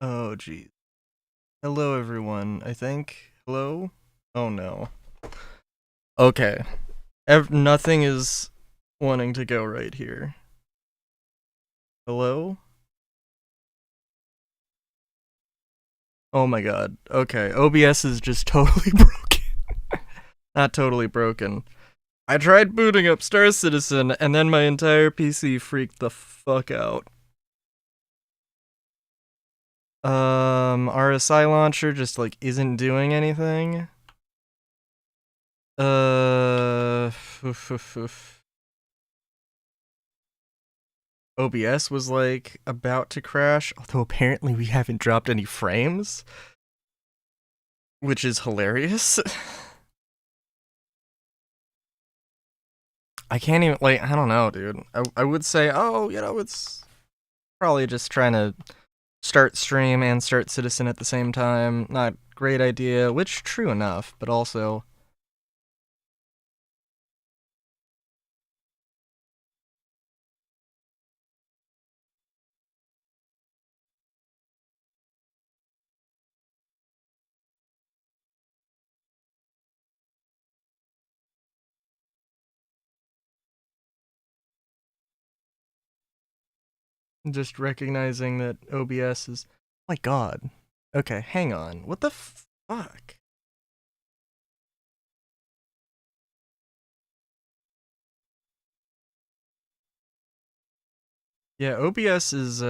Oh, geez. Hello, everyone. I think. Hello? Oh, no. Okay. Nothing is wanting to go right here. Hello? Oh my god. Okay. OBS is just totally broken. Not totally broken. I tried booting up Star Citizen, and then my entire PC freaked the fuck out. RSI launcher just, like, isn't doing anything. Uh. OBS was like about to crash, although apparently we haven't dropped any frames, which is hilarious. I can't even, like, I don't know, dude. I would say, oh, it's probably just trying to start stream and start Citizen at the same time. Not great idea, which true enough, but also just recognizing that OBS is, oh my god. Okay, hang on. What the fuck? Yeah, OBS is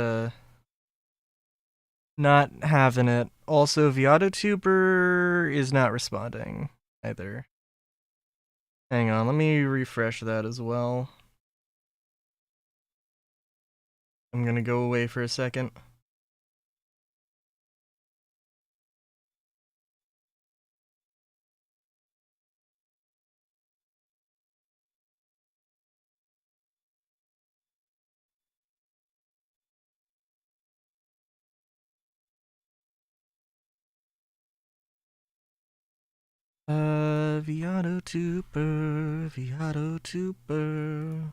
not having it. Also, ViatoTuber is not responding either. Hang on, let me refresh that as well. I'm gonna go away for a second. ViatoTuber.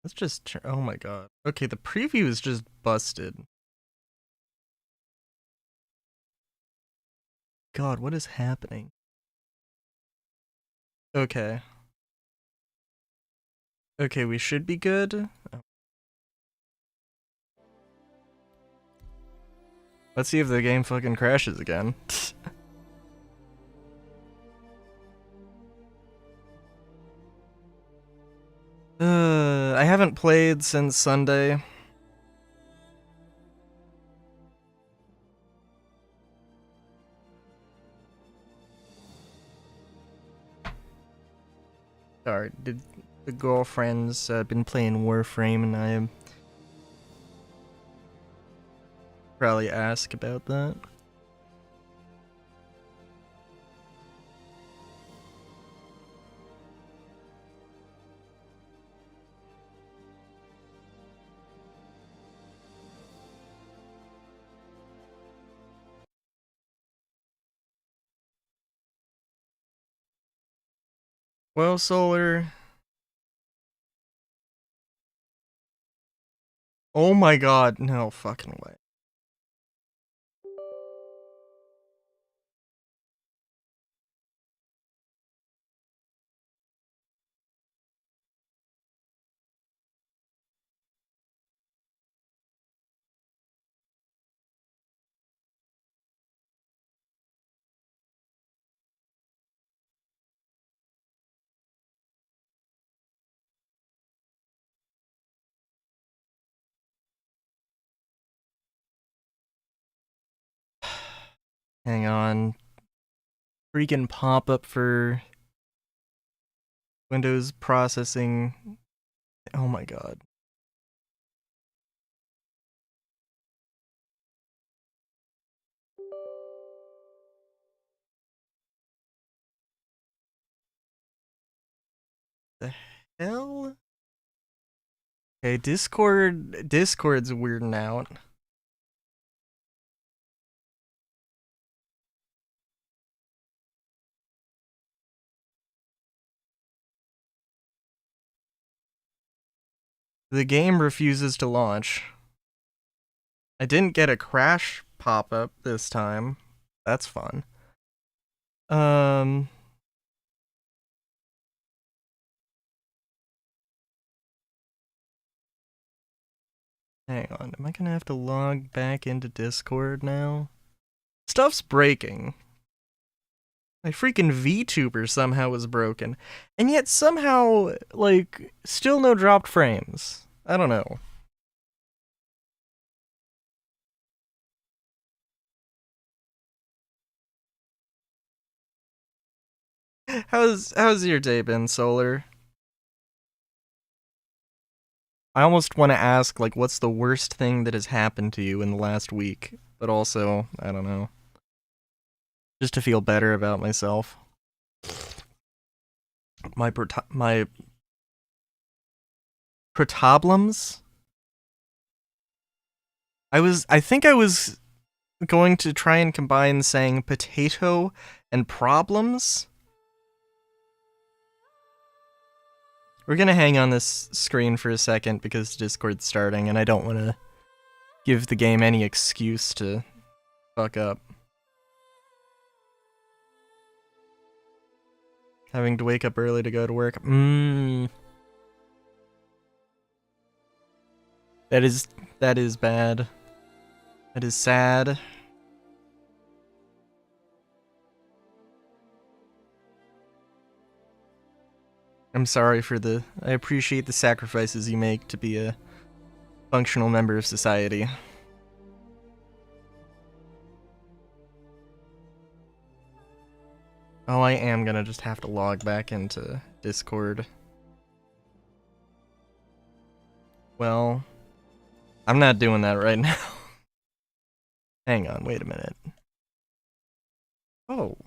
Let's just, oh my god. Okay, the preview is just busted. God, what is happening? Okay. Okay, we should be good. Oh. Let's see if the game fucking crashes again. I haven't played since Sunday. Sorry, did the girlfriend's been playing Warframe, and I probably ask about that. Well, Solar. Oh my god, no fucking way. Hang on. Freaking pop up for Windows processing. Oh my god. The hell? Okay, Discord's weirding out. The game refuses to launch. I didn't get a crash pop-up this time. That's fun. Hang on. Am I gonna have to log back into Discord now? Stuff's breaking. My freaking VTuber somehow was broken. And yet somehow, like, still no dropped frames. I don't know. How's your day been, Solar? I almost want to ask, like, what's the worst thing that has happened to you in the last week? But also, I don't know. Just to feel better about myself. My problems? I think I was going to try and combine saying potato and problems. We're gonna hang on this screen for a second because Discord's starting and I don't want to give the game any excuse to fuck up. Having to wake up early to go to work. That is bad. That is sad. I'm sorry for I appreciate the sacrifices you make to be a functional member of society. Oh, I am gonna just have to log back into Discord. Well, I'm not doing that right now. Hang on, wait a minute. Oh.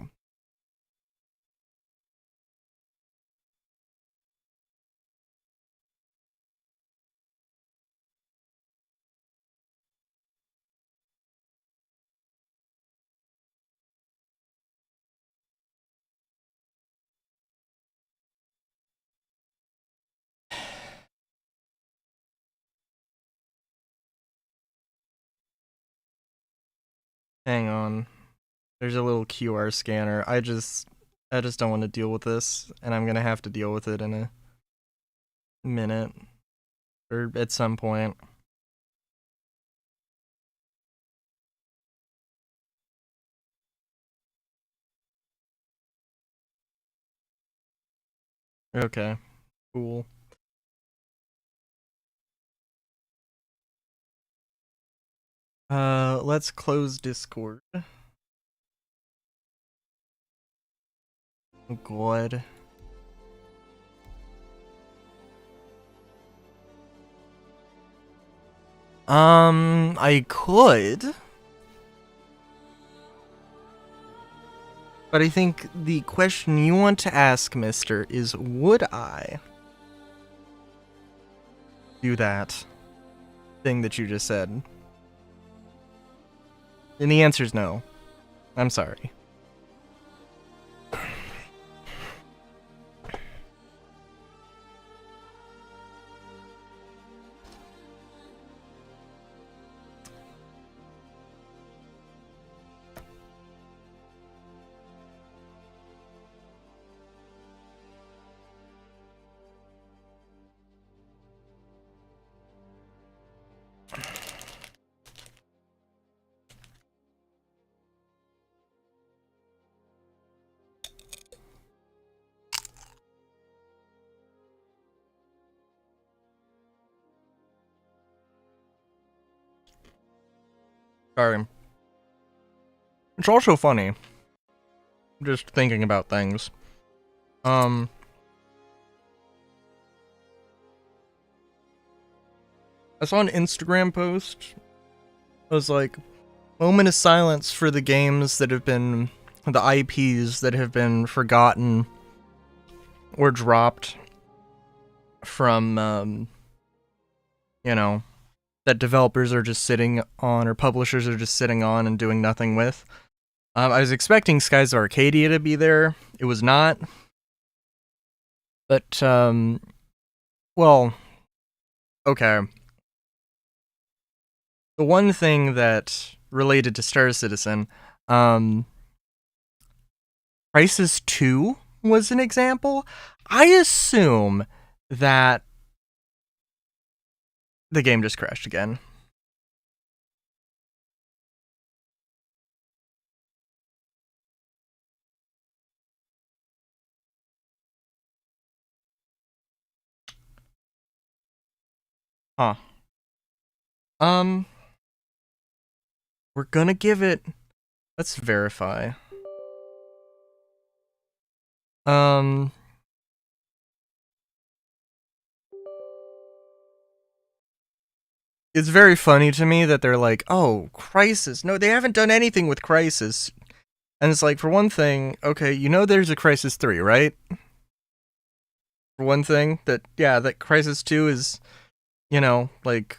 Hang on. There's a little QR scanner. I just don't want to deal with this, and I'm gonna have to deal with it in a minute. Or at some point. Okay. Cool. Let's close Discord. Oh god. I could. But I think the question you want to ask, mister, is would I do that thing that you just said? And the answer's no. I'm sorry. Sorry. It's also funny. Just thinking about things. I saw an Instagram post. It was like, moment of silence for the games that have been, the IPs that have been forgotten or dropped from, you know, that developers are just sitting on, or publishers are just sitting on and doing nothing with. I was expecting Skies of Arcadia to be there. It was not. But, well, okay. The one thing that related to Star Citizen, um, Crisis 2 was an example. I assume that the game just crashed again. Huh. Um, we're gonna give it. Let's verify. Um, it's very funny to me that they're like, oh, Crisis. No, they haven't done anything with Crisis. And it's like, for one thing, okay, you know there's a Crisis 3, right? For one thing, that Crisis 2 is, like,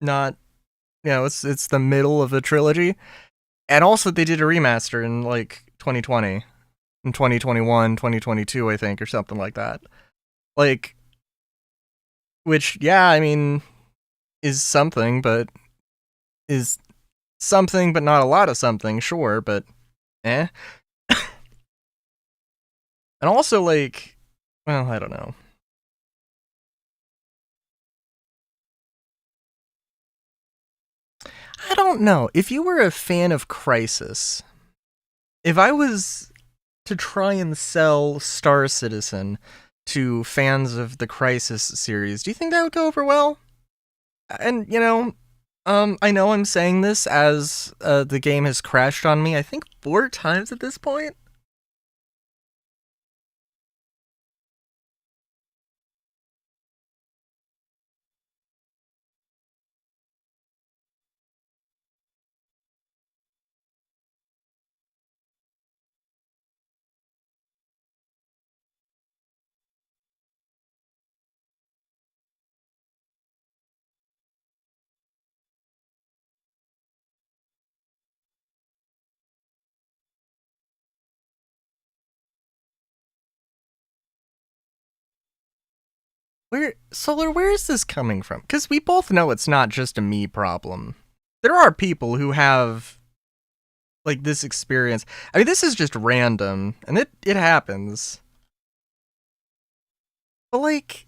not, it's the middle of the trilogy. And also, they did a remaster in, like, 2020, in 2021, 2022, I think, or something like that. Like, which, yeah, I mean, is something, but not a lot of something, sure, but eh. And also, like, well, I don't know. I don't know. If you were a fan of Crisis, if I was to try and sell Star Citizen to fans of the Crisis series, do you think that would go over well? And, I know I'm saying this as the game has crashed on me, I think 4 times at this point. Where is this coming from? Because we both know it's not just a me problem. There are people who have, like, this experience. I mean, this is just random, and it happens. But, like,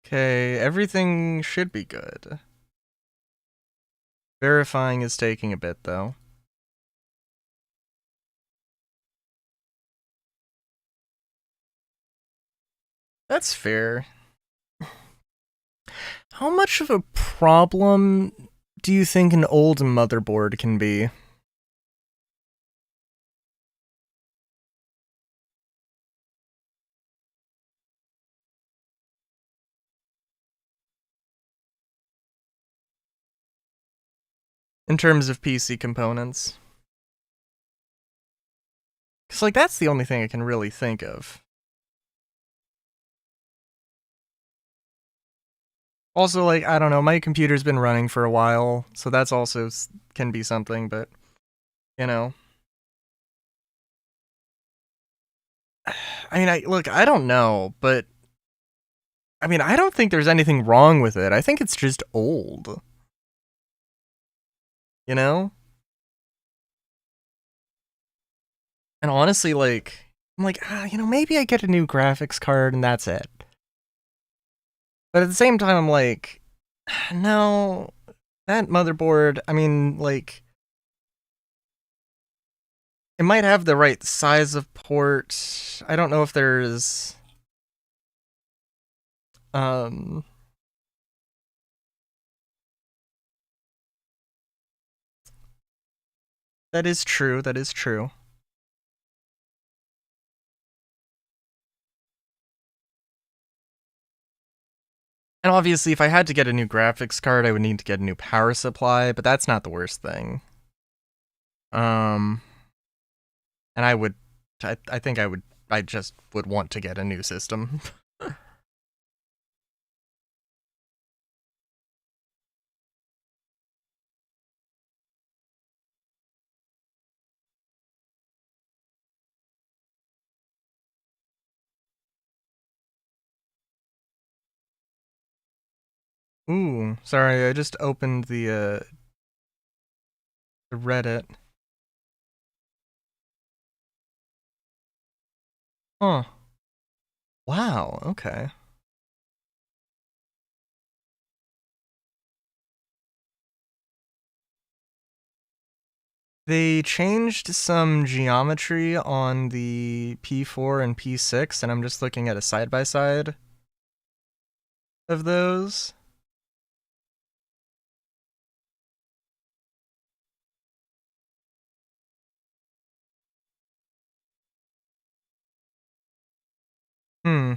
okay, everything should be good. Verifying is taking a bit, though. That's fair. How much of a problem do you think an old motherboard can be? In terms of PC components? Because, like, that's the only thing I can really think of. Also, like, I don't know, my computer's been running for a while, so that's also can be something, but, you know. I mean, I don't know, but, I mean, I don't think there's anything wrong with it. I think it's just old. You know? And honestly, like, I'm like, maybe I get a new graphics card and that's it. But at the same time, I'm like, no, that motherboard, I mean, like, it might have the right size of port. I don't know if there's, um, that is true, that is true. And obviously, if I had to get a new graphics card, I would need to get a new power supply, but that's not the worst thing. Um, and I think I just would want to get a new system. Ooh, sorry, I just opened the Reddit. Huh. Wow, okay. They changed some geometry on the P4 and P6, and I'm just looking at a side by side of those. Hmm.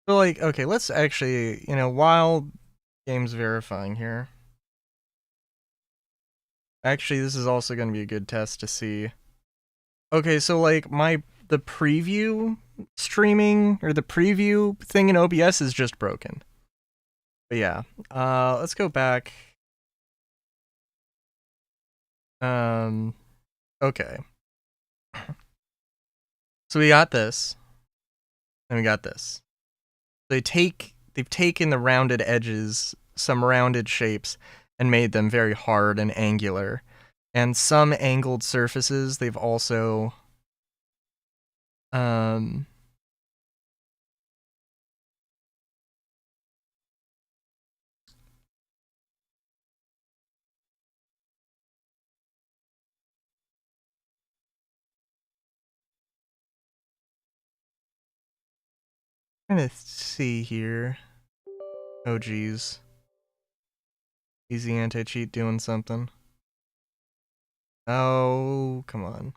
So, like, okay, let's actually, while game's verifying here, actually, this is also going to be a good test to see. Okay, so, like, the preview streaming, or the preview thing in OBS is just broken. But yeah, let's go back. Okay. So we got this, and we got this. They've taken the rounded edges, some rounded shapes, and made them very hard and angular. And some angled surfaces, they've also I'm trying to see here. Oh geez. Easy anti-cheat doing something. Oh, come on.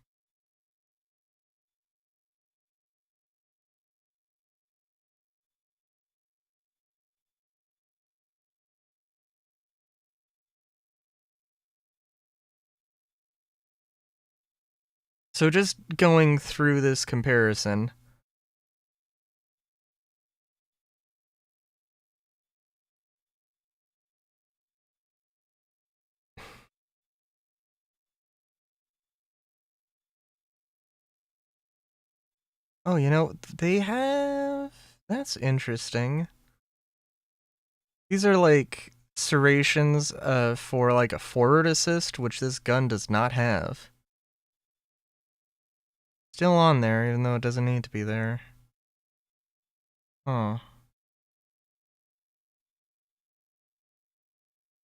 So just going through this comparison. Oh, they have... That's interesting. These are like serrations for like a forward assist, which this gun does not have. Still on there, even though it doesn't need to be there. Huh.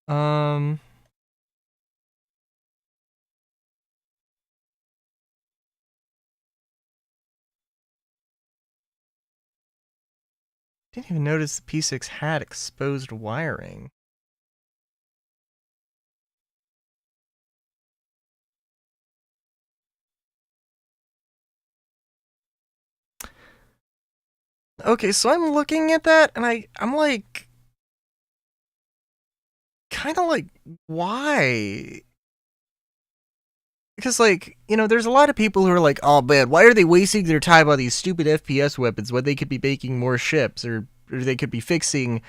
Um... Didn't even notice the P6 had exposed wiring. Okay, so I'm looking at that, and I'm like... kind of like, why? Because, like, there's a lot of people who are like, oh man, why are they wasting their time on these stupid FPS weapons when they could be making more ships, or they could be fixing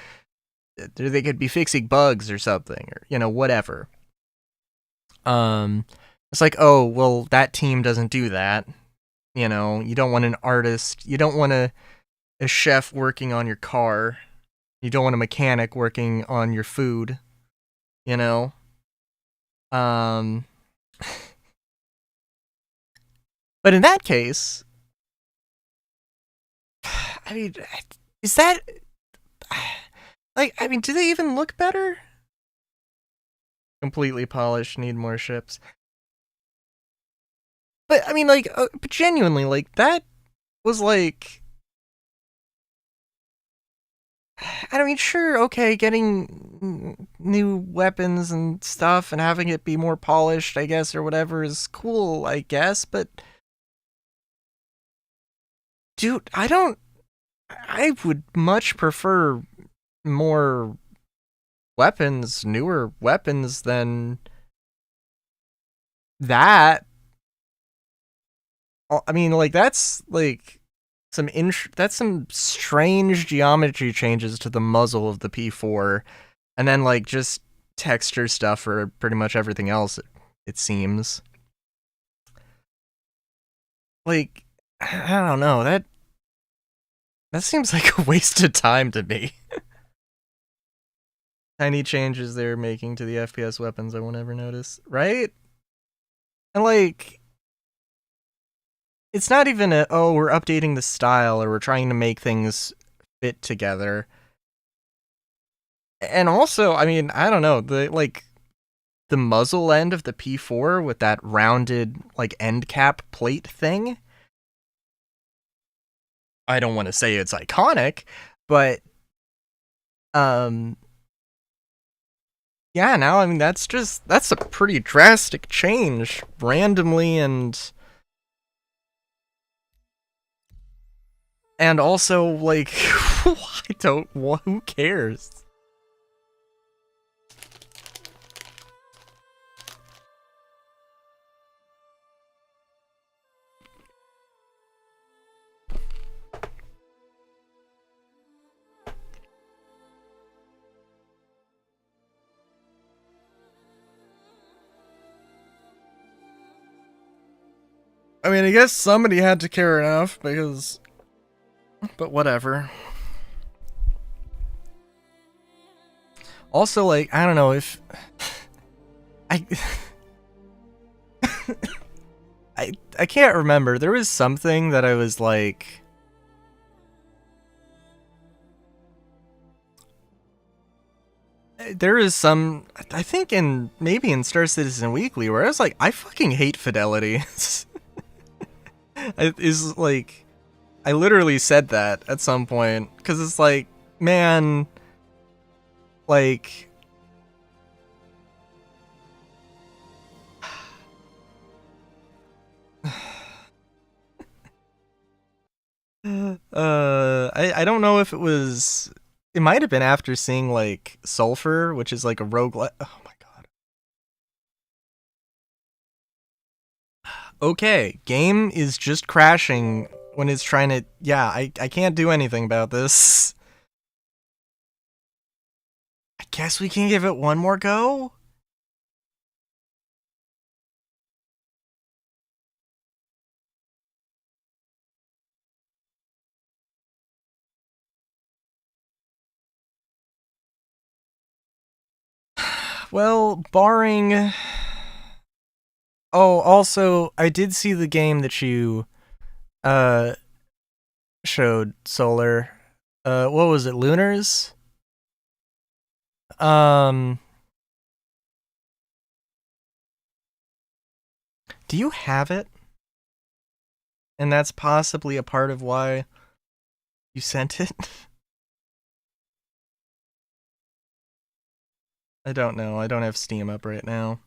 bugs or something, or whatever. It's like, oh well, that team doesn't do that. You don't want an artist, you don't want a chef working on your car, you don't want a mechanic working on your food. Um, but in that case, I mean, is that like, I mean, do they even look better? Completely polished, need more ships. But I mean, like, but genuinely, like, that was like, I mean, sure, okay, getting new weapons and stuff and having it be more polished, I guess, or whatever is cool, I guess, but dude, I would much prefer more weapons, newer weapons than that. I mean, like, that's like that's some strange geometry changes to the muzzle of the P4, and then like just texture stuff for pretty much everything else, it seems. Like, I don't know, that seems like a waste of time to me. Tiny changes they're making to the FPS weapons I won't ever notice, right? And like, it's not even we're updating the style or we're trying to make things fit together. And also, I mean, I don't know, the muzzle end of the P4 with that rounded like end cap plate thing. I don't want to say it's iconic, but yeah, now I mean that's a pretty drastic change randomly and also like who cares? I mean, I guess somebody had to care enough because, but whatever. Also, like, I don't know if I I can't remember. There was something that I was like, there is some, I think maybe in Star Citizen Weekly, where I was like, I fucking hate fidelity. Is like, I literally said that at some point because it's like, man, like, I don't know if it was, it might have been after seeing like Sulfur, which is like a roguelike. Oh my god. Okay, game is just crashing when it's trying to, yeah, I can't do anything about this. I guess we can give it one more go? Well, barring... Oh, also, I did see the game that you, showed, Solar. What was it, Lunars? Do you have it? And that's possibly a part of why you sent it? I don't know. I don't have Steam up right now.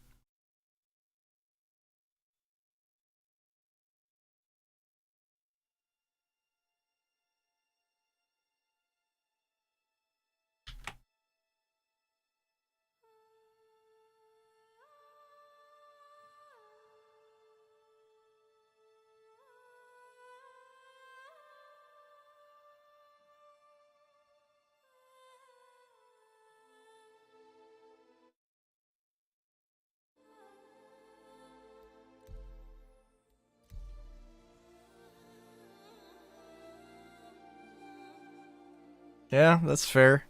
Yeah, that's fair.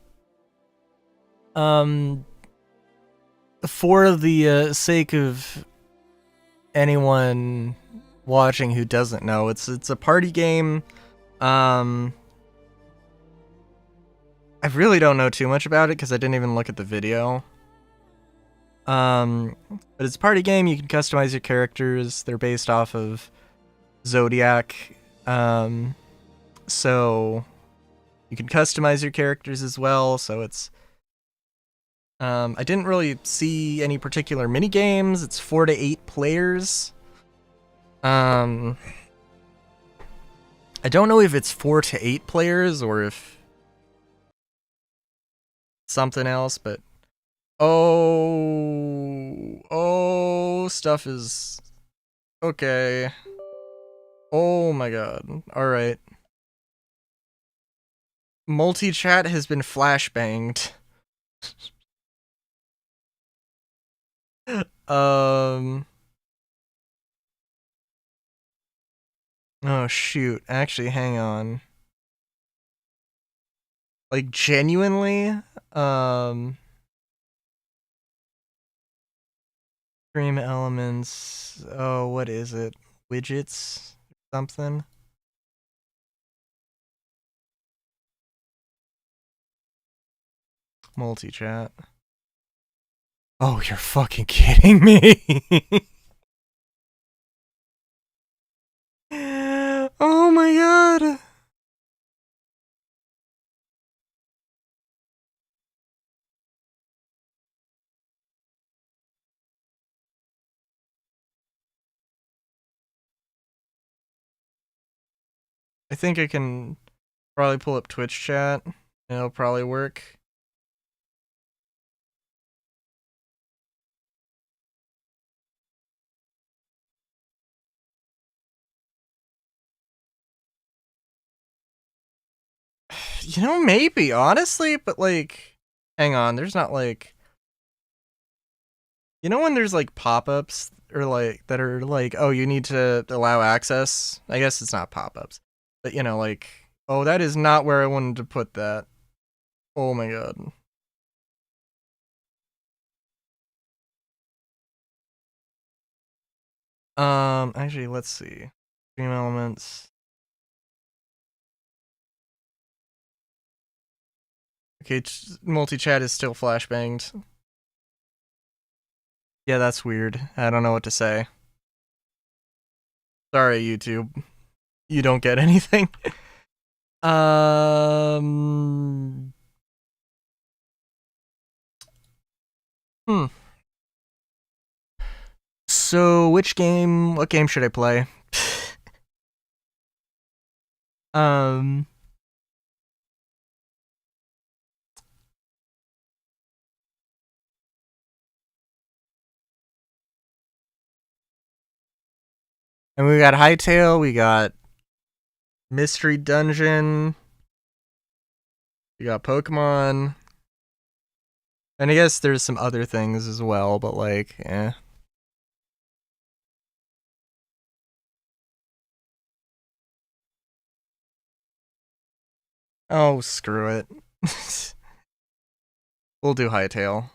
For the sake of anyone watching who doesn't know, it's a party game. I really don't know too much about it because I didn't even look at the video. But it's a party game. You can customize your characters. They're based off of Zodiac. So you can customize your characters as well. So it's, I didn't really see any particular mini games. It's 4 to 8 players. I don't know if it's 4 to 8 players or if something else, but oh, stuff is okay. Oh my god. All right. Multi-chat has been flashbanged. Oh shoot. Actually, hang on. Like genuinely, stream elements. Oh, what is it? Widgets? Something? Multi-chat. Oh, you're fucking kidding me. Oh my god. I think I can probably pull up Twitch chat and it'll probably work. You know, maybe, honestly, but like, hang on, there's not like, you know when there's like pop-ups or like that are like, oh, you need to allow access? I guess it's not pop-ups, but you know, like, oh, that is not where I wanted to put that. Oh my god. Actually, let's see. Stream elements. Okay, multi-chat is still flashbanged. Yeah, that's weird. I don't know what to say. Sorry, YouTube. You don't get anything. Hmm. So, what game should I play? um, and we got Hytale, we got Mystery Dungeon, we got Pokemon, and I guess there's some other things as well, but like, eh. Oh, screw it. We'll do Hytale.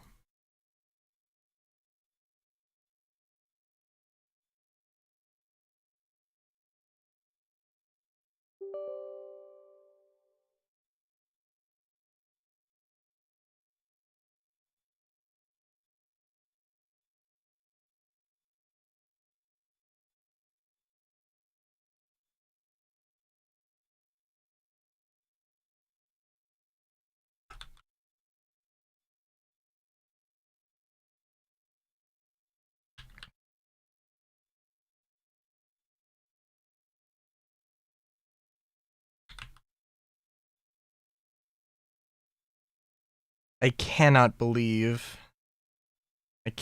I cannot believe. I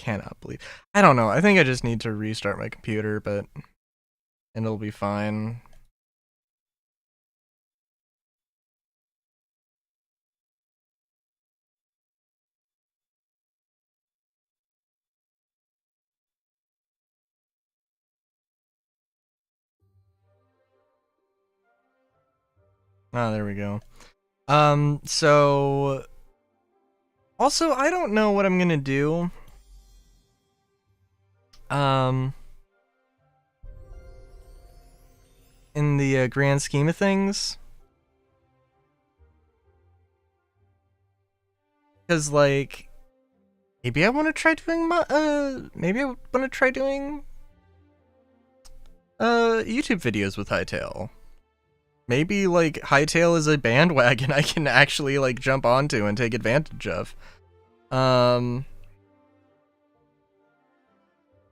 don't know. I think I just need to restart my computer, and it'll be fine. Oh, there we go. So also, I don't know what I'm gonna do. In the grand scheme of things, because like, maybe I want to try doing maybe I want to try doing YouTube videos with Hytale. Maybe like Hytale is a bandwagon I can actually like jump onto and take advantage of.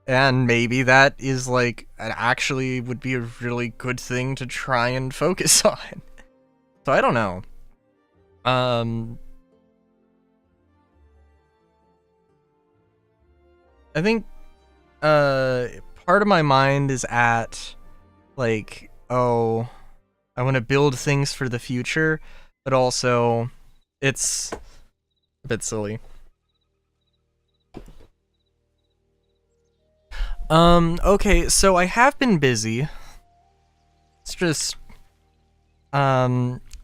And maybe that is like actually would be a really good thing to try and focus on. So I don't know. I think part of my mind is at like, oh, I want to build things for the future, but also it's a bit silly. Okay, so I have been busy. It's just,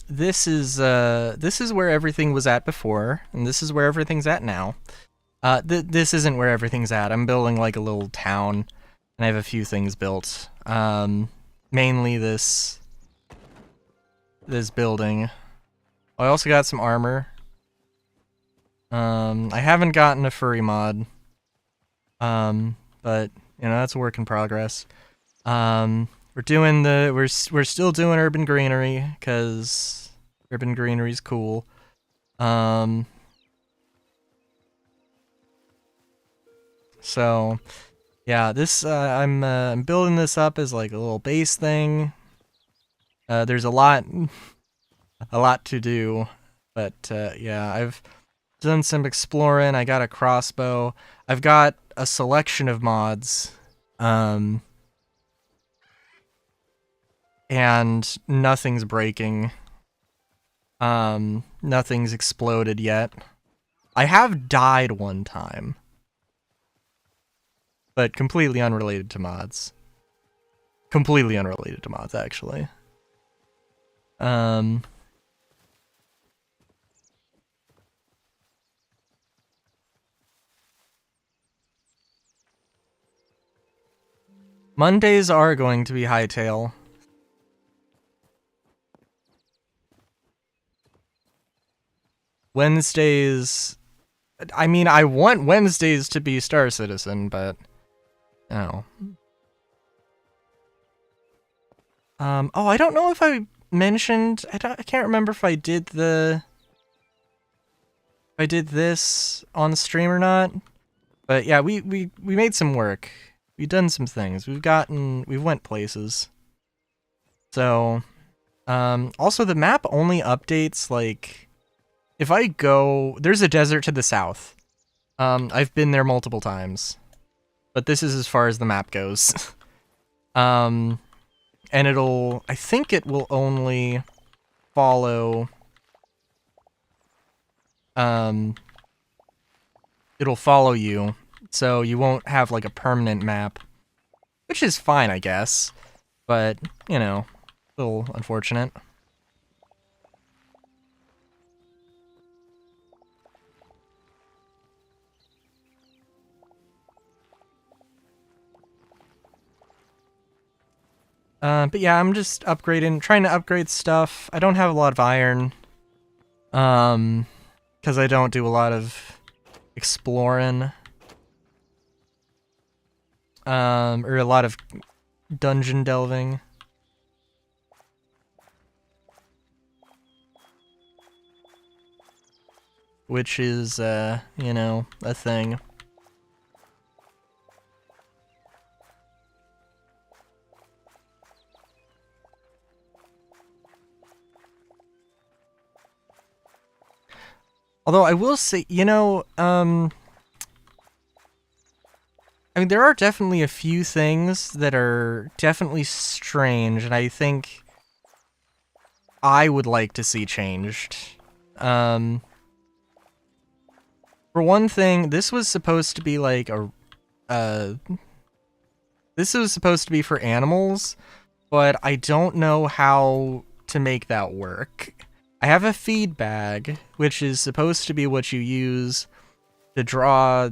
this is where everything was at before, and this is where everything's at now. This isn't where everything's at. I'm building like a little town, and I have a few things built. Mainly this building. I also got some armor. I haven't gotten a furry mod. But you know, that's a work in progress. We're still doing urban greenery because urban greenery's cool. So yeah, this I'm building this up as like a little base thing. There's a lot to do, but yeah, I've done some exploring. I got a crossbow. I've got a selection of mods. And nothing's breaking. Nothing's exploded yet. I have died one time, but completely unrelated to mods. Completely unrelated to mods, actually. Mondays are going to be Hytale. Wednesdays... I mean, I want Wednesdays to be Star Citizen, but... Oh. Oh, I don't know if I mentioned... I can't remember if I did the... If I did this on stream or not. But yeah, we made some work. We've done some things. We've went places. So, also the map only updates, like, if I go, there's a desert to the south. I've been there multiple times, but this is as far as the map goes. And I think it will only follow, it'll follow you, so you won't have, like, a permanent map, which is fine, I guess, but, you know, a little unfortunate. But yeah, I'm just trying to upgrade stuff. I don't have a lot of iron. Because I don't do a lot of exploring. Or a lot of dungeon delving. Which is, you know, a thing. Although I will say, you know, I mean, there are definitely a few things that are definitely strange, and I think I would like to see changed. For one thing, this was supposed to be like this was supposed to be for animals, but I don't know how to make that work. I have a feed bag, which is supposed to be what you use to draw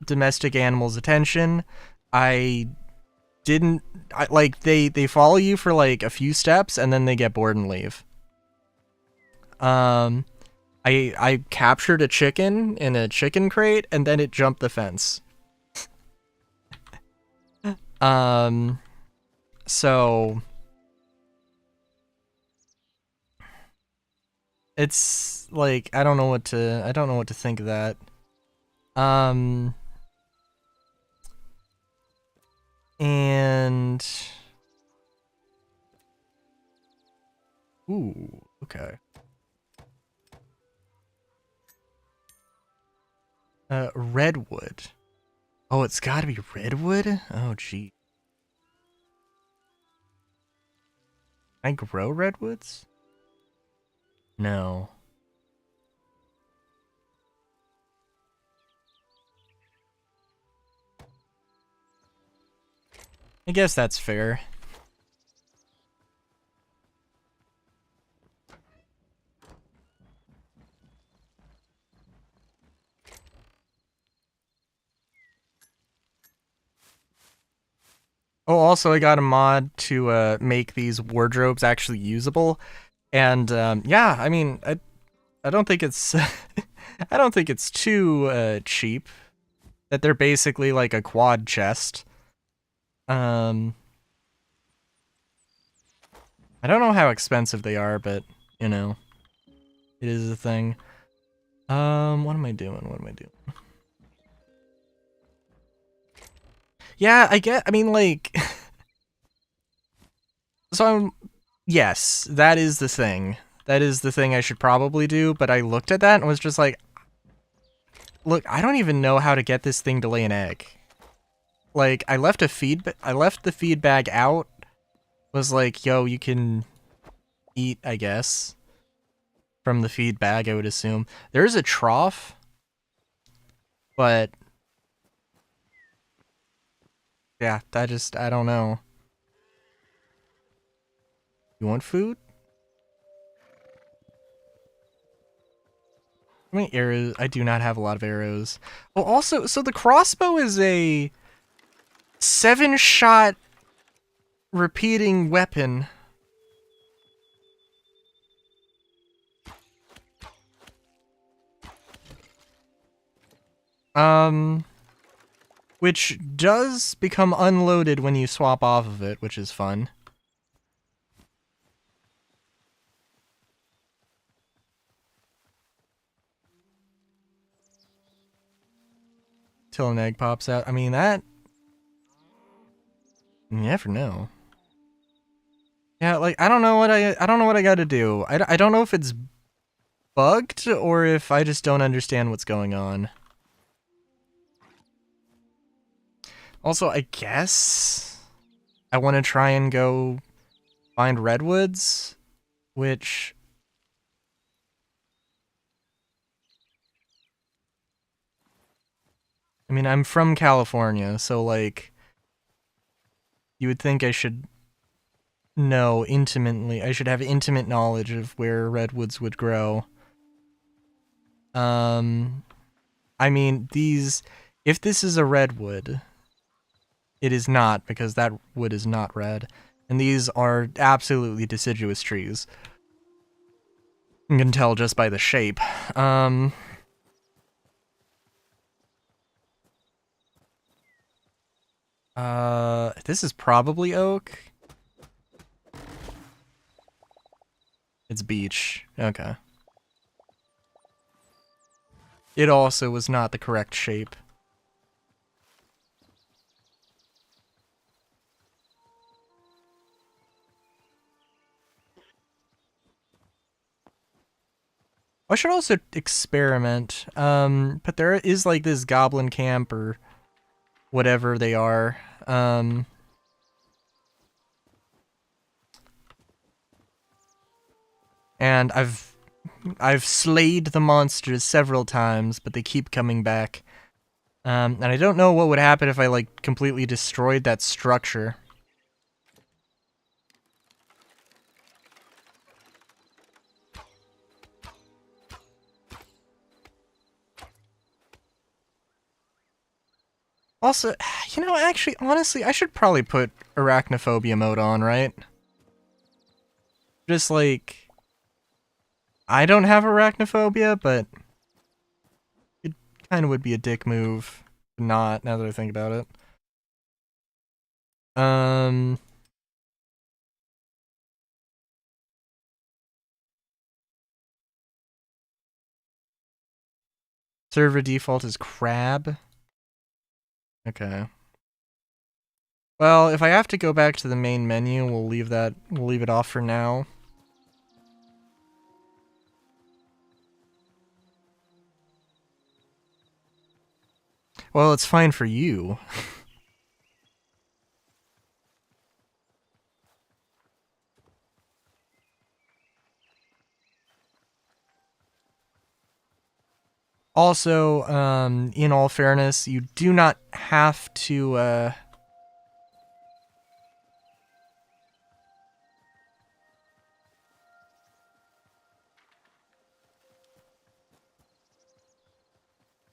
domestic animals' attention. Like, they follow you for, like, a few steps, and then they get bored and leave. I captured a chicken in a chicken crate, and then it jumped the fence. So... It's like I don't know what to think of that. And ooh, okay. Redwood. Oh, it's got to be redwood? Oh, gee. Can I grow redwoods? No. I guess that's fair. Oh, also I got a mod to make these wardrobes actually usable, and yeah, I mean, I don't think it's I don't think it's too cheap. That they're basically like a quad chest. I don't know how expensive they are, but you know, it is a thing. What am I doing? What am I doing? Yeah, I mean, like, so yes, that is the thing. That is the thing I should probably do, but I looked at that and was just like, look, I don't even know how to get this thing to lay an egg. Like, I left the feed bag out, was like, yo, you can eat, I guess, from the feed bag, I would assume. There's a trough, but yeah, I don't know. You want food? How many arrows? I do not have a lot of arrows. Well, also, so the crossbow is a 7-shot repeating weapon. Which does become unloaded when you swap off of it, which is fun. Till an egg pops out. I mean, that... You never know. Yeah, like, I don't know what I gotta do. I don't know if it's bugged or if I just don't understand what's going on. Also, I guess I want to try and go find redwoods, which... I mean, I'm from California, so, like, you would think I should know intimately. I should have intimate knowledge of where redwoods would grow. I mean, if this is a redwood, it is not, because that wood is not red. And these are absolutely deciduous trees. You can tell just by the shape. This is probably oak. It's beech. Okay. It also was not the correct shape. I should also experiment. But there is like this goblin camp or whatever they are. And I've slayed the monsters several times, but they keep coming back. And I don't know what would happen if I like completely destroyed that structure. Also, you know, actually, honestly, I should probably put arachnophobia mode on, right? Just like, I don't have arachnophobia, but it kind of would be a dick move to not, now that I think about it. Server default is crab. Okay. Well, if I have to go back to the main menu, we'll leave it off for now. Well, it's fine for you. Also, in all fairness, you do not have to,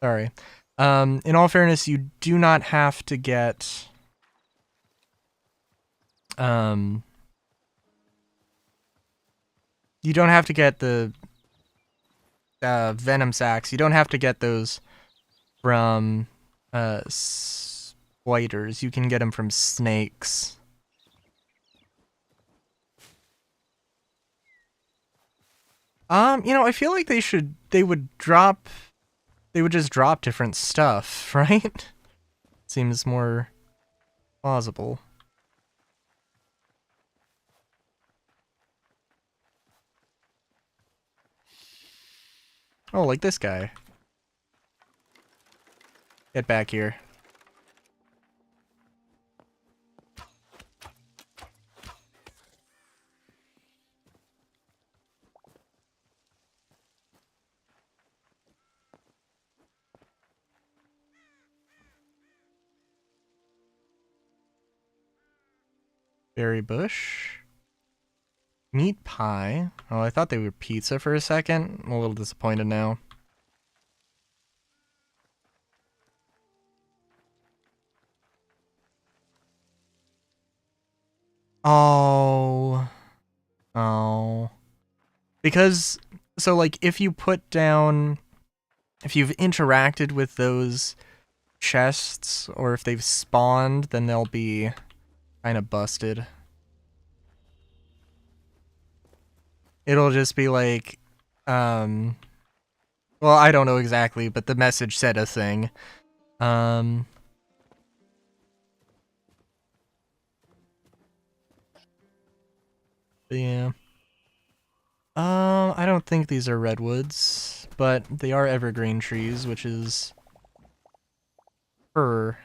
Sorry. In all fairness, you do not have to get... you don't have to get the venom sacs. You don't have to get those from spiders. You can get them from snakes. I feel like they would just drop different stuff, right? Seems more plausible. Oh, like this guy. Get back here. Berry bush. Meat pie. Oh, I thought they were pizza for a second. I'm a little disappointed now. Oh. Oh. Because, so like, if you've interacted with those chests, or if they've spawned, then they'll be kind of busted. It'll just be like, well, I don't know exactly, but the message said a thing. Yeah. I don't think these are redwoods, but they are evergreen trees, which is fir.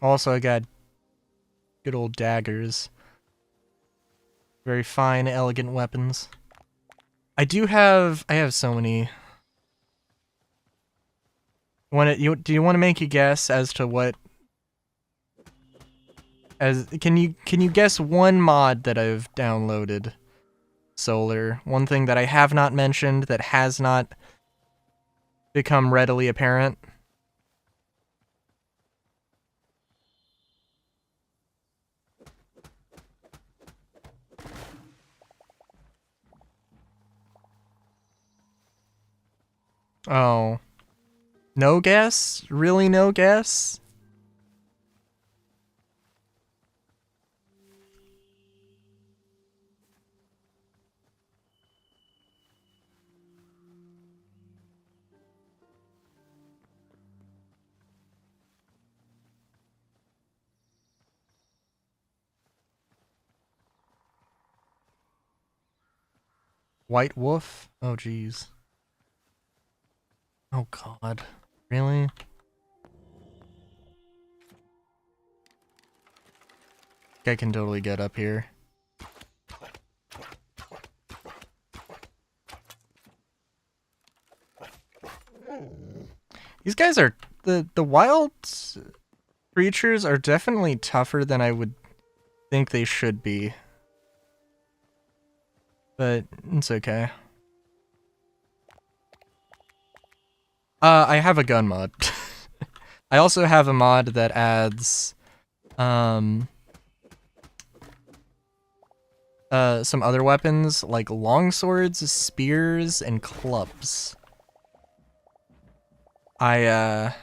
Also, I got good old daggers. Very fine, elegant weapons. I have so many. Do you want to make a guess as to what? Can you guess one mod that I've downloaded? Solar. One thing that I have not mentioned that has not become readily apparent. Oh. No guess? Really no guess? White wolf? Oh jeez. Oh god. Really? I can totally get up here. These guys are... The wild creatures are definitely tougher than I would think they should be. But it's okay. I have a gun mod. I also have a mod that adds some other weapons like longswords, spears, and clubs. Well,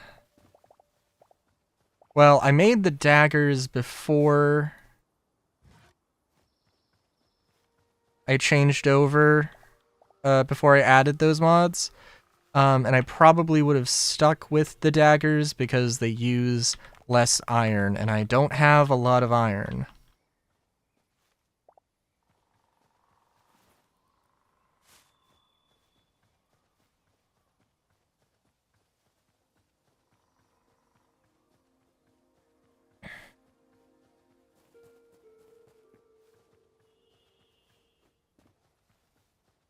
I made the daggers before I changed over, before I added those mods. And I probably would have stuck with the daggers because they use less iron, and I don't have a lot of iron.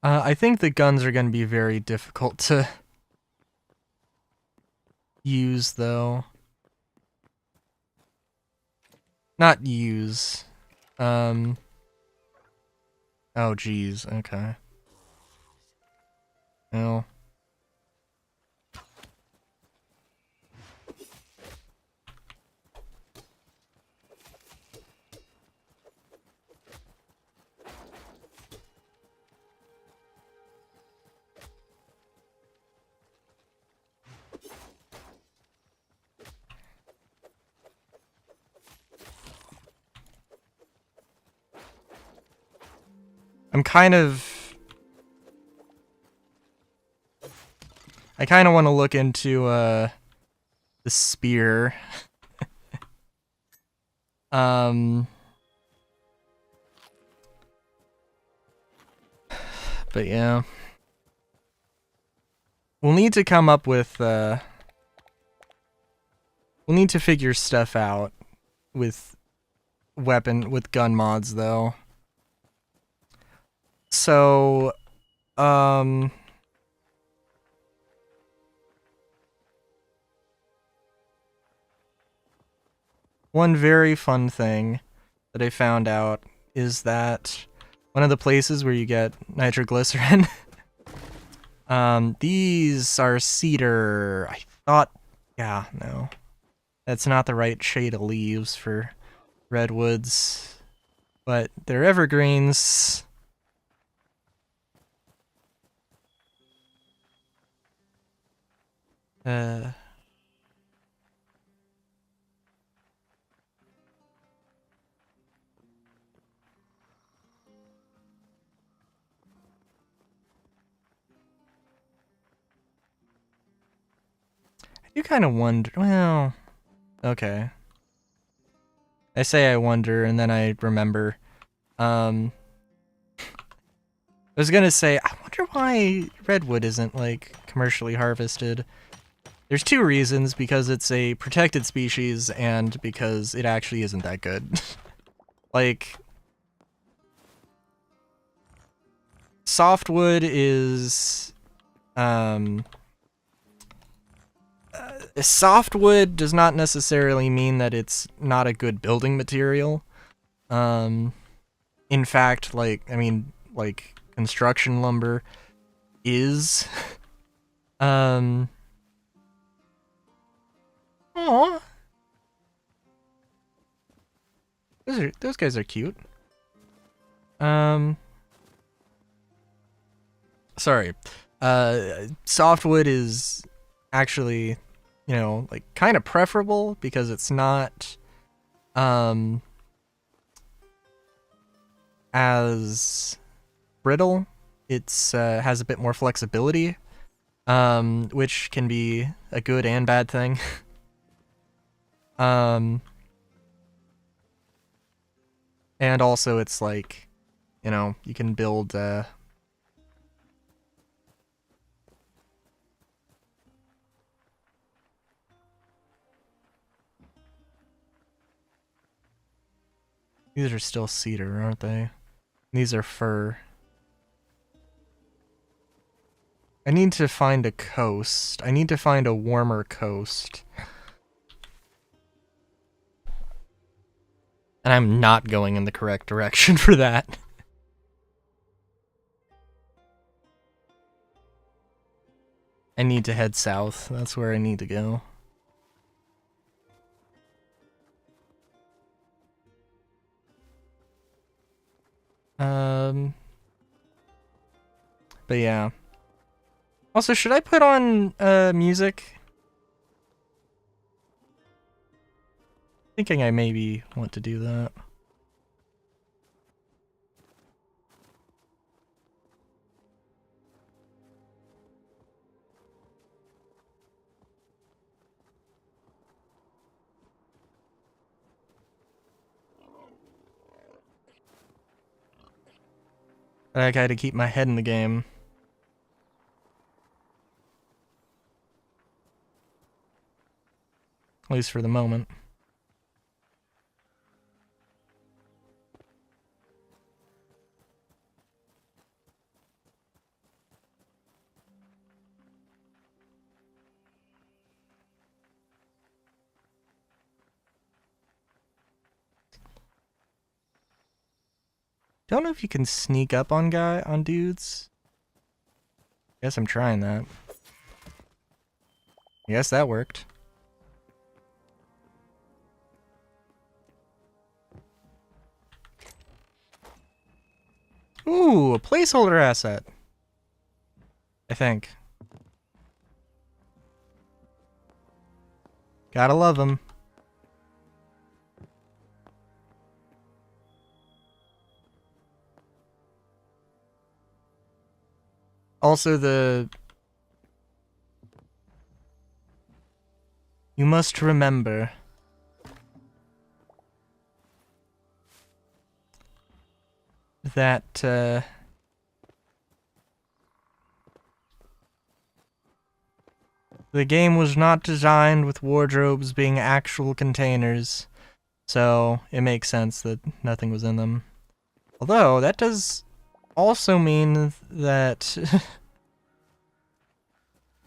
I think the guns are going to be very difficult to use, though. Not use. Oh, geez. Okay. Well. I kind of want to look into, the spear. But yeah. We'll need to come up with, we'll need to figure stuff out with gun mods, though. So, one very fun thing that I found out is that one of the places where you get nitroglycerin, these are cedar. I thought, yeah, no. That's not the right shade of leaves for redwoods, but they're evergreens. You kind of wonder, well, okay. I say I wonder, and then I remember. I was gonna say, I wonder why redwood isn't, like, commercially harvested. There's two reasons, because it's a protected species, and because it actually isn't that good. Like, softwood is, softwood does not necessarily mean that it's not a good building material. In fact, like, I mean, like, construction lumber is. Aw. Those guys are cute. Sorry. Softwood is actually, you know, like, kind of preferable because it's not, as brittle. It's, has a bit more flexibility, which can be a good and bad thing. And also it's like, you know, you can build, these are still cedar, aren't they? These are fir. I need to find a coast. I need to find a warmer coast. And I'm not going in the correct direction for that. I need to head south. That's where I need to go. But yeah. Also, should I put on, music? Thinking I maybe want to do that. I gotta keep my head in the game. At least for the moment. Don't know if you can sneak up on dudes. Guess I'm trying that. I guess that worked. Ooh, a placeholder asset. I think. Gotta love them. Also, you must remember that, the game was not designed with wardrobes being actual containers, so it makes sense that nothing was in them. Although, that does also mean that it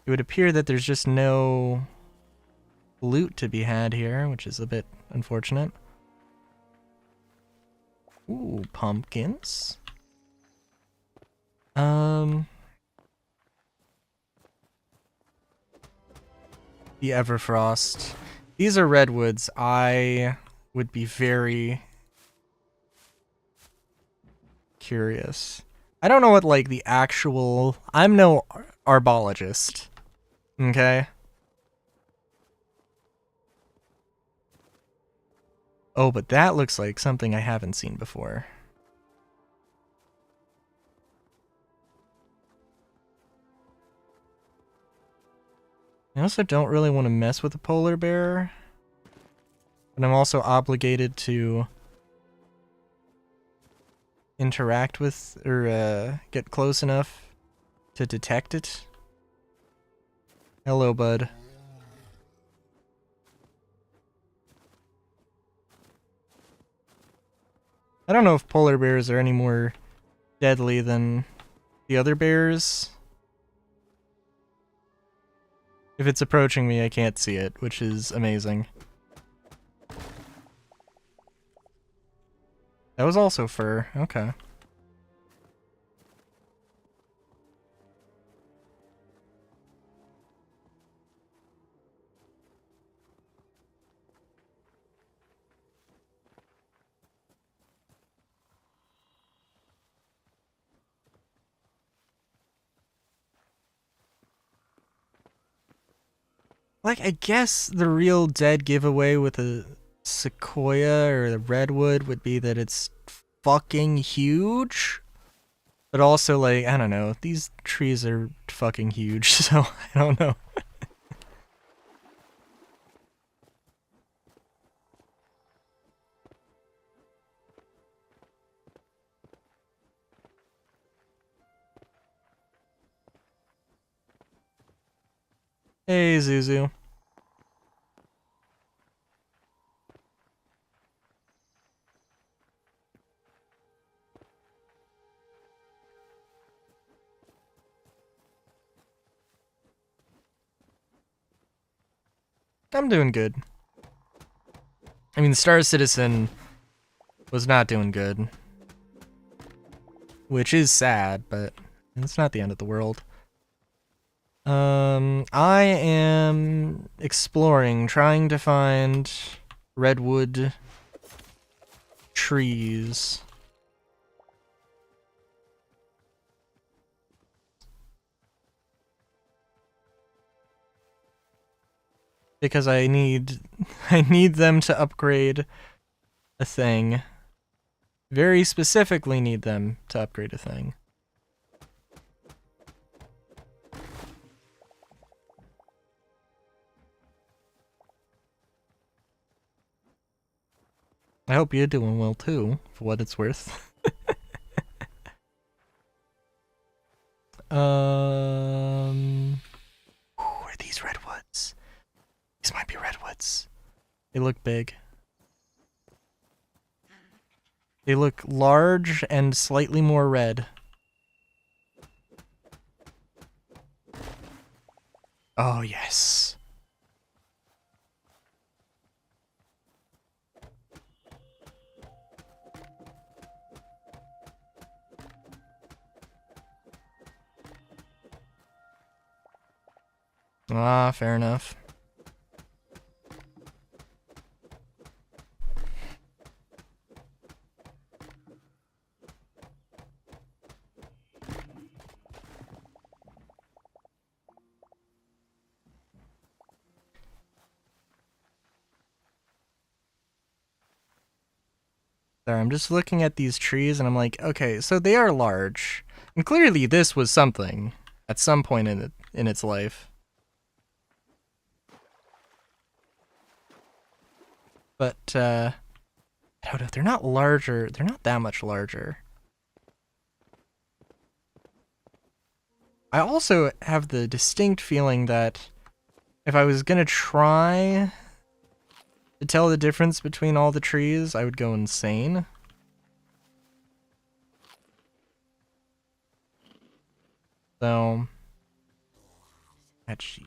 would appear that there's just no loot to be had here, which is a bit unfortunate. Ooh, pumpkins. The Everfrost. These are redwoods. I would be very curious. I don't know what, like, the actual... I'm no arbologist. Okay? Oh, but that looks like something I haven't seen before. I also don't really want to mess with a polar bear. But I'm also obligated to interact with, or get close enough to detect it. Hello, bud. I don't know if polar bears are any more deadly than the other bears. If it's approaching me, I can't see it, which is amazing. That was also fur. Okay. Like, I guess the real dead giveaway with a sequoia or the redwood would be that it's fucking huge. But also, like, I don't know, these trees are fucking huge, so I don't know. Hey, Zuzu. I'm doing good. I mean, Star Citizen was not doing good. Which is sad, but it's not the end of the world. I am exploring, trying to find redwood trees. Because I need them to upgrade a thing. Very specifically need them to upgrade a thing. I hope you're doing well too, for what it's worth. Who are these redwoods? These might be redwoods. They look big. They look large and slightly more red. Oh, yes. Ah, fair enough. There, I'm just looking at these trees and I'm like, okay, so they are large. And clearly this was something at some point in its life. But I don't know, they're not larger. They're not that much larger. I also have the distinct feeling that if I was gonna try to tell the difference between all the trees, I would go insane. So, jeez.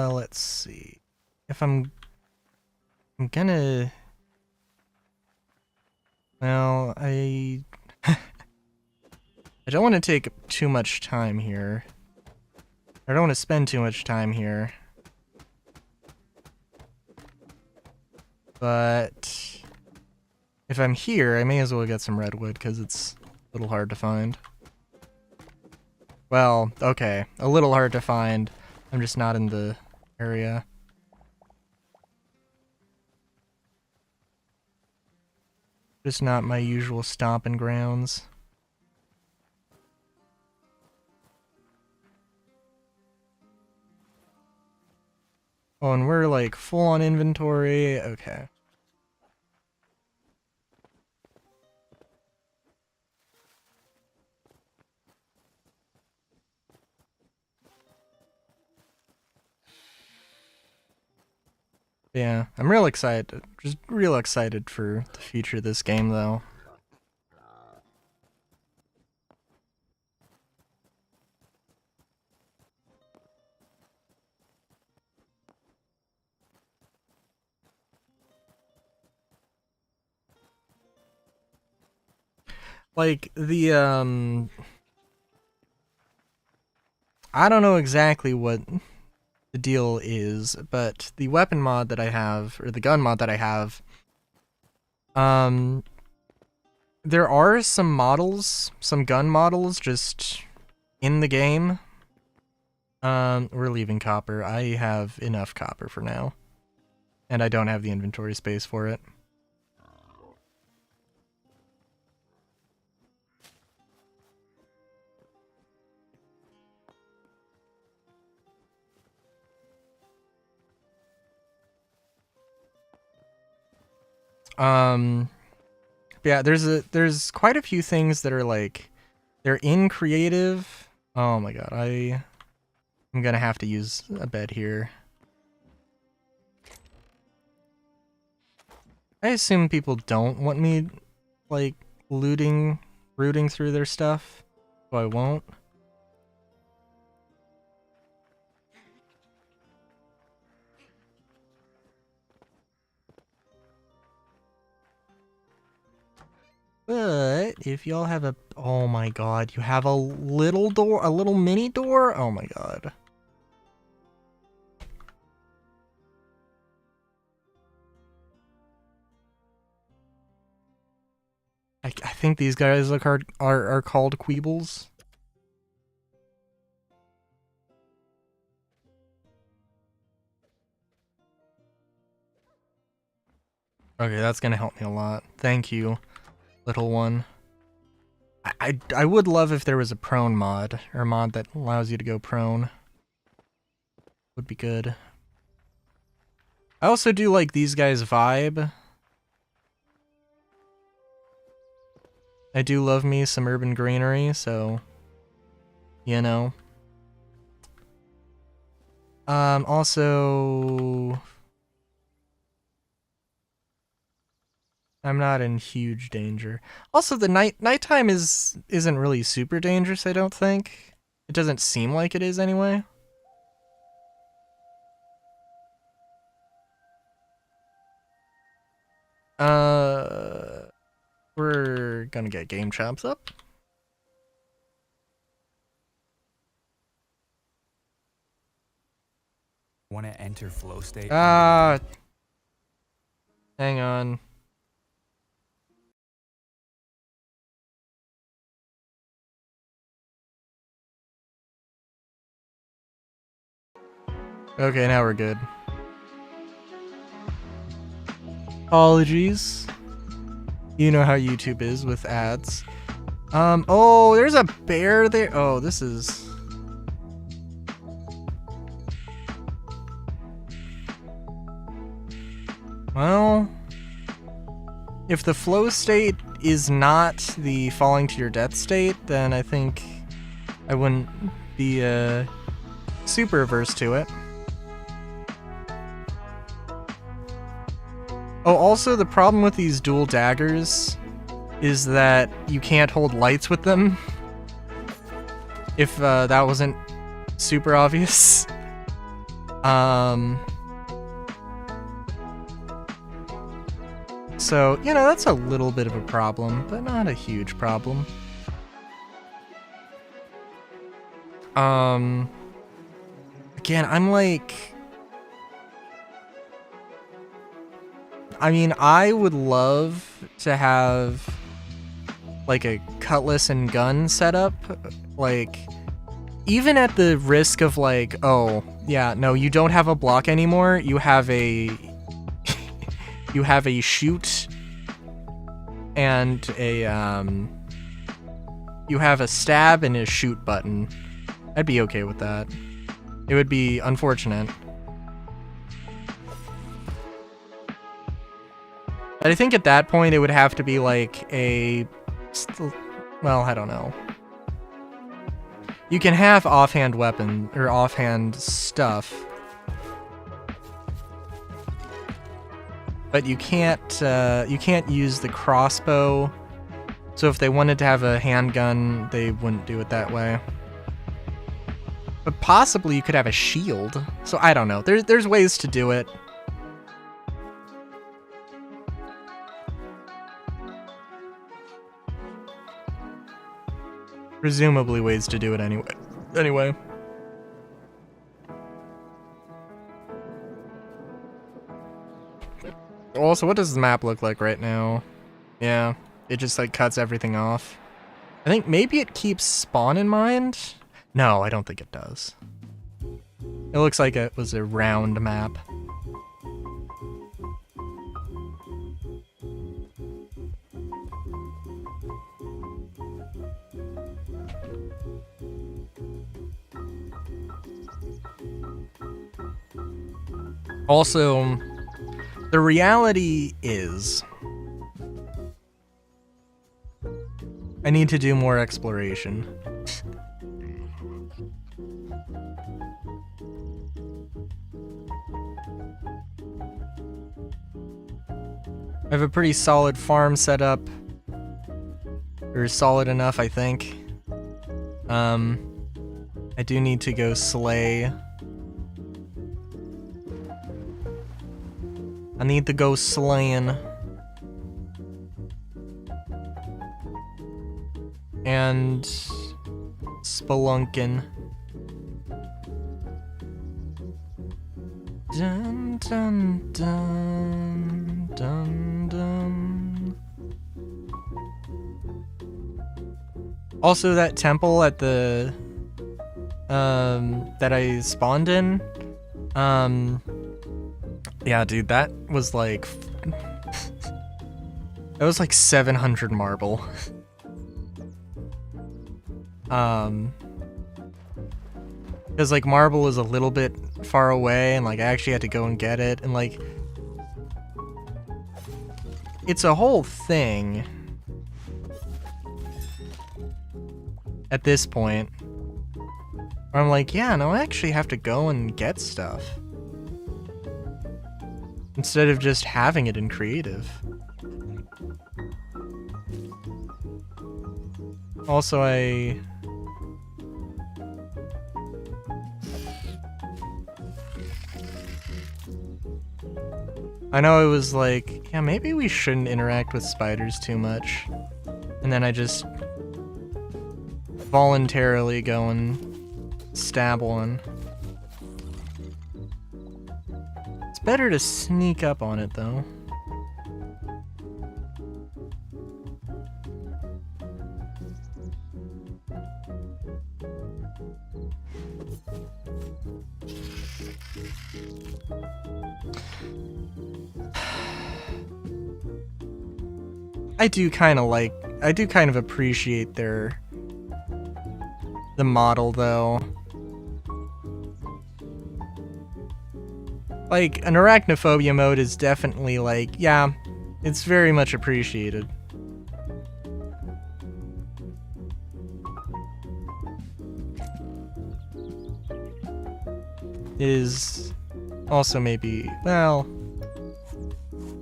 Let's see. If I'm gonna... Well, I don't want to take too much time here. I don't want to spend too much time here. But if I'm here, I may as well get some redwood because it's a little hard to find. Well, okay, a little hard to find. I'm just not in the area. Just not my usual stomping grounds. Oh, and we're like full on inventory. Okay. Yeah, I'm real excited. Just real excited for the future of this game, though. Like, I don't know exactly what the deal is, but the weapon mod that I have, or the gun mod that I have, there are some models, some gun models just in the game. We're leaving copper. I have enough copper for now. And I don't have the inventory space for it. Yeah, there's quite a few things that are like, they're in creative. Oh my god, I'm gonna have to use a bed here. I assume people don't want me, like, rooting through their stuff, so I won't. But if y'all have a... Oh my god, you have a little door? A little mini door? Oh my god. I think these guys are called Queebles. Okay, that's gonna help me a lot. Thank you, little one. I would love if there was a prone mod, or a mod that allows you to go prone. Would be good. I also do like these guys' vibe. I do love me some urban greenery, so, you know. Also... I'm not in huge danger. Also, the nighttime isn't really super dangerous, I don't think. It doesn't seem like it is anyway. We're gonna get game chops up. Want to enter flow state? Hang on. Okay, now we're good. Apologies. You know how YouTube is with ads. Oh, there's a bear there. Oh, this is... Well, if the flow state is not the falling to your death state, then I think I wouldn't be super averse to it. Oh, also the problem with these dual daggers is that you can't hold lights with them. If that wasn't super obvious. So, you know, that's a little bit of a problem, but not a huge problem. Again, I'm like... I mean, I would love to have, like, a cutlass and gun setup. Like, even at the risk of, like, oh, yeah, no, you don't have a block anymore. You have a... you have a shoot and a, you have a stab and a shoot button. I'd be okay with that. It would be unfortunate. But I think at that point it would have to be like a... Well, I don't know. You can have offhand weapon, or offhand stuff. But you can't use the crossbow. So if they wanted to have a handgun, they wouldn't do it that way. But possibly you could have a shield. So I don't know. There's ways to do it. Presumably ways to do it anyway. Also, what does the map look like right now? Yeah, it just like cuts everything off. I think maybe it keeps spawn in mind? No, I don't think it does. It looks like it was a round map. Also, the reality is I need to do more exploration. I have a pretty solid farm set up. Or solid enough, I think. I do need to go slay. I need to go slaying. And spelunking. Dun dun dun dun dun. Also, that temple at the that I spawned in, yeah, dude, that was like 700 marble. Because like marble is a little bit far away, and like I actually had to go and get it, and like it's a whole thing at this point where I'm like, yeah, no, I actually have to go and get stuff instead of just having it in creative. Also, I know it was like, yeah, maybe we shouldn't interact with spiders too much. And then I just voluntarily go and stab one. It's better to sneak up on it, though. I do kind of appreciate the model, though. Like, an arachnophobia mode is definitely like, yeah, it's very much appreciated. It is also maybe, well,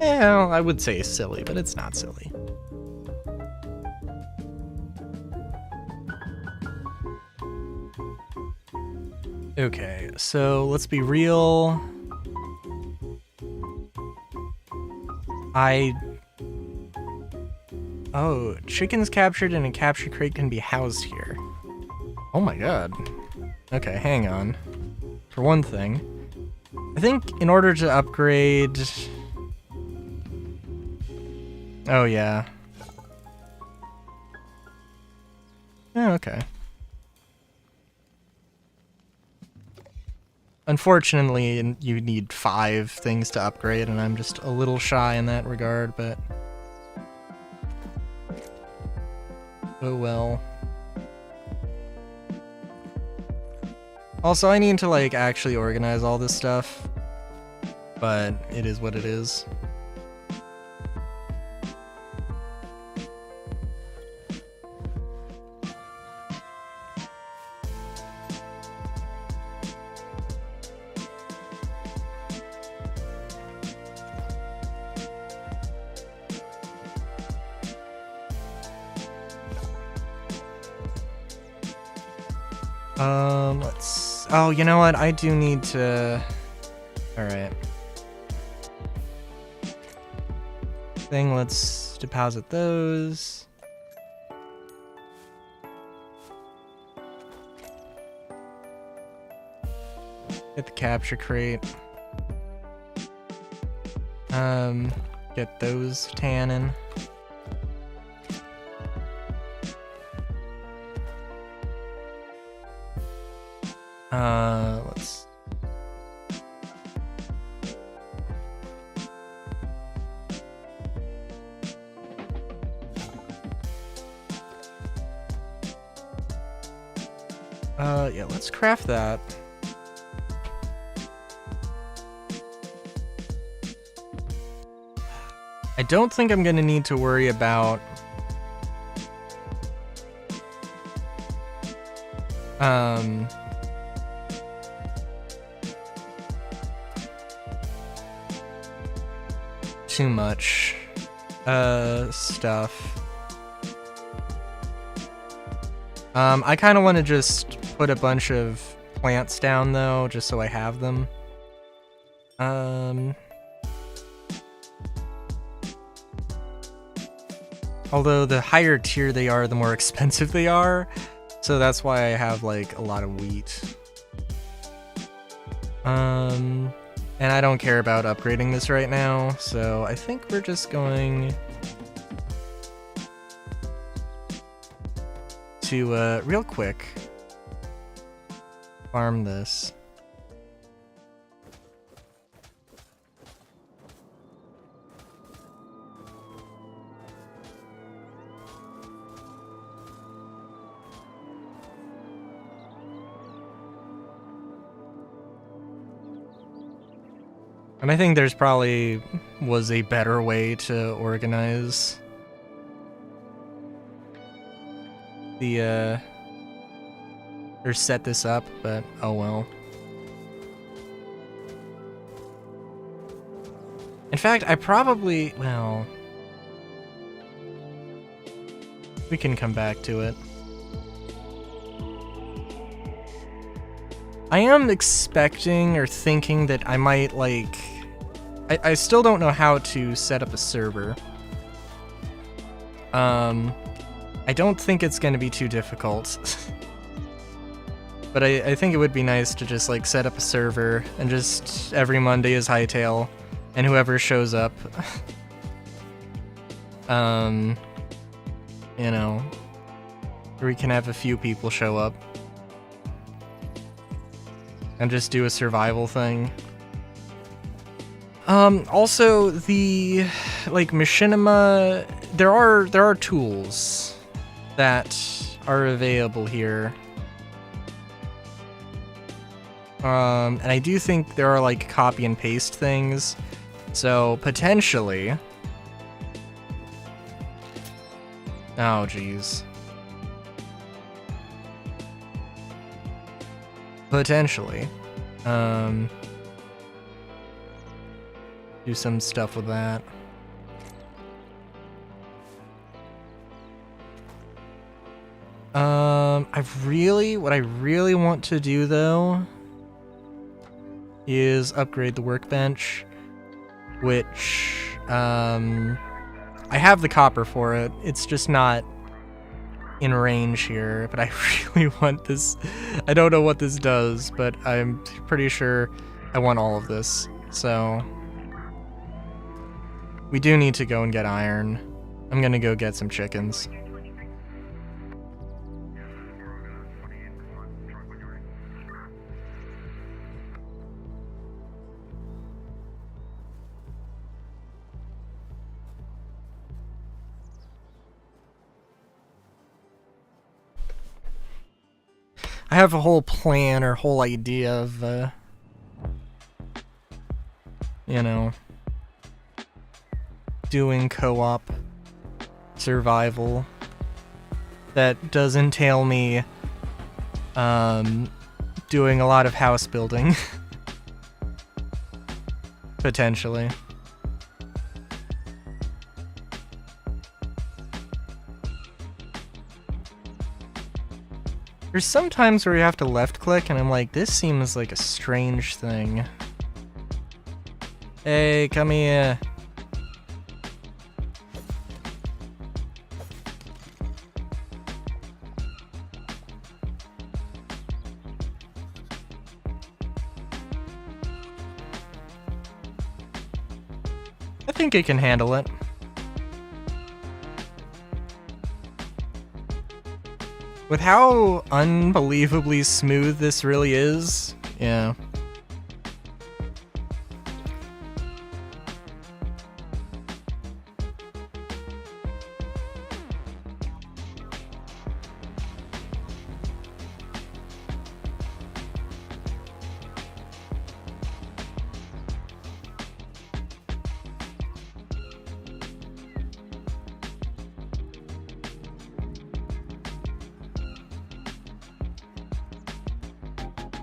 I would say silly, but it's not silly. Okay, so let's be real. Oh, chickens captured in a capture crate can be housed here. Oh my god. Okay, hang on. For one thing, I think in order to upgrade... Oh yeah. Oh, okay. Unfortunately, you need 5 things to upgrade, and I'm just a little shy in that regard, but... Oh well. Also, I need to, like, actually organize all this stuff, but it is what it is. Let's... Oh, you know what? I do need to... Alright. Let's deposit those. Get the capture crate. Get those tannin. Let's... yeah, let's craft that. I don't think I'm gonna need to worry about... too much stuff. I kind of want to just put a bunch of plants down though, just so I have them. Although the higher tier they are, the more expensive they are, so that's why I have like a lot of wheat. And I don't care about upgrading this right now, so I think we're just going to, real quick, farm this. And I think there's probably was a better way to organize the, or set this up, but oh well. In fact, I probably, well, We can come back to it. I am expecting or thinking that I might, like... I still don't know how to set up a server. I don't think it's going to be too difficult. But I think it would be nice to just, like, set up a server and just every Monday is Hytale, and whoever shows up, you know, or we can have a few people show up and just do a survival thing. Also the, like, machinima, there are tools that are available here. And I do think there are, like, copy and paste things, so potentially... Oh, jeez. Potentially. Do some stuff with that. What I really want to do, though, is upgrade the workbench, which, I have the copper for it. It's just not in range here, but I really want this. I don't know what this does, but I'm pretty sure I want all of this, so... We do need to go and get iron. I'm gonna go get some chickens. I have a whole plan or whole idea of, you know, doing co-op survival that does entail me, doing a lot of house building. Potentially. There's some times where you have to left click and I'm like, this seems like a strange thing. Hey, come here. I think it can handle it. With how unbelievably smooth this really is, yeah.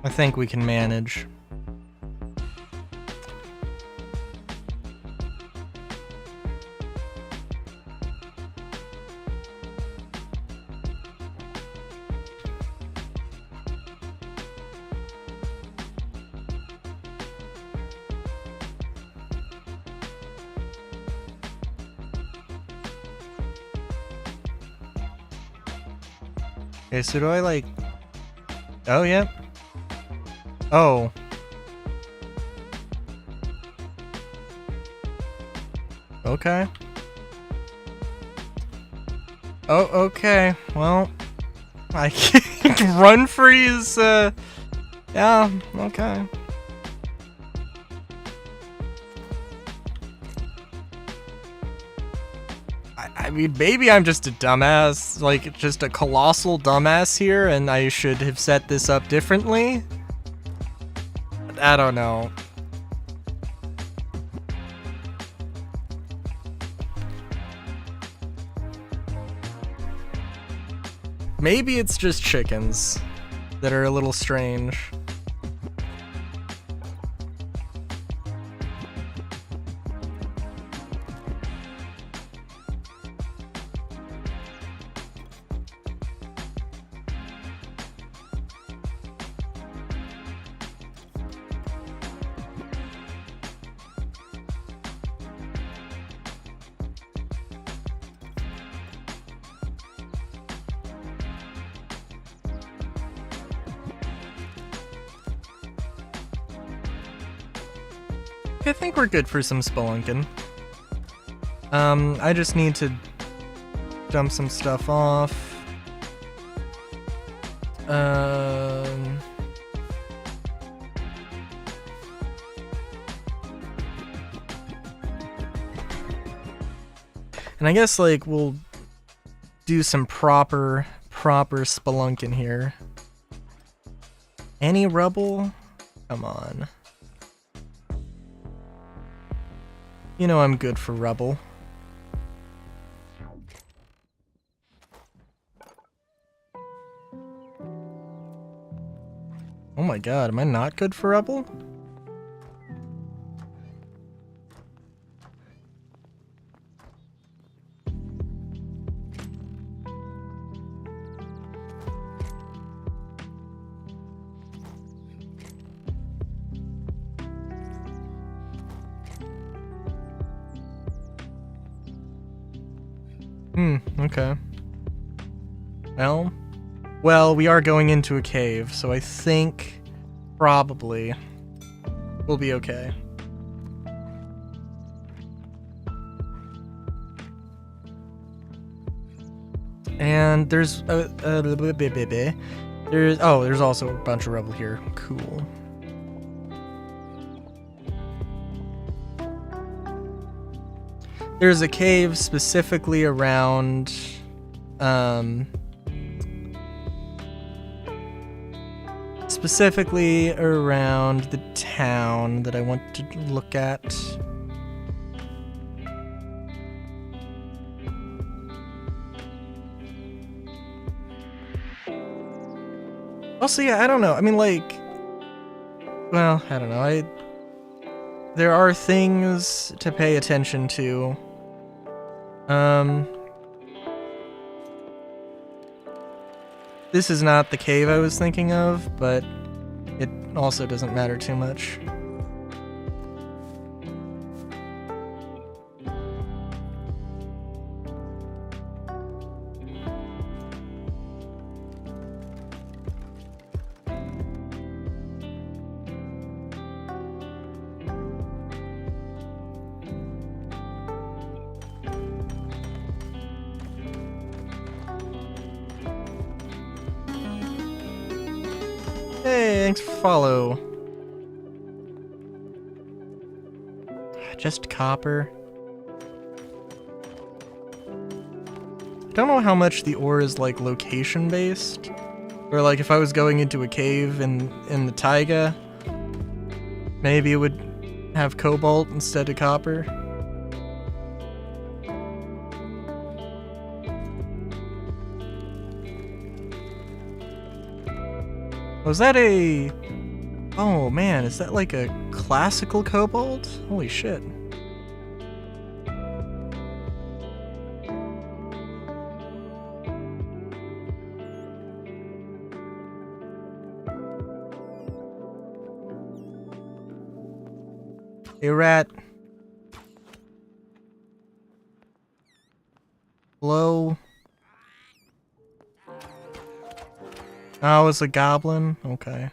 I think we can manage. Okay, so do I like... Oh, yeah. Oh. Okay. Oh, okay. Well, I can't run freeze. Yeah, okay. I mean, maybe I'm just a dumbass, like, just a colossal dumbass here, and I should have set this up differently. I don't know. Maybe it's just chickens that are a little strange. I think we're good for some spelunking. I just need to dump some stuff off. And I guess, like, we'll do some proper spelunking here. Any rubble? Come on. You know I'm good for rubble. Oh my god, am I not good for rubble? Okay. Well, we are going into a cave, so I think probably we'll be okay. And there's there's also a bunch of rubble here. Cool. There's a cave specifically around the town that I want to look at. Also, yeah, I don't know. I mean, like, well, I don't know. There are things to pay attention to. This is not the cave I was thinking of, but it also doesn't matter too much. Hey, thanks for follow. Just copper. I don't know how much the ore is, like, location based. Or, like, if I was going into a cave in the taiga, maybe it would have cobalt instead of copper. Was that a... Oh man, is that like a classical cobalt? Holy shit. Hey rat. Hello? Oh, it's a goblin? Okay.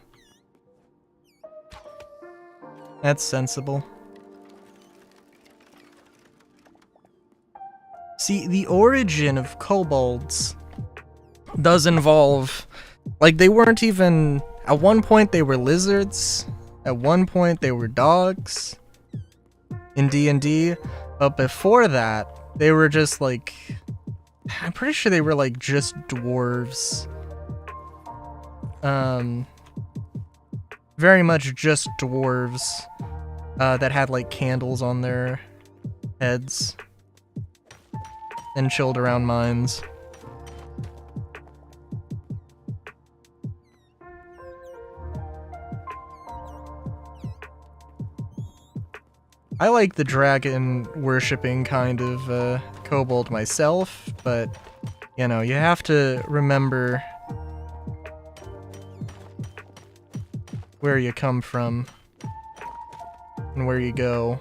That's sensible. See, the origin of kobolds does involve... Like, they weren't even... At one point, they were lizards. At one point, they were dogs. In D&D. But before that, they were just, like... I'm pretty sure they were, like, just dwarves. Very much just dwarves that had like candles on their heads and chilled around mines. I like the dragon worshipping kind of kobold myself, but you know, you have to remember where you come from and where you go.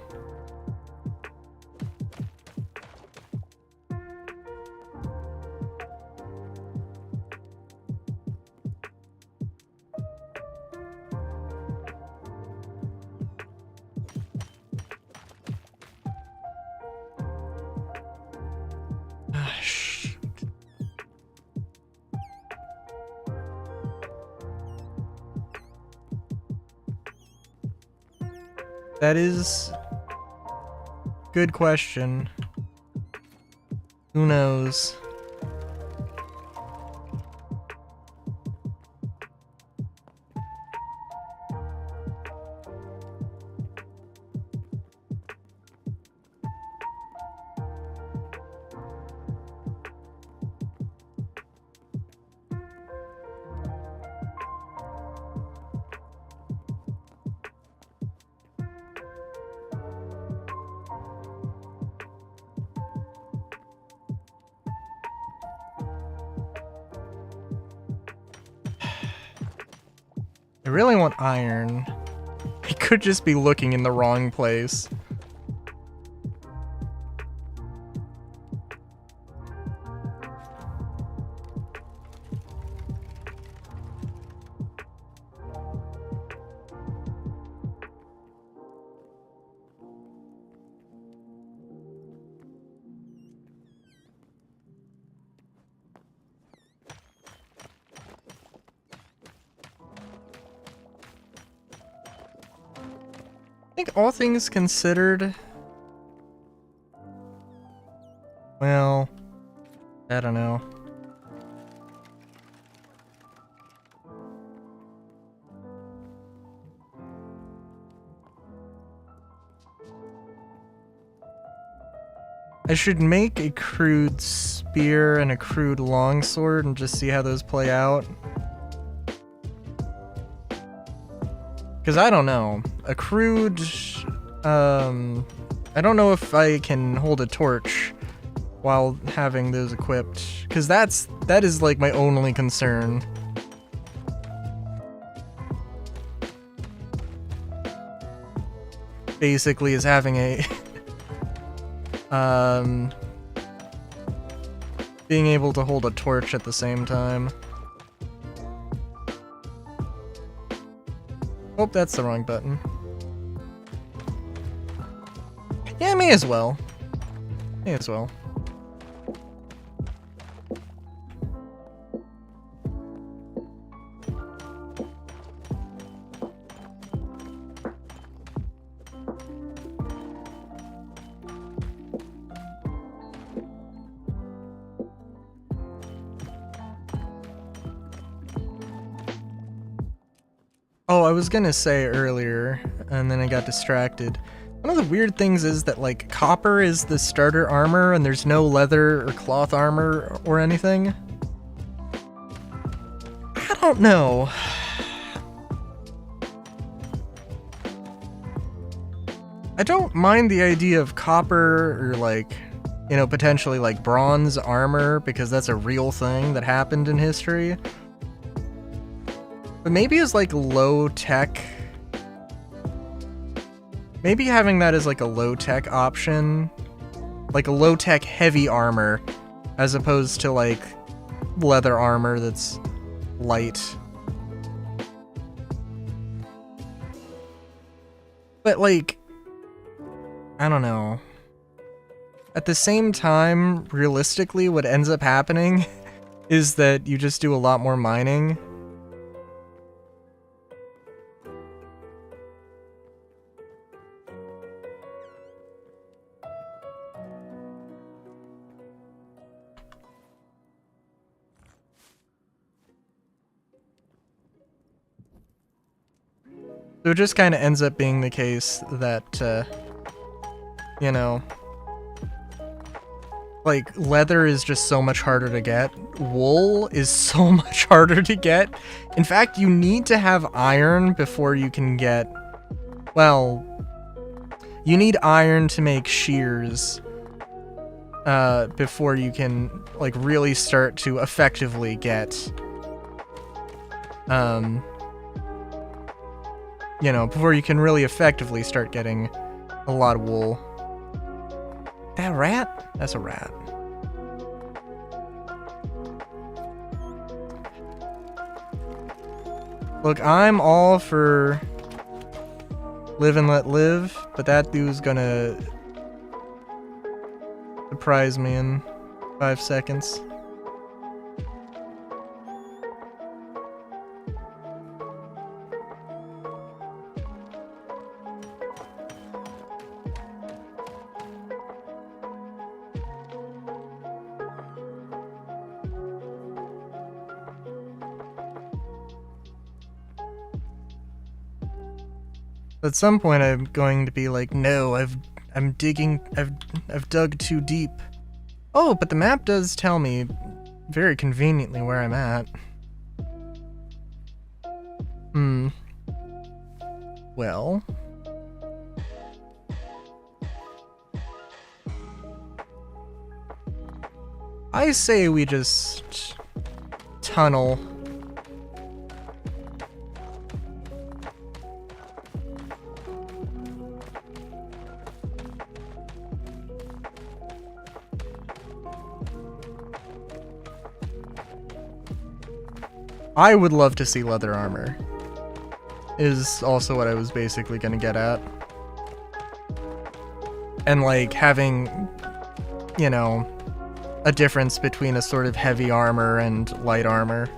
That is good question. Who knows? I really want iron. I could just be looking in the wrong place. I think all things considered, well, I don't know. I should make a crude spear and a crude longsword and just see how those play out. Because I don't know. A crude... I don't know if I can hold a torch while having those equipped. Because that is like my only concern. Basically is having a... being able to hold a torch at the same time. Oh, that's the wrong button. Yeah, may as well. May as well. Oh, I was gonna say earlier, and then I got distracted. One of the weird things is that, like, copper is the starter armor, and there's no leather or cloth armor or anything. I don't know. I don't mind the idea of copper or, like, you know, potentially, like, bronze armor, because that's a real thing that happened in history. But maybe as, like, low-tech... Maybe having that as, like, a low-tech option. Like, a low-tech heavy armor, as opposed to, like, leather armor that's light. But, like... I don't know. At the same time, realistically, what ends up happening is that you just do a lot more mining. So it just kind of ends up being the case that, you know, like, leather is just so much harder to get. Wool is so much harder to get. In fact, you need to have iron before you can get, well, you need iron to make shears, before you can, like, really start to effectively get, you know, before you can really effectively start getting a lot of wool. That rat? That's a rat. Look, I'm all for live and let live, but that dude's gonna surprise me in 5 seconds. At some point, I'm going to be like, no, I've dug too deep. Oh, but the map does tell me very conveniently where I'm at. Well. I say we just tunnel. I would love to see leather armor. Is also what I was basically gonna get at. And like having, you know, a difference between a sort of heavy armor and light armor.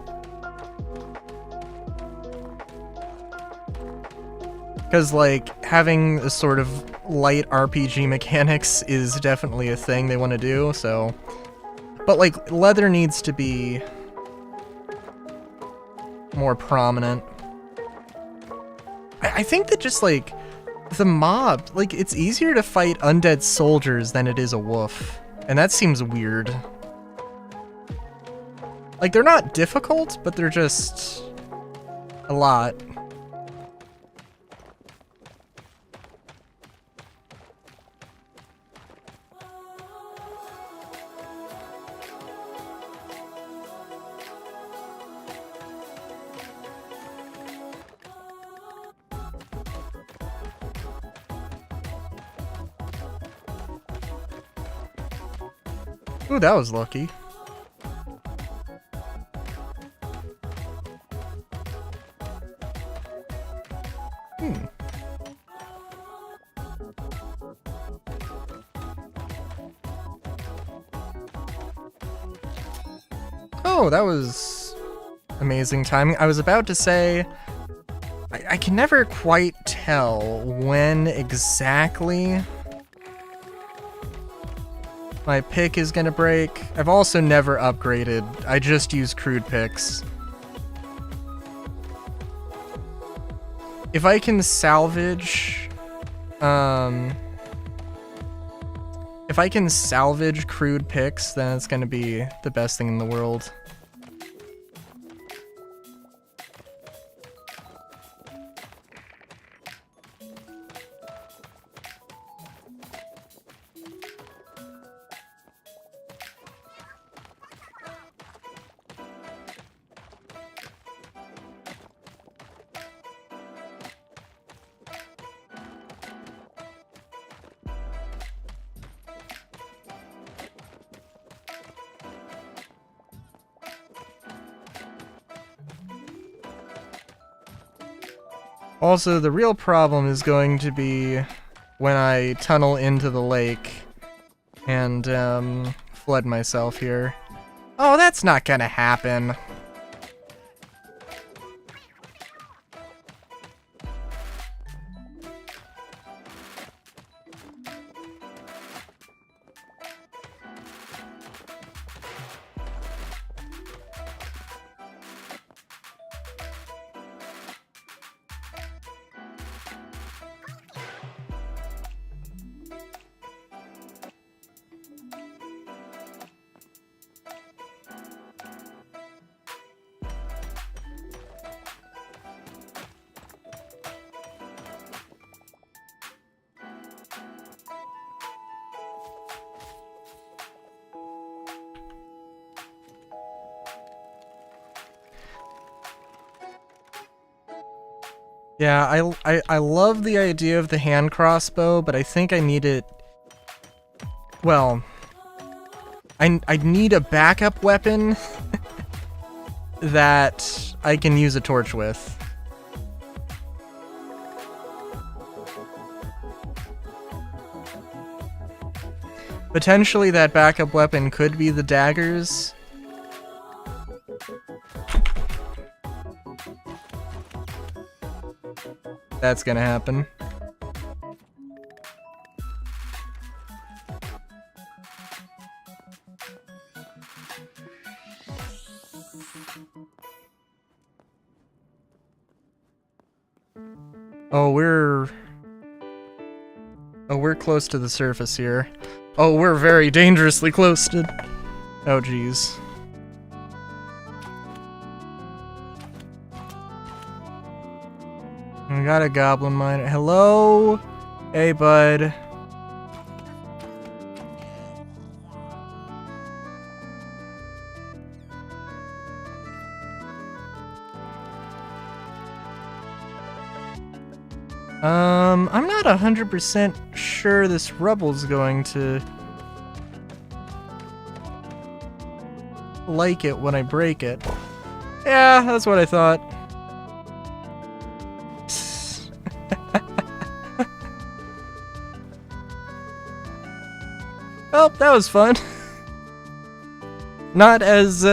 Because like having a sort of light RPG mechanics is definitely a thing they want to do, so. But like leather needs to be more prominent. I think that just like the mob, like it's easier to fight undead soldiers than it is a wolf. And that seems weird. Like they're not difficult, but they're just a lot. Ooh, that was lucky. Oh, that was amazing timing. I was about to say, I can never quite tell when exactly my pick is gonna break. I've also never upgraded. I just use crude picks. If I can salvage, if I can salvage crude picks, then it's gonna be the best thing in the world. Also, the real problem is going to be when I tunnel into the lake and flood myself here. Oh, that's not gonna happen. Yeah, I love the idea of the hand crossbow, but I think I need it. Well, I need a backup weapon that I can use a torch with. Potentially that backup weapon could be the daggers. That's gonna happen. Oh, we're we're close to the surface here. Oh, we're very dangerously close to... Oh, jeez. We got a goblin miner. Hello? Hey, bud. I'm not 100% sure this rubble's going to like it when I break it. Yeah, that's what I thought. Well, that was fun. Not as,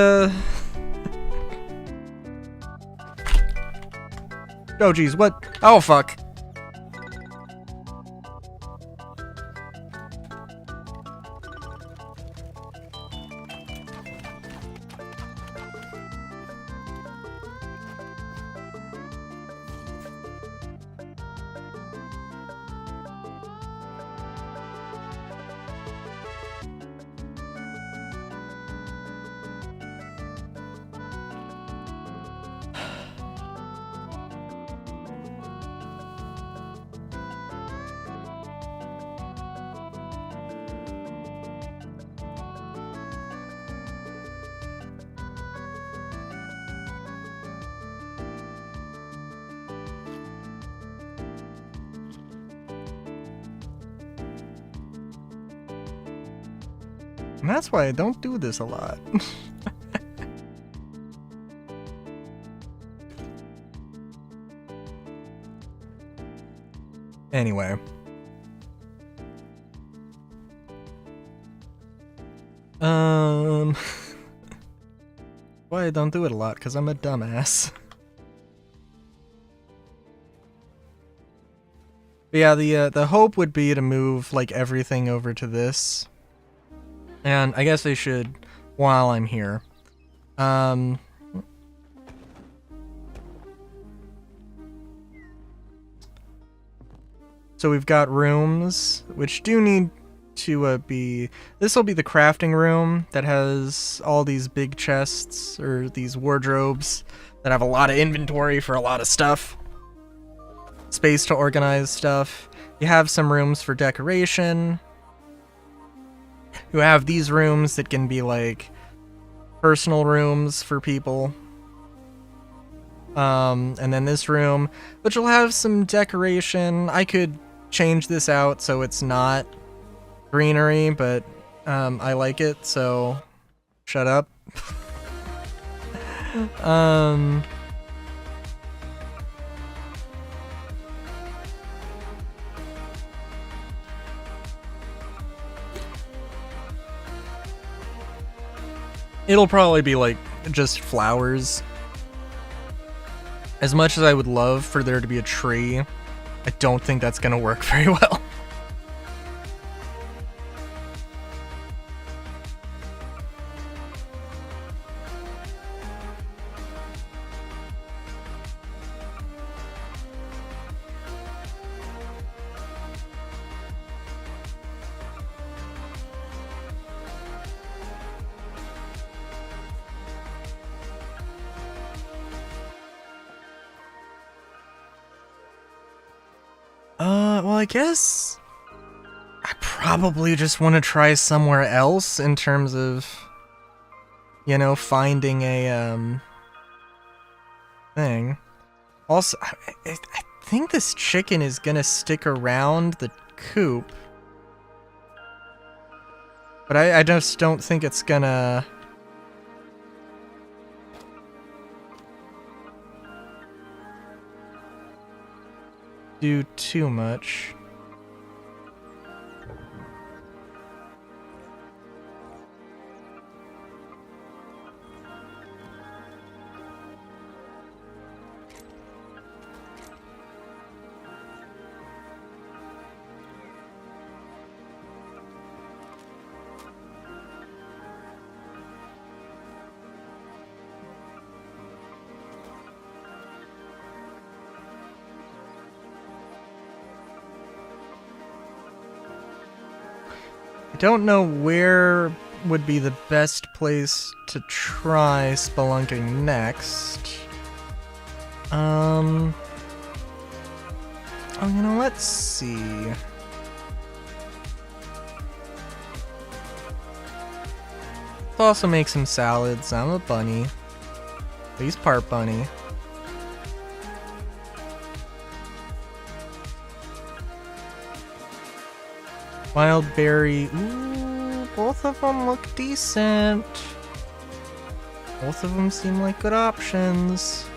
Oh, geez, what? Oh, fuck. And that's why I don't do this a lot. Anyway. Why I don't do it a lot, because I'm a dumbass. But yeah, the hope would be to move, like, everything over to this. And I guess I should while I'm here. So we've got rooms, which do need to be... This will be the crafting room that has all these big chests, or these wardrobes, that have a lot of inventory for a lot of stuff. Space to organize stuff. You have some rooms for decoration. You have these rooms that can be like personal rooms for people. And then this room, which will have some decoration. I could change this out so it's not greenery, but I like it, so shut up. It'll probably be like just flowers. As much as I would love for there to be a tree, I don't think that's gonna work very well. Well, I guess I probably just want to try somewhere else in terms of, you know, finding a, thing. Also, I think this chicken is gonna stick around the coop. But I just don't think it's gonna... do too much. I don't know where would be the best place to try spelunking next. Oh, you know, let's see. Let's also make some salads. I'm a bunny. At least part bunny. Wild berry. Ooh, both of them look decent. Both of them seem like good options.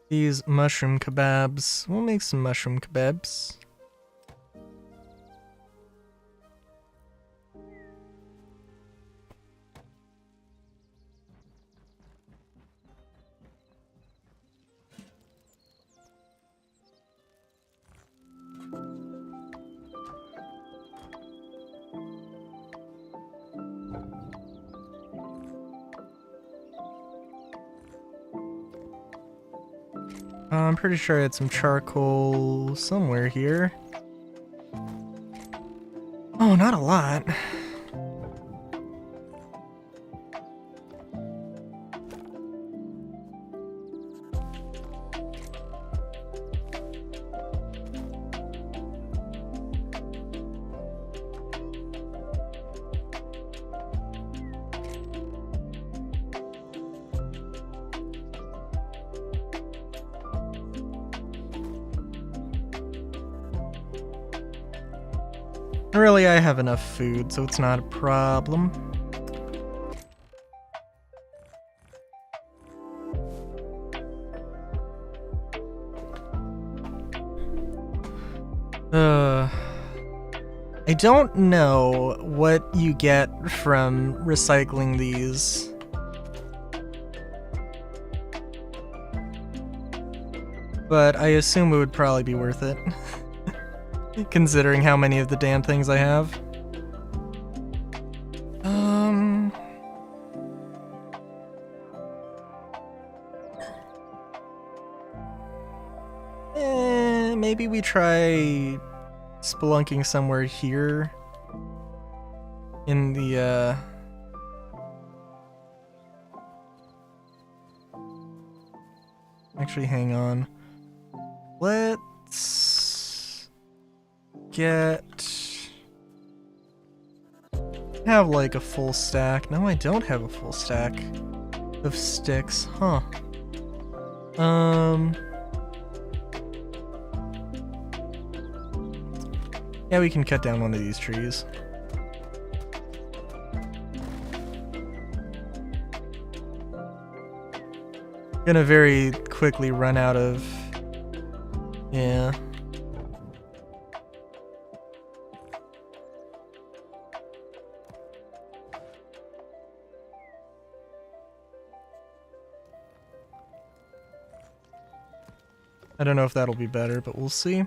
These mushroom kebabs. We'll make some mushroom kebabs. I'm pretty sure I had some charcoal somewhere here. Oh, not a lot. Really, I have enough food, so it's not a problem. I don't know what you get from recycling these. But I assume it would probably be worth it. Considering how many of the damn things I have. Maybe we try spelunking somewhere here in the actually, hang on. Let's have like a full stack. No, I don't have a full stack of sticks, huh? Yeah, we can cut down one of these trees. Gonna very quickly run out of... Yeah. I don't know if that'll be better, but we'll see.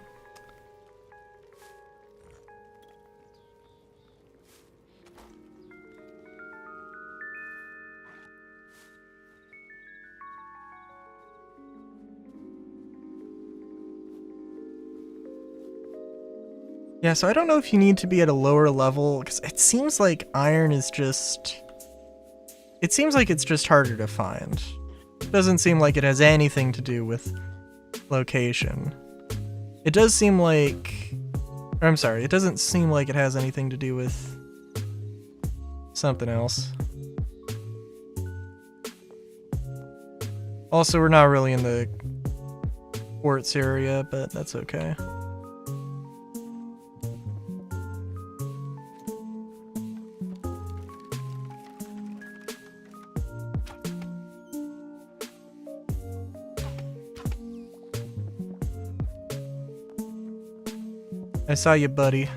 Yeah, so I don't know if you need to be at a lower level, because it seems like iron is just... It seems like it's just harder to find. It doesn't seem like it has anything to do with location. It does seem like... Or I'm sorry, it doesn't seem like it has anything to do with something else. Also, we're not really in the quartz area, but that's okay. I saw you, buddy.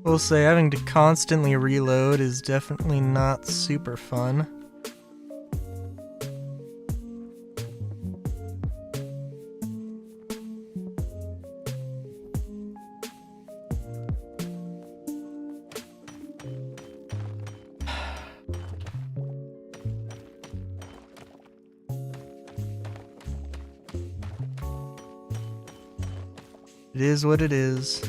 We'll say having to constantly reload is definitely not super fun. It is what it is.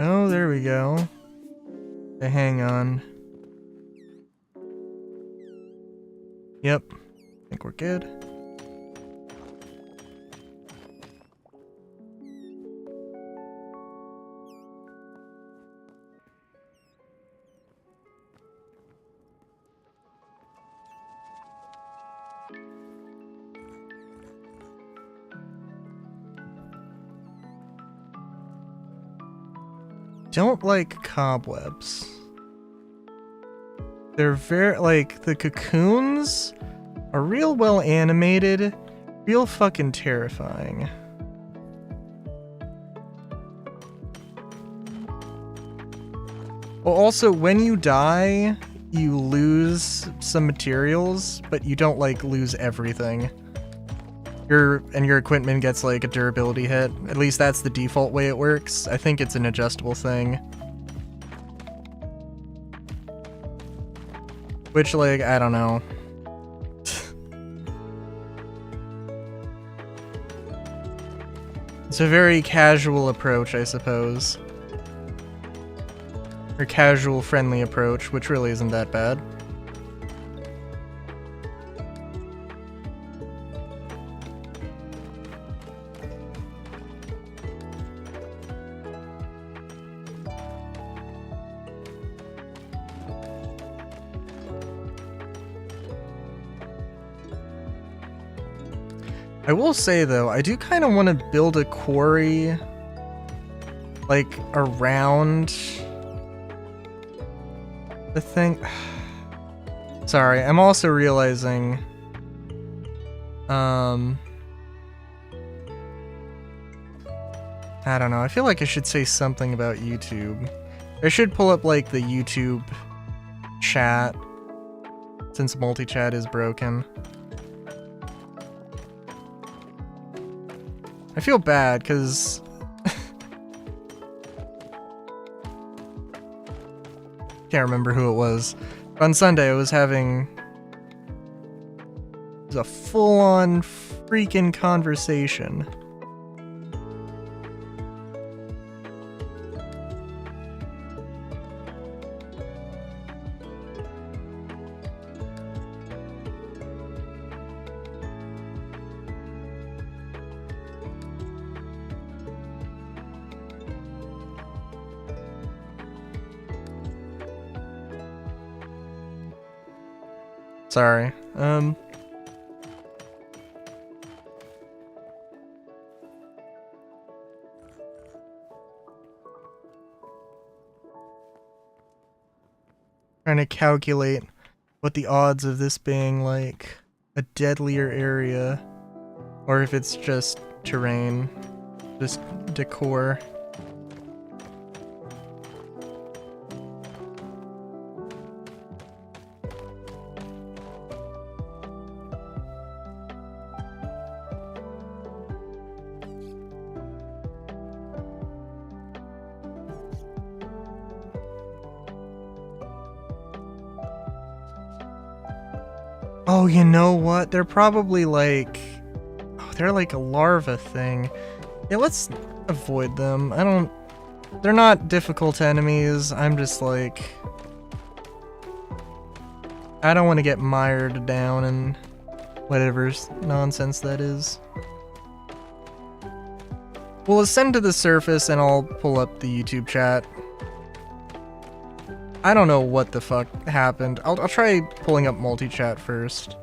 Oh, there we go. Hey, hang on. Yep. I think we're good. Don't like cobwebs. They're very, like, the cocoons are real well animated, real fucking terrifying. Well, also, when you die, you lose some materials, but you don't, like, lose everything. Your equipment gets like a durability hit. At least that's the default way it works. I think it's an adjustable thing. Which, like, I don't know. It's a very casual approach, I suppose. Or casual friendly approach, which really isn't that bad. I will say though, I do kind of want to build a quarry like around the thing. Sorry, I'm also realizing I don't know, I feel like I should say something about YouTube. I should pull up like the YouTube chat since multi-chat is broken. I feel bad because can't remember who it was. But on Sunday I was having a full-on freaking conversation. Sorry. Trying to calculate what the odds of this being like a deadlier area, or if it's just terrain, just decor. Oh, you know what? They're probably like... Oh, they're like a larva thing. Yeah, let's avoid them. They're not difficult enemies. I'm just like... I don't want to get mired down in whatever nonsense that is. We'll ascend to the surface and I'll pull up the YouTube chat. I don't know what the fuck happened. I'll try pulling up multi-chat first.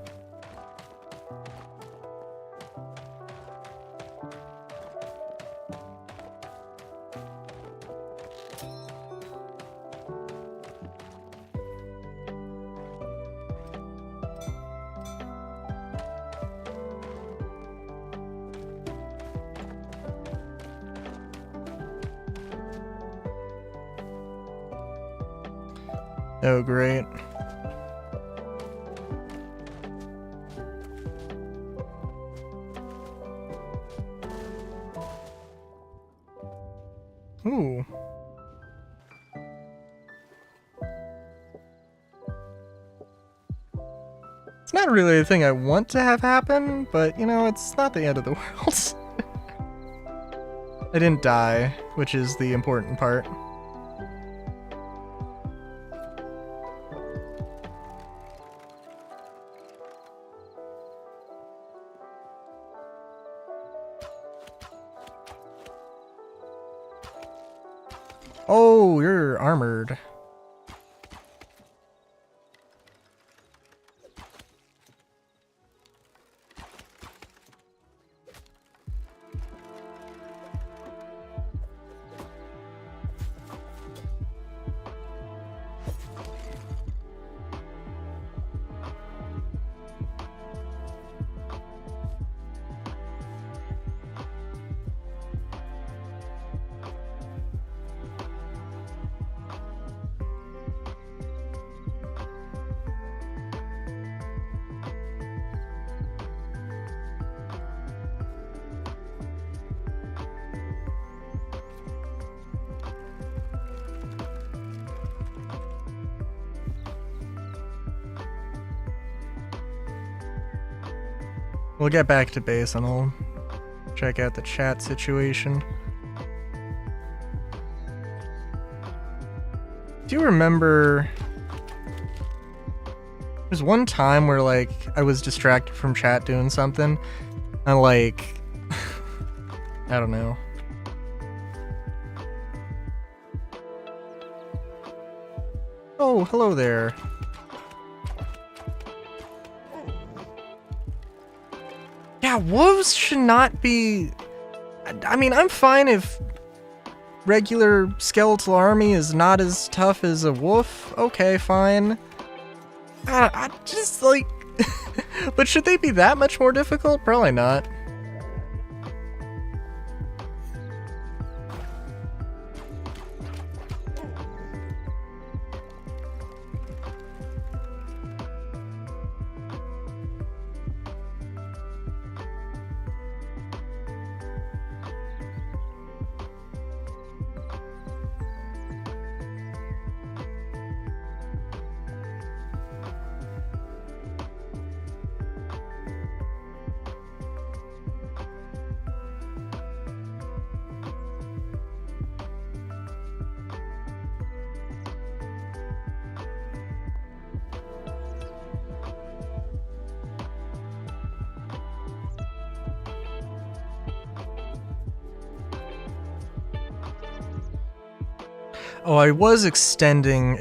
Oh, great. Ooh. It's not really a thing I want to have happen, but, you know, it's not the end of the world. I didn't die, which is the important part. Oh, you're armored. We'll get back to base and I'll check out the chat situation. Do you remember... There's one time where, like, I was distracted from chat doing something, and, like... I don't know. Oh, hello there. Yeah, wolves should not be... I mean, I'm fine if regular skeletal army is not as tough as a wolf. Okay, fine. I just, like... But should they be that much more difficult? Probably not. Oh, I was expanding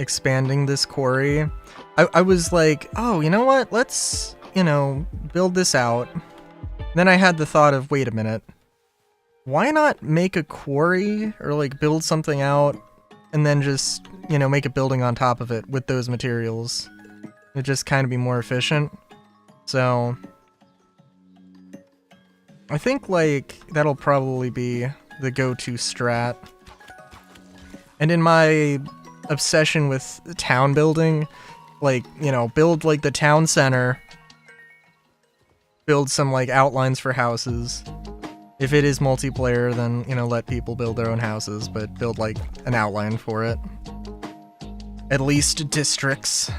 this quarry. I was like, oh, you know what? Let's, build this out. Then I had the thought of, wait a minute. Why not make a quarry or, like, build something out and then just, make a building on top of it with those materials? It'd just kind of be more efficient. So, I think, like, that'll probably be the go-to strat. And in my obsession with town building, like, build, like, the town center, build some, like, outlines for houses. If it is multiplayer, then, let people build their own houses, but build, like, an outline for it. At least districts.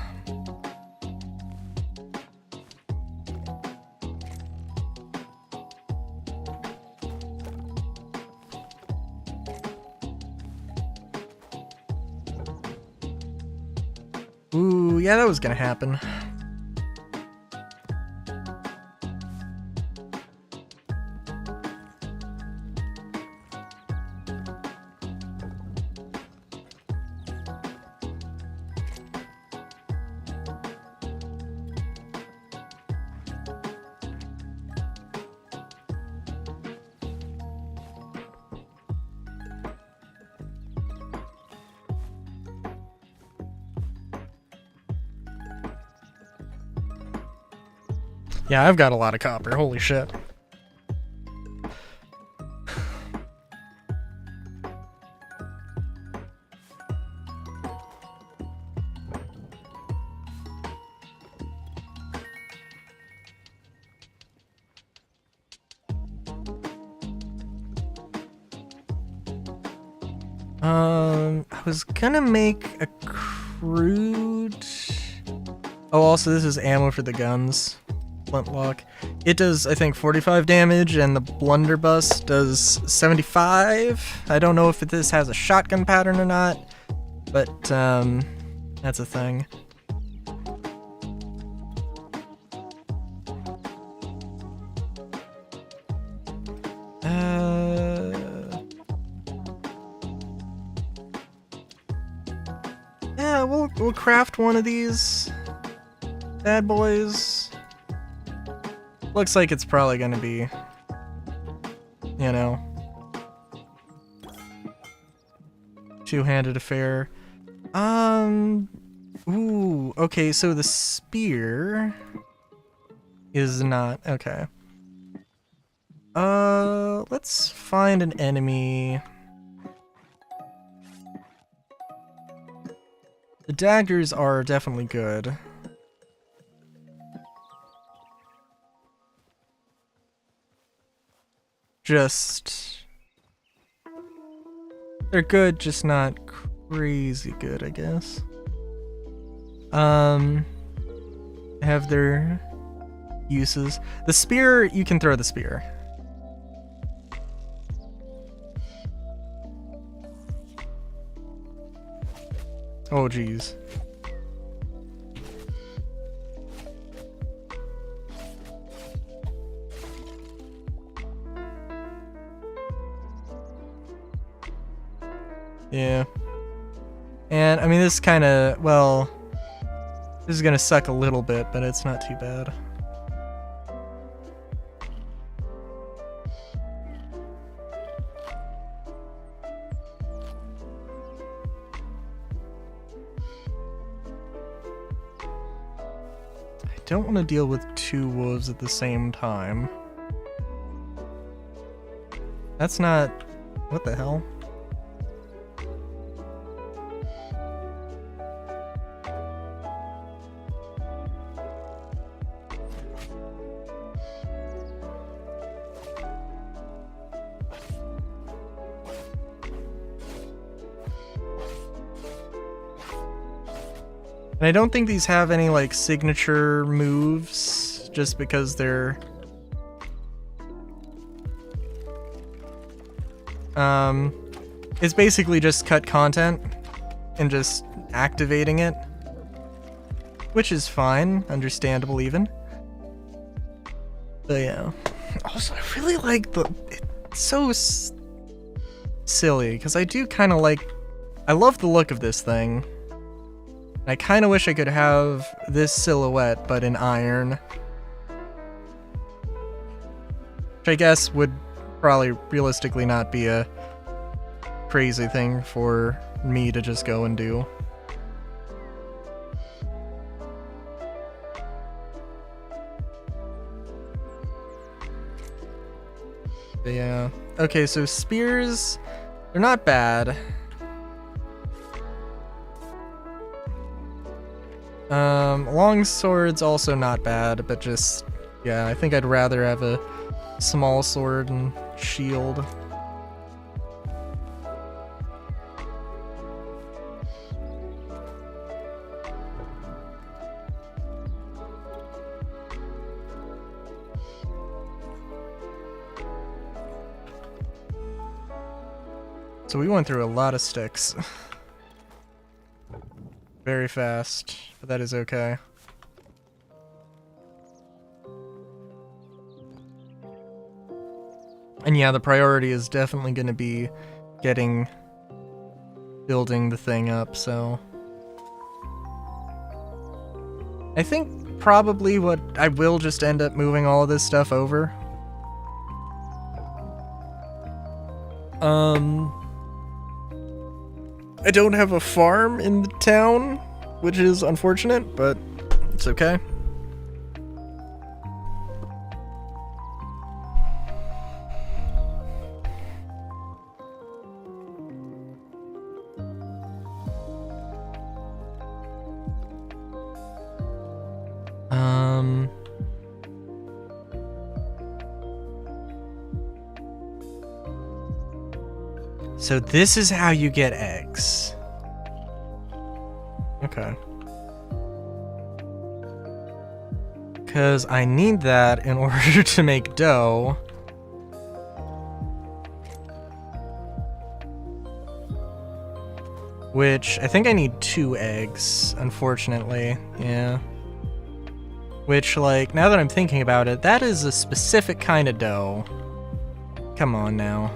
Ooh, yeah, that was gonna happen. Yeah, I've got a lot of copper. Holy shit. I was gonna make a crude... Oh, also this is ammo for the guns. Flintlock. It does, I think, 45 damage, and the blunderbuss does 75. I don't know if this has a shotgun pattern or not, but, that's a thing. Yeah, we'll craft one of these bad boys. Looks like it's probably gonna be, you know, two-handed affair. Ooh, okay, so the spear is not, okay. Let's find an enemy. The daggers are definitely good. Just... they're good, just not crazy good, I guess. Have their uses. The spear, you can throw the spear. Oh, geez. Yeah. And, I mean, this kind of, well, this is gonna suck a little bit, but it's not too bad. I don't want to deal with two wolves at the same time. That's not... what the hell? And I don't think these have any, like, signature moves, just because they're... it's basically just cut content and just activating it, which is fine, understandable even. But yeah. Also, I really like the... it's so silly, because I do kind of like... I love the look of this thing. I kind of wish I could have this silhouette, but in iron. Which I guess would probably realistically not be a crazy thing for me to just go and do. But yeah. Okay, so spears, they're not bad. Long swords also not bad, but just, yeah, I think I'd rather have a small sword and shield. So we went through a lot of sticks. Very fast, but that is okay. And yeah, the priority is definitely going to be building the thing up, so... I think probably what I will just end up moving all of this stuff over. I don't have a farm in the town, which is unfortunate, but it's okay. So this is how you get eggs. Okay. Because I need that in order to make dough. Which, I think I need 2 eggs, unfortunately. Yeah. Which, like, now that I'm thinking about it, that is a specific kind of dough. Come on now.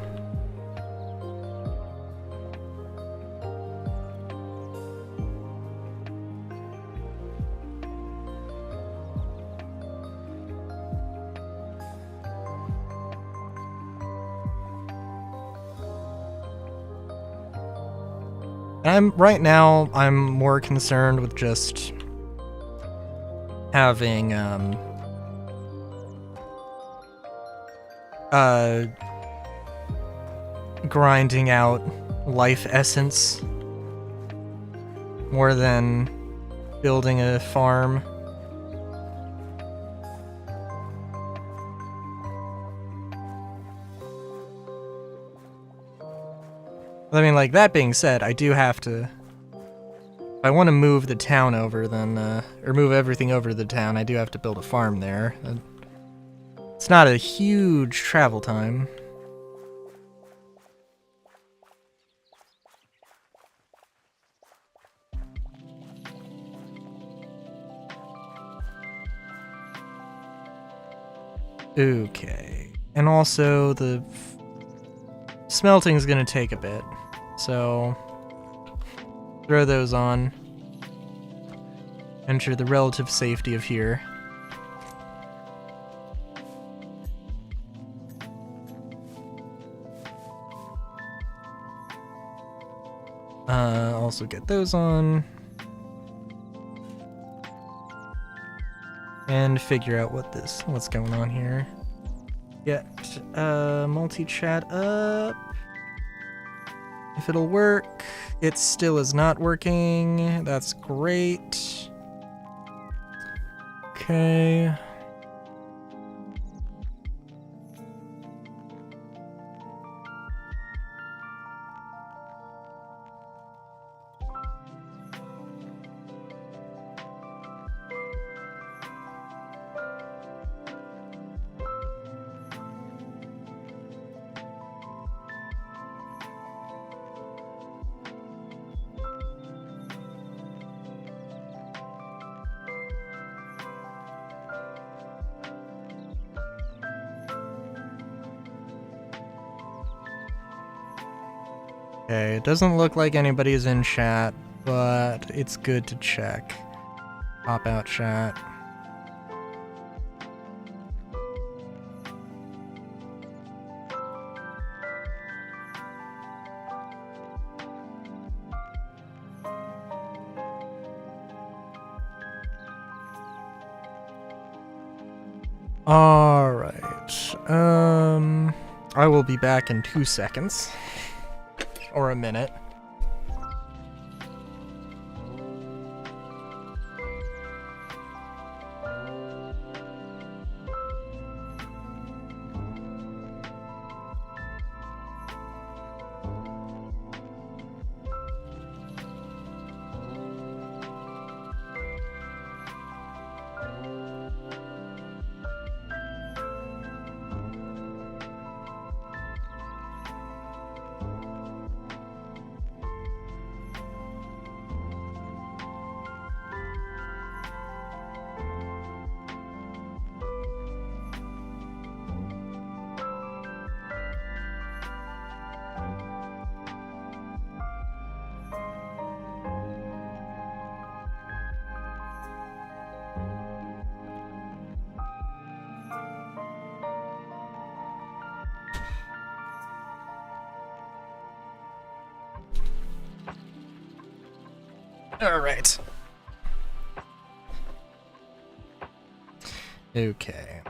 Right now, I'm more concerned with just having, grinding out life essence more than building a farm. I mean, like, that being said, I do have to... If I want to move the town over, then, or move everything over to the town, I do have to build a farm there. It's not a huge travel time. Okay. And also, the smelting's gonna take a bit, so throw those on. Ensure the relative safety of here. Also get those on. And figure out what's going on here. Get multi-chat up. If it'll work. It still is not working. That's great. Okay. Okay, it doesn't look like anybody's in chat, but it's good to check. Pop out chat. Alright. I will be back in 2 seconds. Or a minute. Alright. Okay.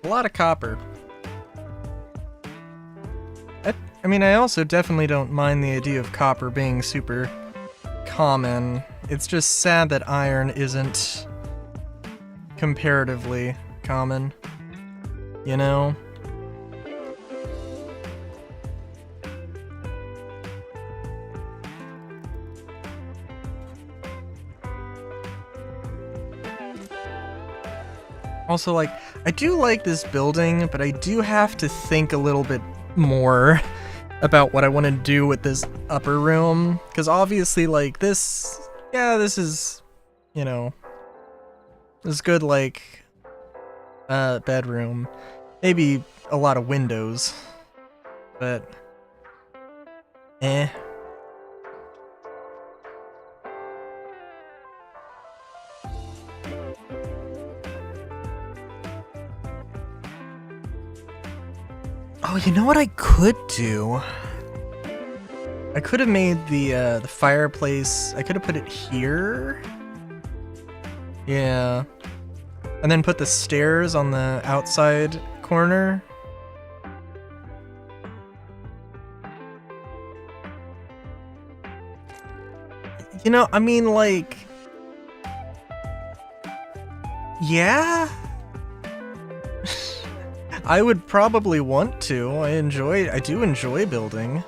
A lot of copper. I mean, I also definitely don't mind the idea of copper being super common. It's just sad that iron isn't comparatively common, you know? Also, like, I do like this building, but I do have to think a little bit more about what I want to do with this upper room, because obviously, like, this, yeah, this is, you know, this good, like, bedroom. Maybe a lot of windows, but, eh. Oh, you know what I could do? I could have made the fireplace. I could have put it here. Yeah. And then put the stairs on the outside corner. You know, I mean, like, yeah. I would probably want to. I do enjoy building.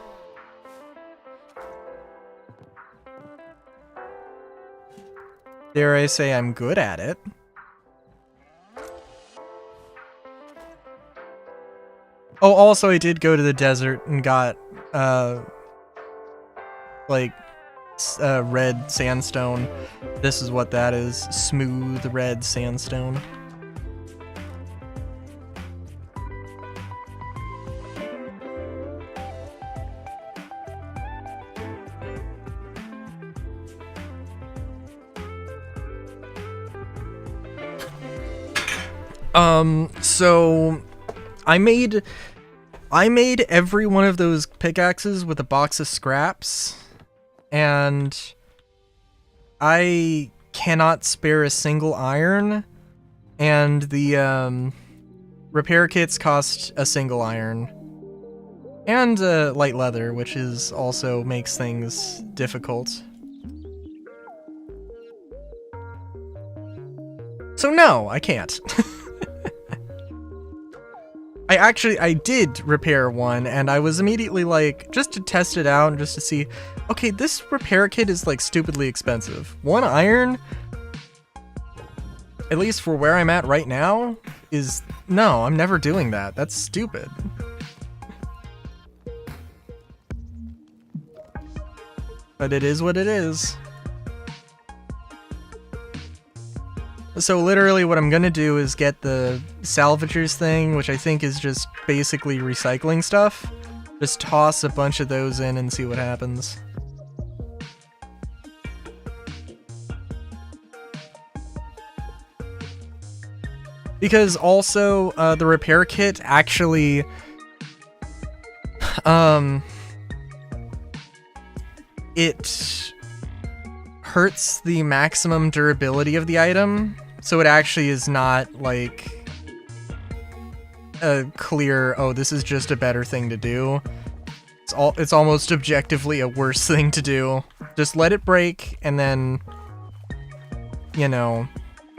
Dare I say I'm good at it. Oh, also I did go to the desert and got, like, red sandstone. This is what that is. Smooth red sandstone. So I made every one of those pickaxes with a box of scraps, and I cannot spare a single iron, and the repair kits cost a single iron. And light leather, which is also makes things difficult. So no, I can't. I did repair one, and I was immediately like, just to test it out and just to see, okay, this repair kit is like stupidly expensive. One iron, at least for where I'm at right now, is, no, I'm never doing that. That's stupid. But it is what it is. So literally what I'm gonna do is get the salvagers thing, which I think is just basically recycling stuff. Just toss a bunch of those in and see what happens. Because also, the repair kit actually, it hurts the maximum durability of the item. So it actually is not like a clear, oh, this is just a better thing to do. It's almost objectively a worse thing to do. Just let it break and then, you know,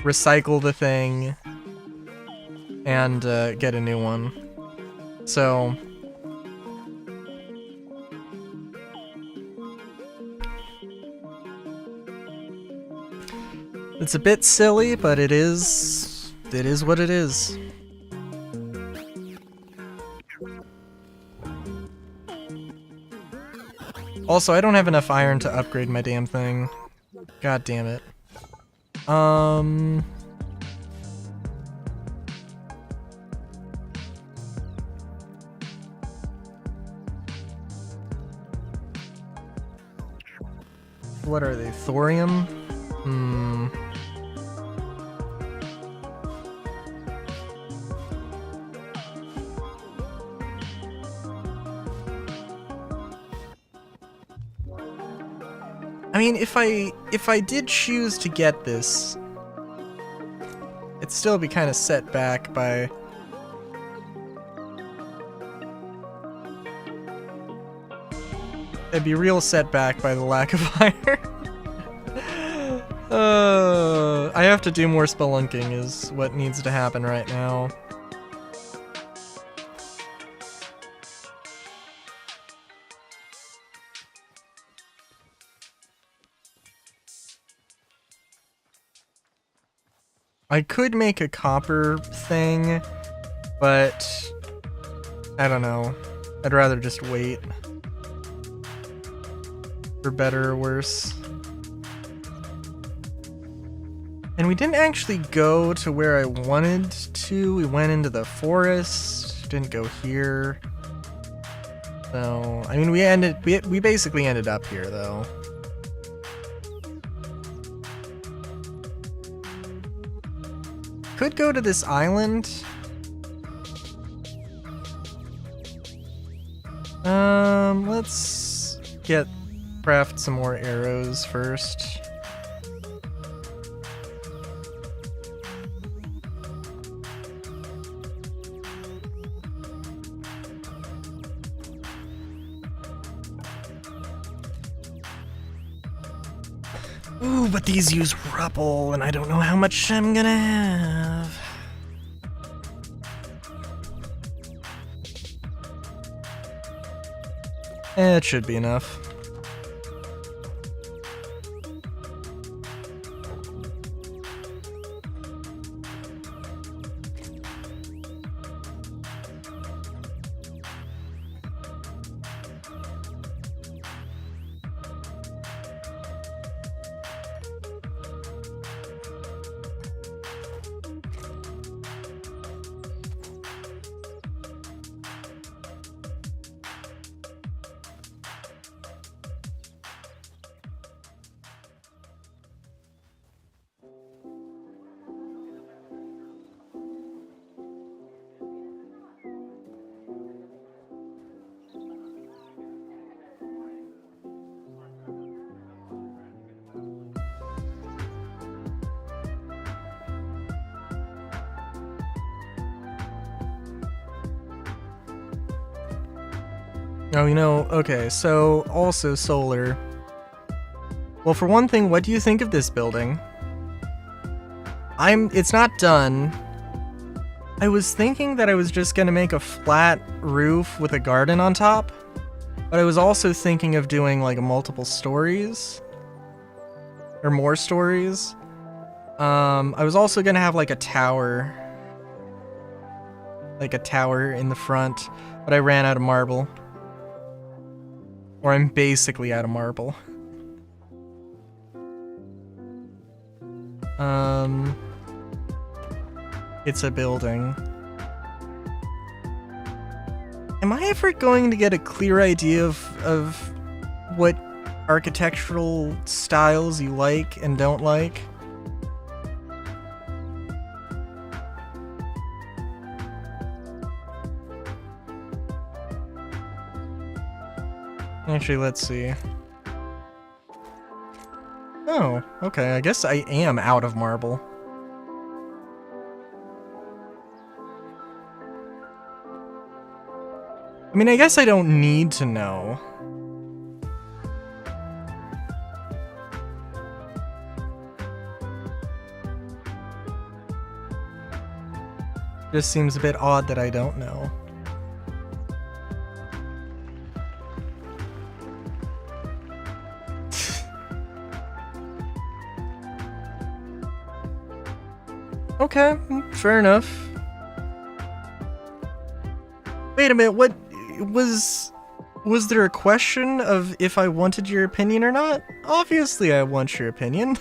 recycle the thing and get a new one. So it's a bit silly, but it is what it is. Also, I don't have enough iron to upgrade my damn thing. God damn it. What are they? Thorium? I mean, if I did choose to get this, it'd still be kind of set back by I'd be real set back by the lack of iron. I have to do more spelunking is what needs to happen right now. I could make a copper thing, but I don't know. I'd rather just wait. For better or worse. And we didn't actually go to where I wanted to. We went into the forest. Didn't go here. So, I mean, we basically ended up here, though. Could go to this island. Let's craft some more arrows first. Ooh, but these use rubble, and I don't know how much I'm gonna have. It should be enough. Oh, okay, so also solar. Well, for one thing, what do you think of this building? It's not done. I was thinking that I was just gonna make a flat roof with a garden on top, but I was also thinking of doing like multiple stories. Or more stories. I was also gonna have like a tower. Like a tower in the front, but I ran out of marble. Or I'm basically out of marble. It's a building. Am I ever going to get a clear idea of what architectural styles you like and don't like? Actually, let's see. Oh, okay, I guess I am out of marble. I mean, I guess I don't need to know. Just seems a bit odd that I don't know. Okay, fair enough. Wait a minute, what was there a question of if I wanted your opinion or not? Obviously I want your opinion.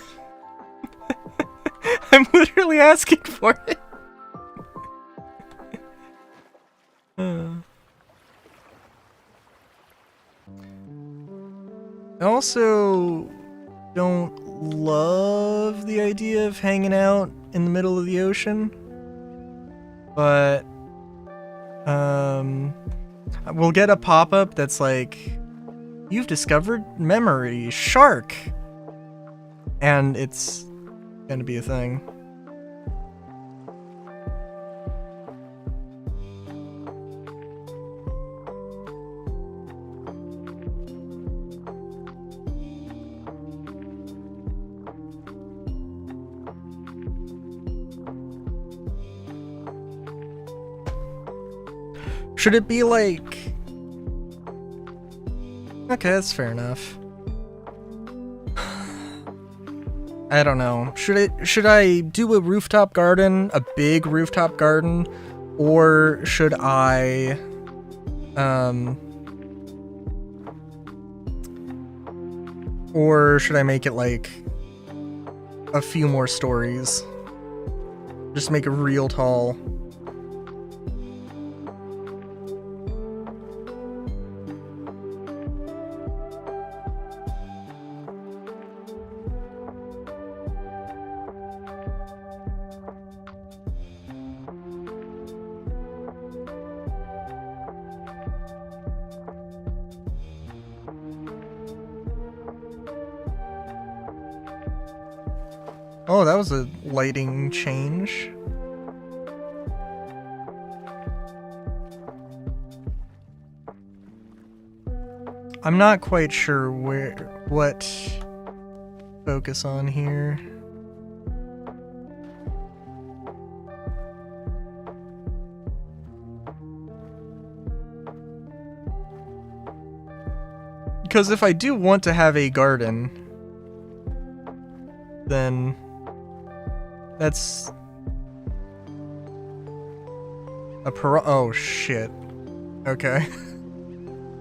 I'm literally asking for it. I also don't love the idea of hanging out in the middle of the ocean, but we'll get a pop-up that's like, you've discovered memory shark, and it's gonna be a thing. Should it be like... Okay, that's fair enough. I don't know. Should I do a rooftop garden, a big rooftop garden, or should I make it like a few more stories? Just make it real tall. Oh, that was a lighting change. I'm not quite sure what focus on here. Because if I do want to have a garden, then that's a oh shit. Okay.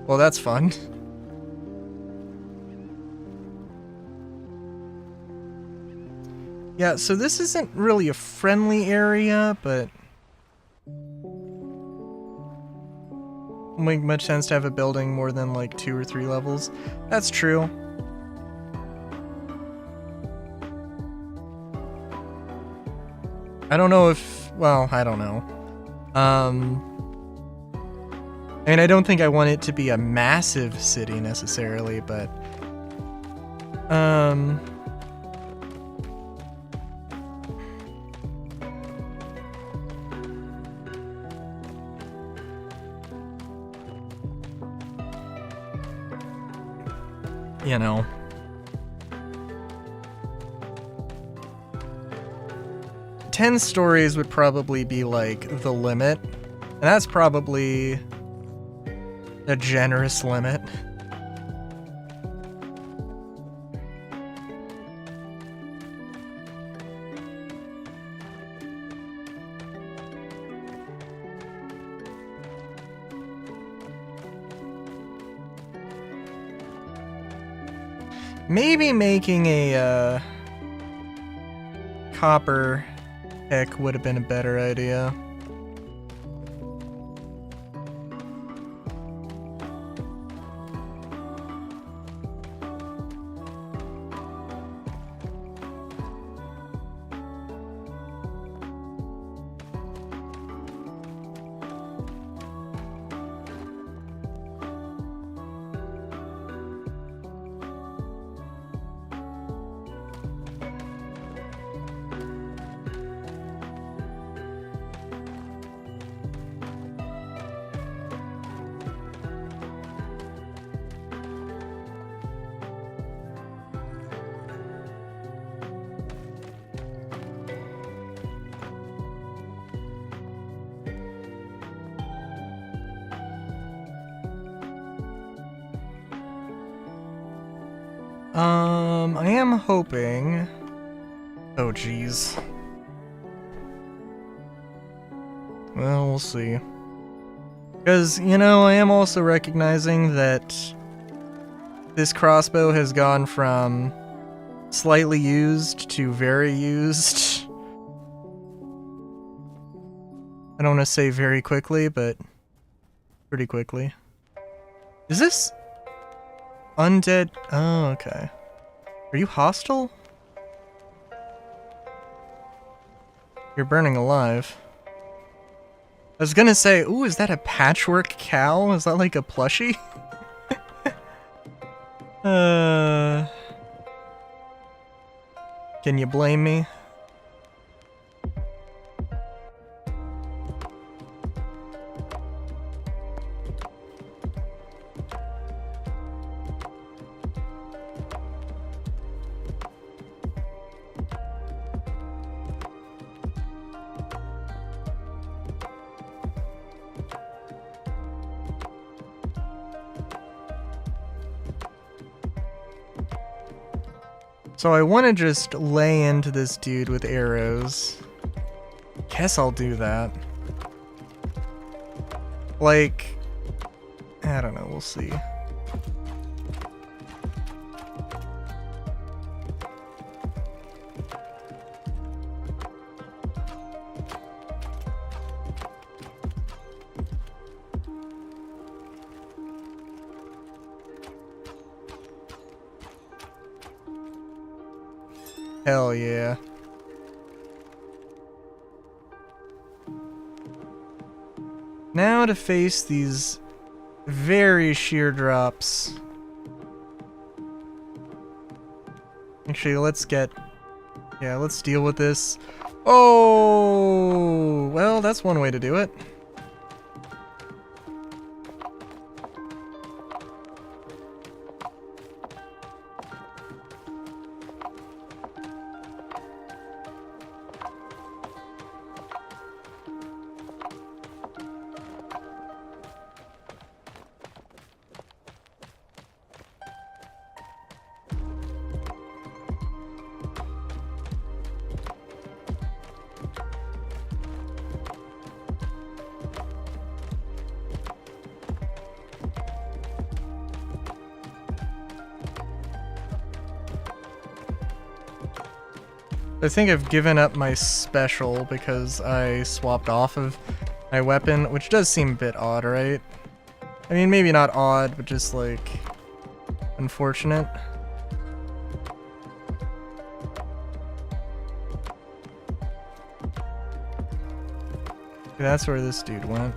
Well, that's fun. Yeah, so this isn't really a friendly area, but make much sense to have a building more than like 2 or 3 levels. That's true. I don't know if, well, I don't know. I mean, I don't think I want it to be a massive city necessarily, but you know. Ten stories would probably be like the limit, and that's probably a generous limit. Maybe making a copper pick would have been a better idea. I am hoping... Oh, geez. Well, we'll see. Because, you know, I am also recognizing that this crossbow has gone from slightly used to very used. I don't want to say very quickly, but pretty quickly. Is this undead? Oh, okay. Are you hostile? You're burning alive. I was gonna say, ooh, is that a patchwork cow? Is that like a plushie? Can you blame me? So I want to just lay into this dude with arrows. Guess I'll do that. Like, I don't know, we'll see. Hell yeah. Now to face these very sheer drops. Actually, let's deal with this. Oh, well, that's one way to do it. I think I've given up my special because I swapped off of my weapon, which does seem a bit odd, right? I mean, maybe not odd, but just like unfortunate. That's where this dude went.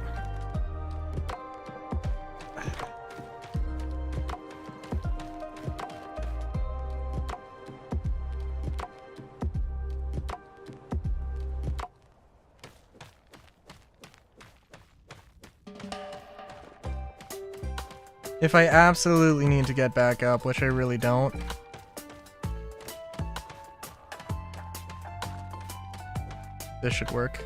If I absolutely need to get back up, which I really don't. This should work.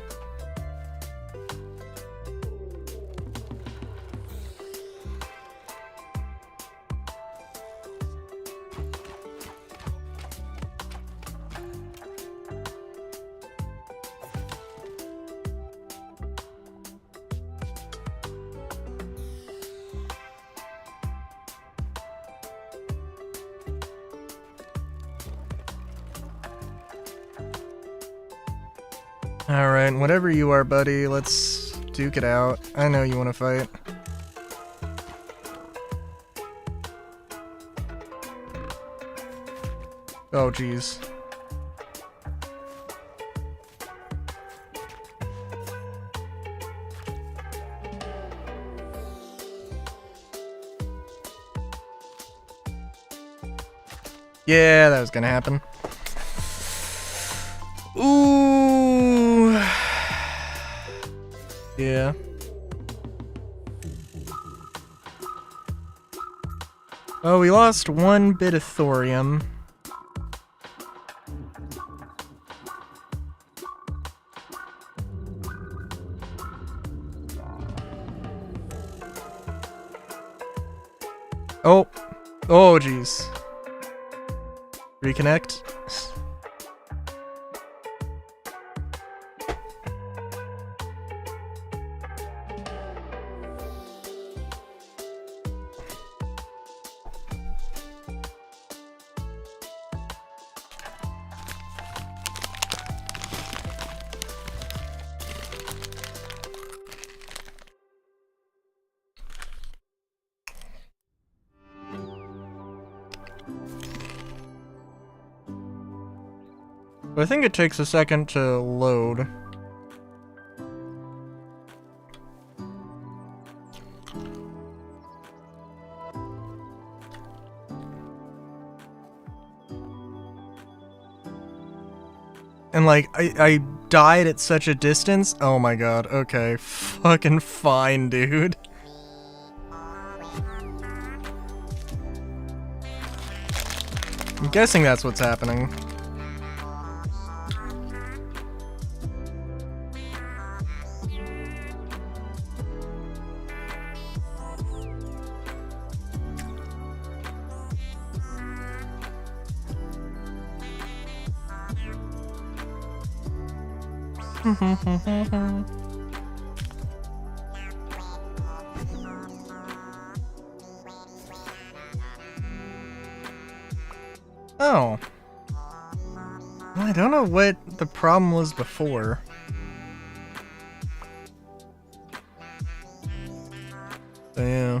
Alright, whatever you are, buddy, let's duke it out. I know you want to fight. Oh, jeez. Yeah, that was gonna happen. Ooh. Yeah. Oh, we lost one bit of thorium. Oh. Oh, jeez. Reconnect. I think it takes a second to load. And like, I died at such a distance? Oh my god, okay. Fucking fine, dude. I'm guessing that's what's happening. Oh. Well, I don't know what the problem was before. But yeah.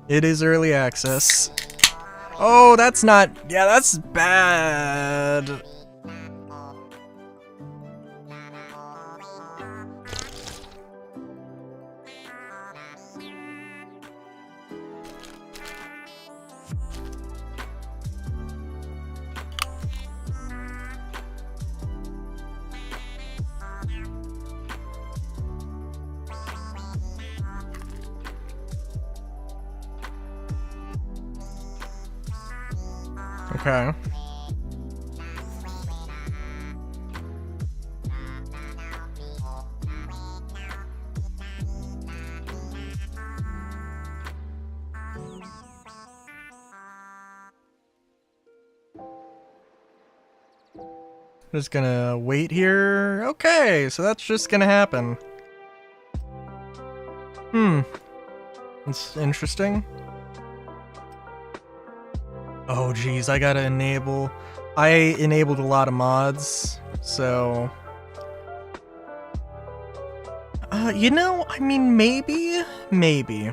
It is early access. Oh, that's not... Yeah, that's bad. Okay. Just gonna wait here. Okay, so that's just gonna happen. That's interesting. Oh geez, I gotta enable... I enabled a lot of mods, so... you know, I mean, maybe? Maybe.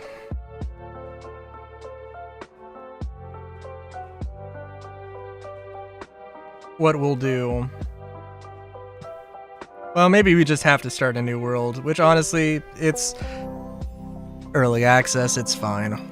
What we'll do... Well, maybe we just have to start a new world, which honestly, it's... early access, it's fine.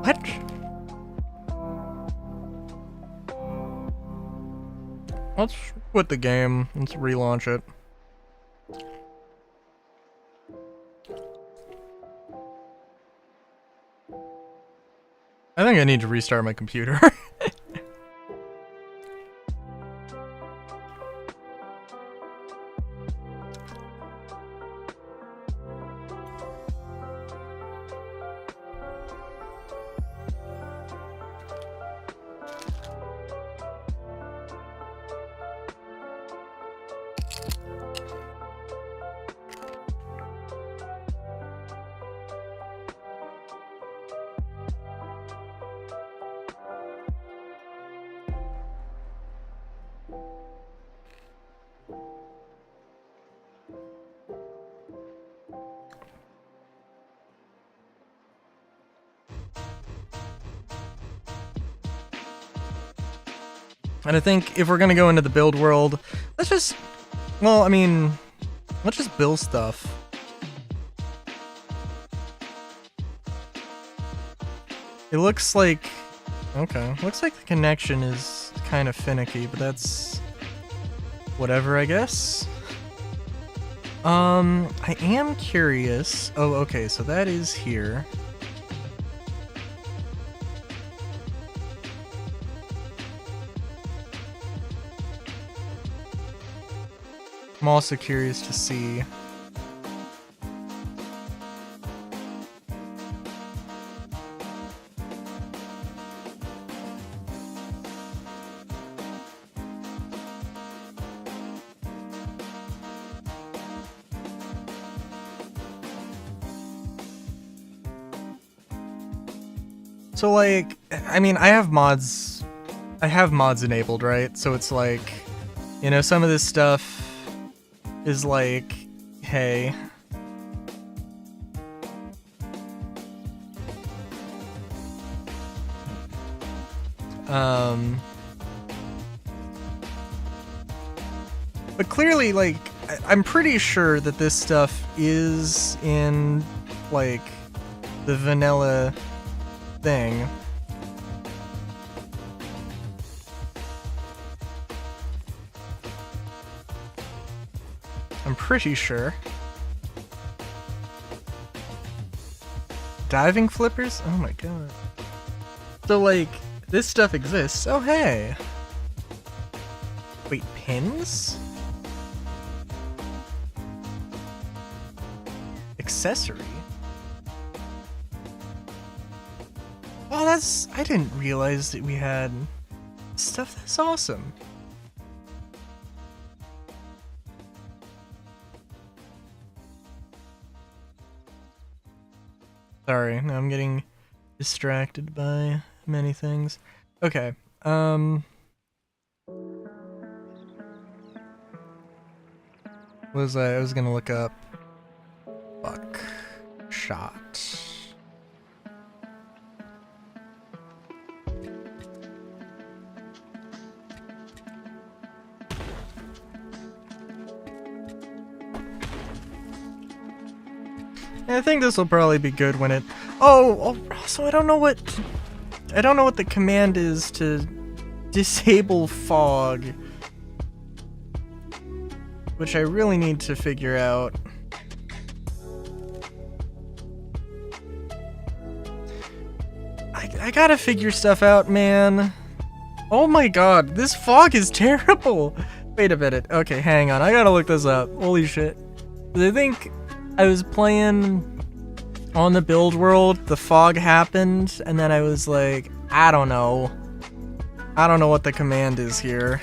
What? Let's quit the game. Let's relaunch it. I think I need to restart my computer. And I think if we're gonna go into the build world, let's just... Well, I mean... Let's just build stuff. It looks like... Okay. Looks like the connection is kind of finicky, but that's... whatever, I guess. I am curious... Oh, okay, so that is here. I'm also curious to see... So like, I mean, I have mods enabled, right? So it's like, you know, some of this stuff is like, hey, but clearly, like, I'm pretty sure that this stuff is in, like, the vanilla thing. I'm pretty sure. Diving flippers? Oh my god. So, like, this stuff exists. Oh, hey. Wait, pins? Accessory? Oh, that's... I didn't realize that we had stuff that's awesome. Sorry, now I'm getting distracted by many things. Okay, I was gonna look up buck shot. I think this will probably be good when it... Oh, so I don't know what the command is to disable fog, which I really need to figure out. I gotta figure stuff out, man. Oh my god, this fog is terrible. Wait a minute. Okay, hang on. I gotta look this up. Holy shit. I think I was playing on the build world, the fog happened, and then I was like, I don't know what the command is here.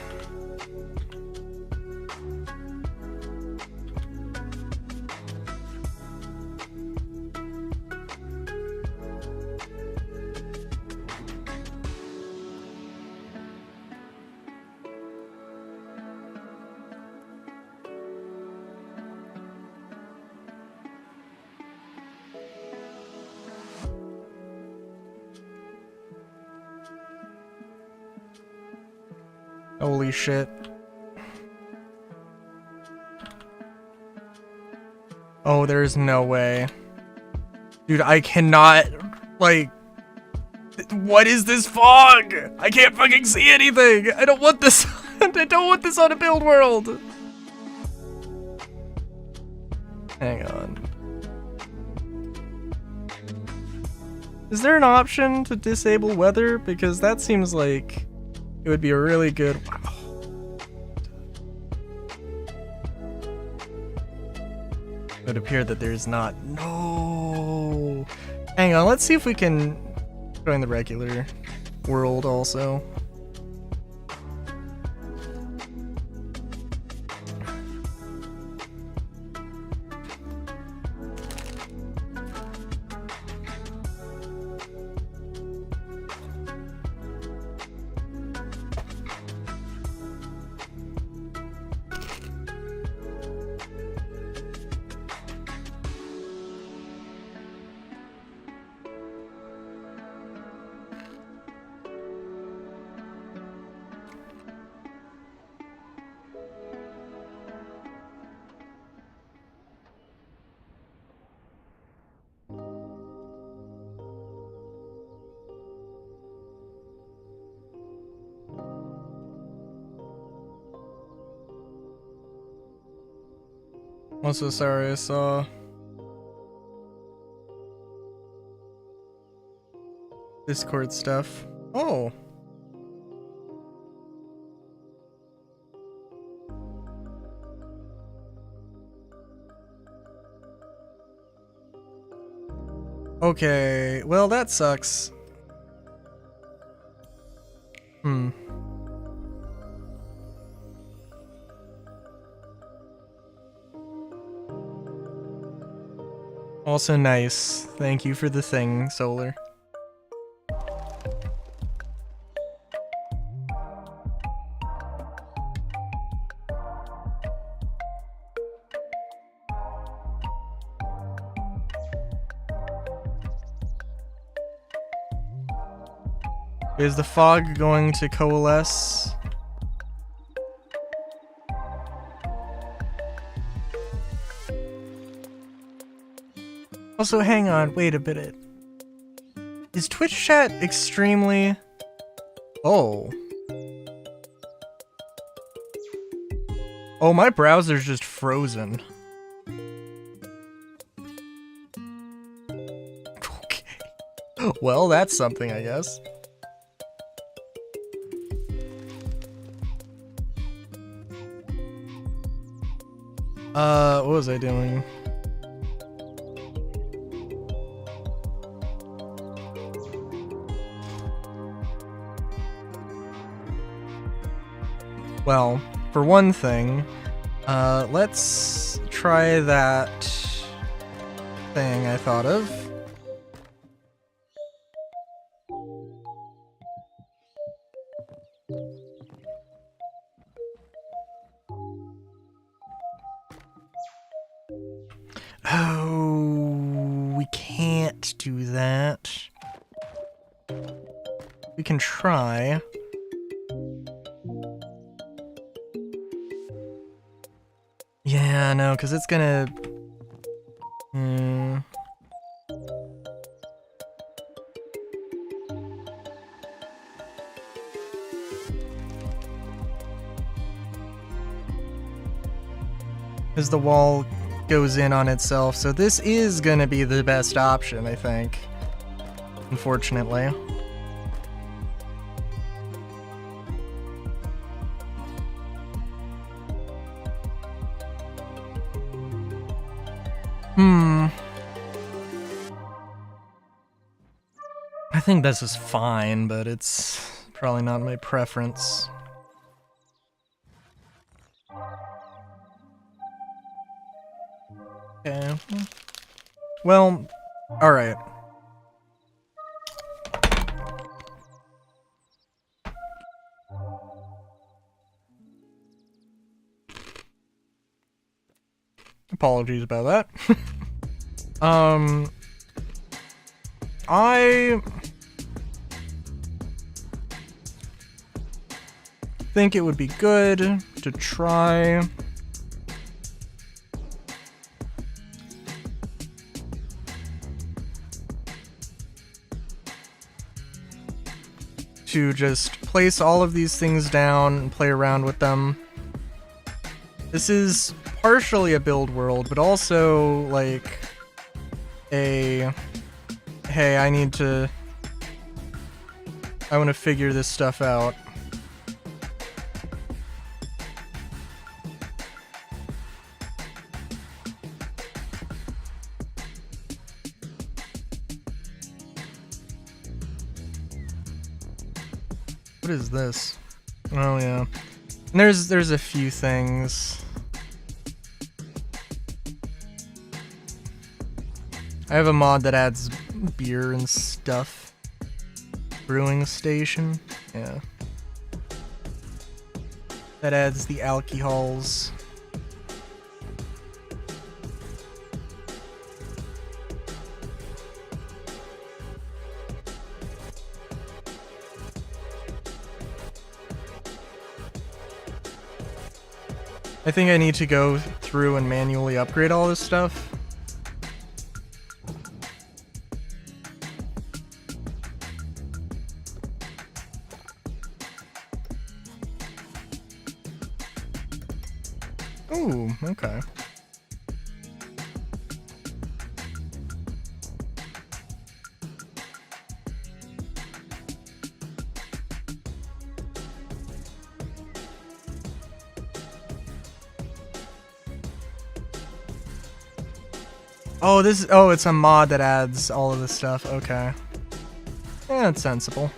Holy shit. Oh, there's no way. Dude, I cannot, like... What is this fog? I can't fucking see anything! I don't want this... I don't want this on a build world! Hang on. Is there an option to disable weather? Because that seems like... It would be a really good... Wow. It would appear that there's not... No! Hang on, let's see if we can join the regular world also. I'm so sorry I saw Discord stuff. Oh. Okay, well that sucks. Also nice. Thank you for the thing, Solar. Is the fog going to coalesce? Also, hang on, wait a minute. Is Twitch chat extremely... Oh. Oh, my browser's just frozen. Okay. Well, that's something, I guess. What was I doing? Well, for one thing, let's try that thing I thought of. Oh, we can't do that. We can try. Yeah, no, because it's gonna... Because the wall goes in on itself, so this is gonna be the best option, I think. Unfortunately. I think this is fine, but it's probably not my preference. Okay. Well, alright. Apologies about that. I think it would be good to try to just place all of these things down and play around with them. This is partially a build world, but also like a hey, I want to figure this stuff out. What is this? Oh yeah. And there's a few things. I have a mod that adds beer and stuff. Brewing station. Yeah. That adds the alcohols. I think I need to go through and manually upgrade all this stuff. Ooh, okay. Oh, it's a mod that adds all of this stuff. Okay. Yeah, that's sensible.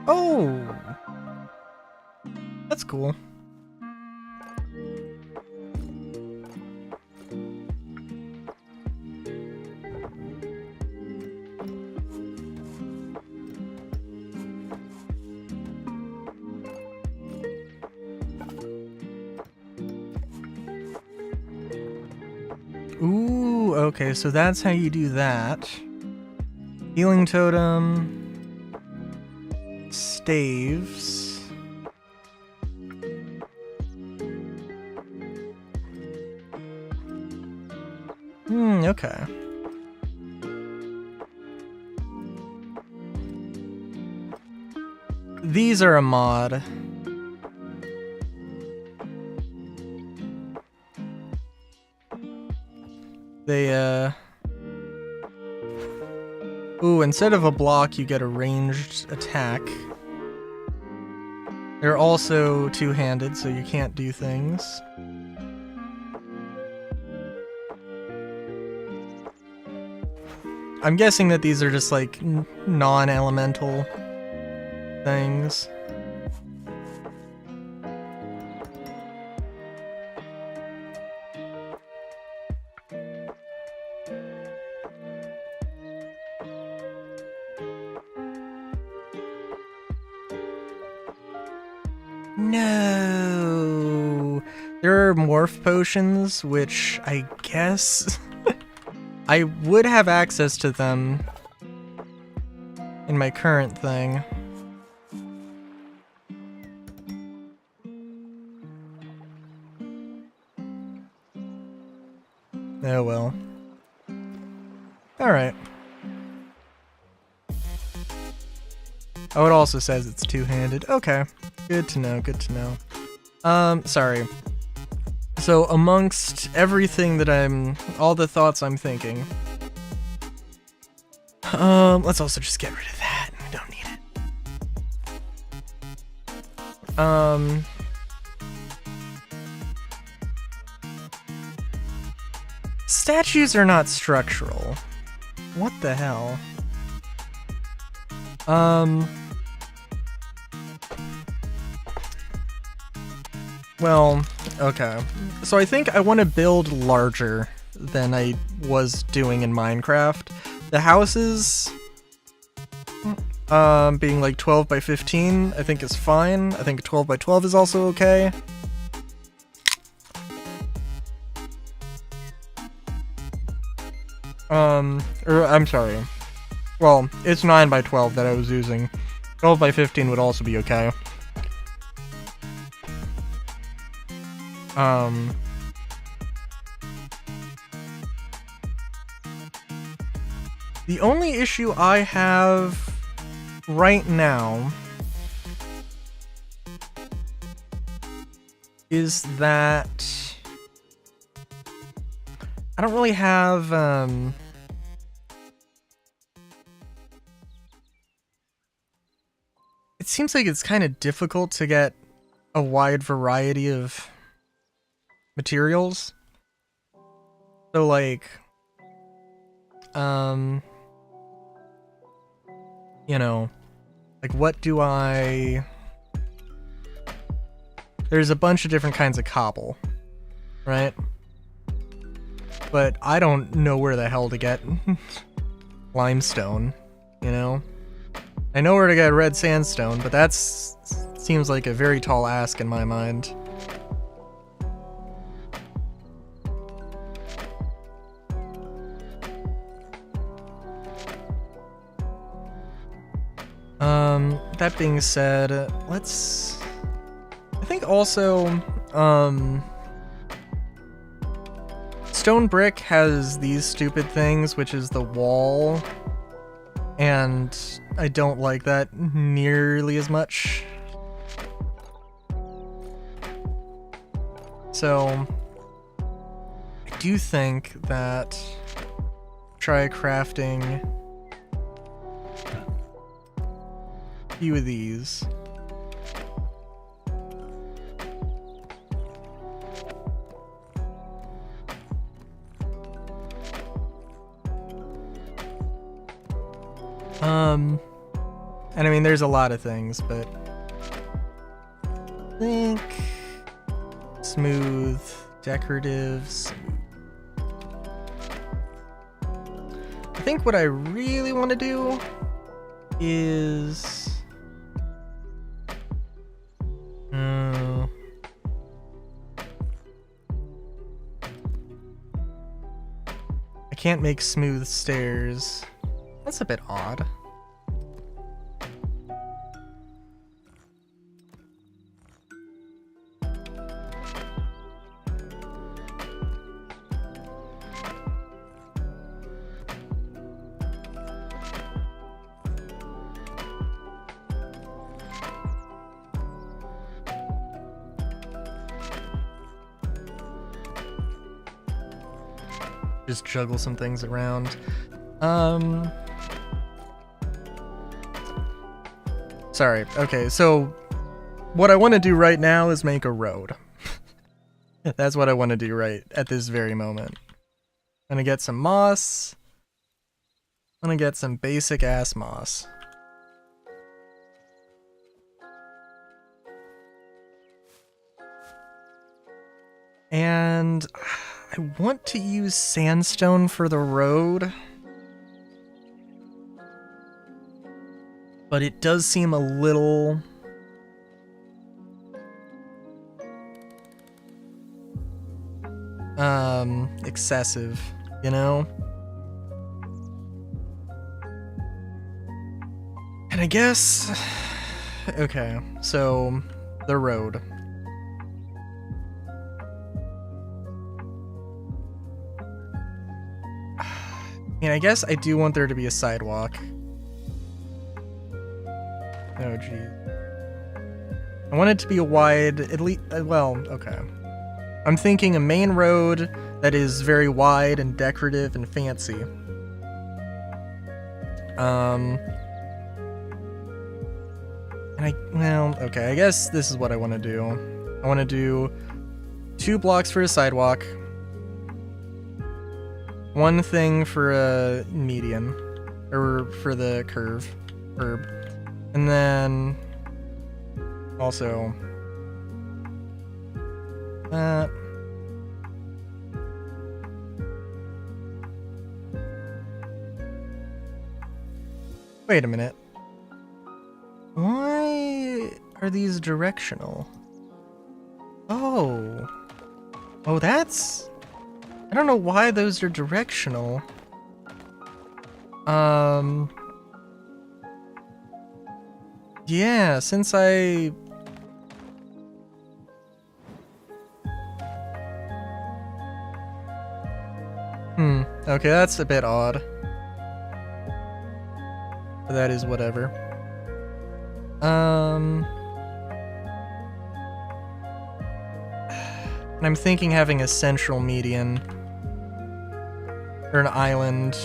Oh! That's cool. Ooh, okay, so that's how you do that. Healing totem. Staves. Okay. These are a mod. They, Ooh, instead of a block, you get a ranged attack. They're also two-handed, so you can't do things. I'm guessing that these are just like non-elemental things. No! There are morph potions, which I guess I would have access to them in my current thing. Oh well. Alright. Oh, it also says it's two-handed. Okay. Good to know, good to know. Sorry. So, amongst everything that all the thoughts I'm thinking, let's also just get rid of that. We don't need it. Statues are not structural. What the hell? Well, okay. So I think I want to build larger than I was doing in Minecraft. The houses, being like 12 by 15, I think is fine. I think 12 by 12 is also okay. Or I'm sorry. Well, it's 9 by 12 that I was using. 12 by 15 would also be okay. The only issue I have right now is that I don't really have, it seems like it's kind of difficult to get a wide variety of materials. So like, you know, like what do there's a bunch of different kinds of cobble, right? But I don't know where the hell to get limestone, you know? I know where to get red sandstone, but that's seems like a very tall ask in my mind. That being said, I think also, stone brick has these stupid things, which is the wall, and I don't like that nearly as much. So, I do think that try crafting a few of these. And I mean, there's a lot of things, but I think smooth, decorative, smooth. I think what I really want to do is I can't make smooth stairs. That's a bit odd. just juggle some things around. Sorry. Okay, so what I want to do right now is make a road. That's what I want to do right at this very moment. I'm gonna get some moss. I'm gonna get some basic ass moss. And I want to use sandstone for the road. But it does seem a little... excessive, you know? And I guess... Okay, so the road. I guess I do want there to be a sidewalk. Oh, geez. I want it to be a wide, at least, well, okay. I'm thinking a main road that is very wide and decorative and fancy. Well, okay, I guess this is what I want to do. I want to do 2 blocks for a sidewalk. 1 thing for a median, or for the curb. And then also that. Wait a minute. Why are these directional? Oh, that's... I don't know why those are directional. Yeah, since I... Okay, that's a bit odd. But that is whatever. And I'm thinking having a central median. Or an island.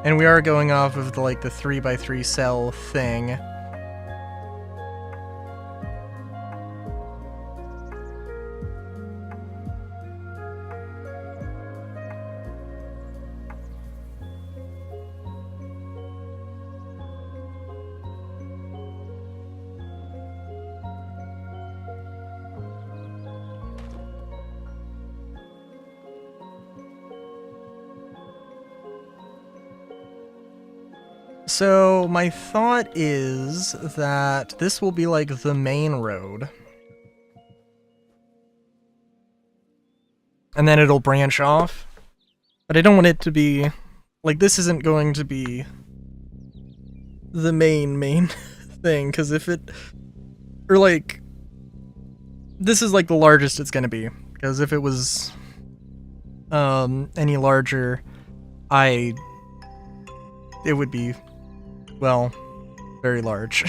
And we are going off of the, like, the 3x3 cell thing. So my thought is that this will be like the main road. And then it'll branch off. But I don't want it to be... Like, this isn't going to be the main thing, because if it... Or like... This is like the largest it's gonna be. Because if it was... any larger, it would be... Well, very large.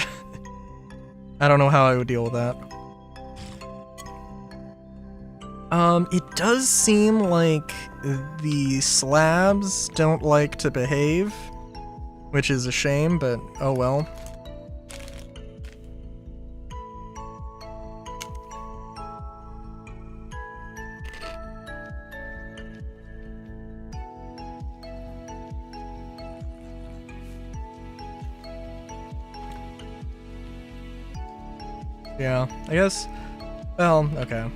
I don't know how I would deal with that. It does seem like the slabs don't like to behave, which is a shame, but oh well. Yeah, I guess, well, okay.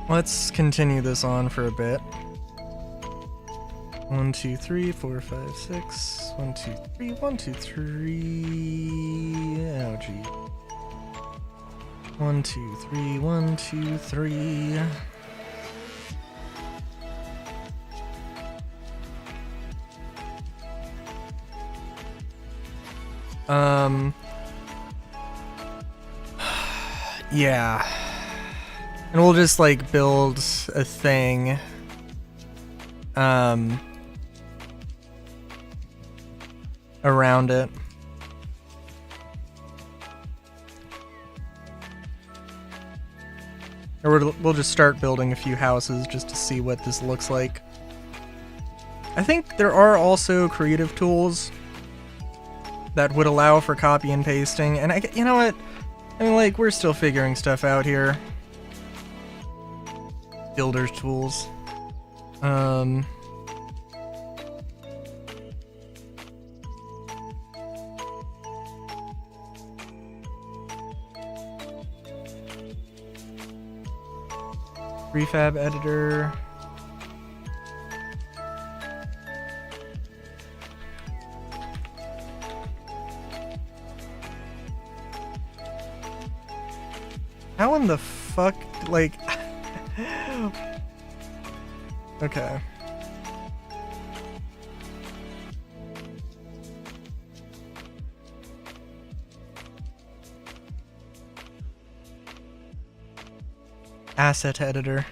Let's continue this on for a bit. 1, 2, 3, 4, 5, 6. 1, 2, 3, 1, 2, 3. Oh, gee. 1, 2, 3, 1, 2, 3. Yeah. And we'll just, like, build a thing. Around it. Or we'll just start building a few houses just to see what this looks like. I think there are also creative tools that would allow for copy and pasting, and you know what? I mean, like, we're still figuring stuff out here. Builder's tools. Prefab editor. How in the fuck, like... Okay. Asset editor.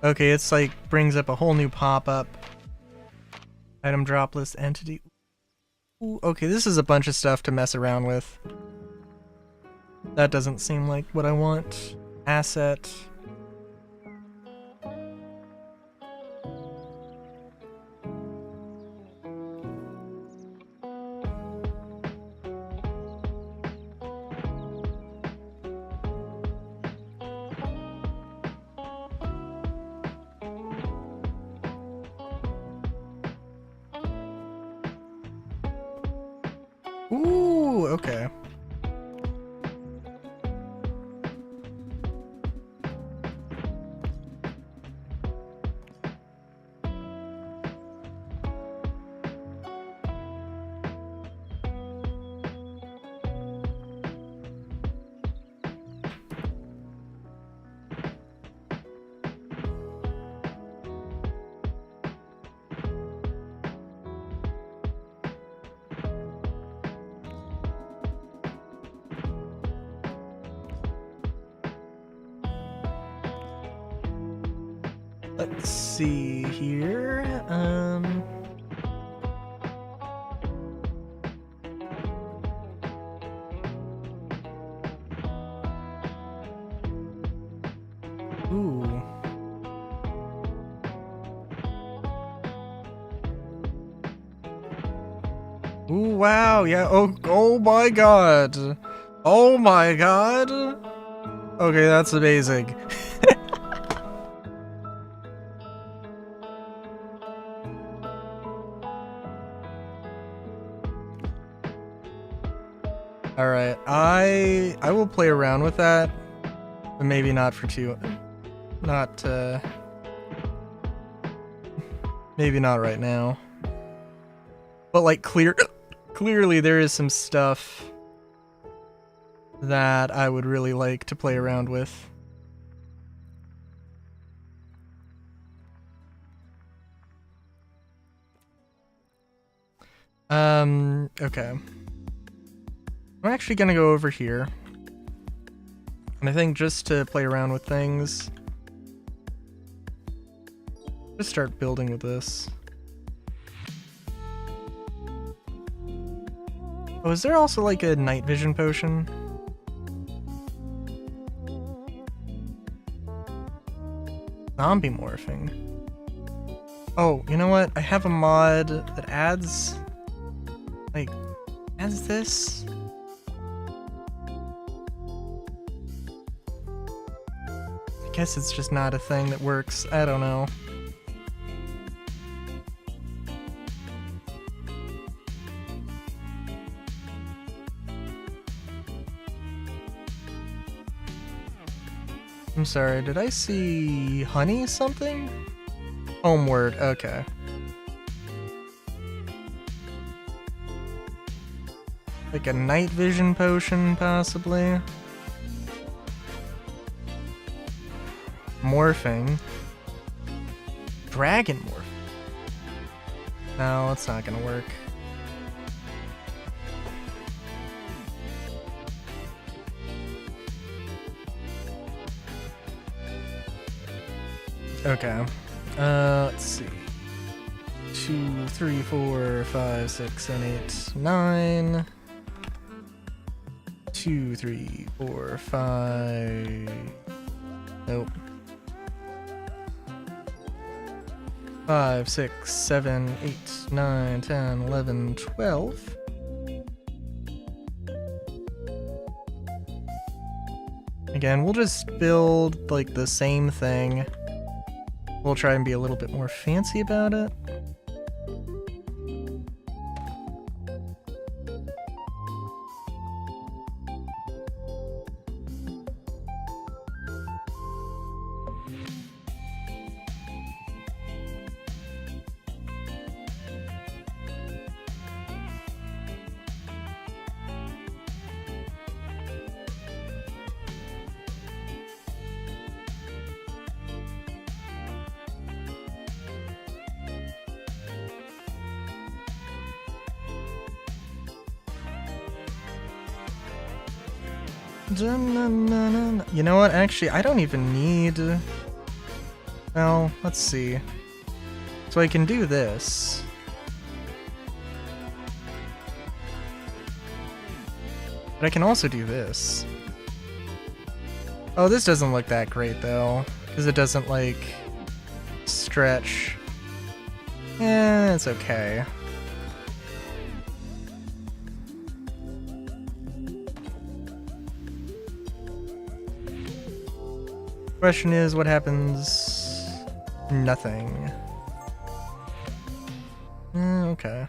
Okay, it's like brings up a whole new pop-up. Item drop list entity. Ooh, okay, this is a bunch of stuff to mess around with. That doesn't seem like what I want. Asset. Ooh, okay. Let's see here. Ooh. Ooh, wow, yeah, oh my god. Oh my god. Okay, that's amazing. Alright, I will play around with that, but maybe not for maybe not right now. But like clearly there is some stuff that I would really like to play around with. Okay. I'm actually gonna go over here. And I think just to play around with things, just start building with this. Oh, is there also like a night vision potion? Zombie morphing. Oh, you know what? I have a mod that adds this. I guess it's just not a thing that works. I don't know. I'm sorry, did I see honey something? Homeward, okay. Like a night vision potion, possibly? Morphing. Dragon morphing. No, it's not gonna work. Okay. Let's see. 2, 3, 4, 5, 6, 7, 8, 9. 2, 3, 4, 5. Nope. 5, 6, 7, 8, 9, 10, 11, 12. Again, we'll just build like the same thing. We'll try and be a little bit more fancy about it. You know what? Actually, I don't even need... Well, let's see. So I can do this. But I can also do this. Oh, this doesn't look that great, though. Because it doesn't, like, stretch. Eh, it's okay. Question is, what happens? Nothing. Okay.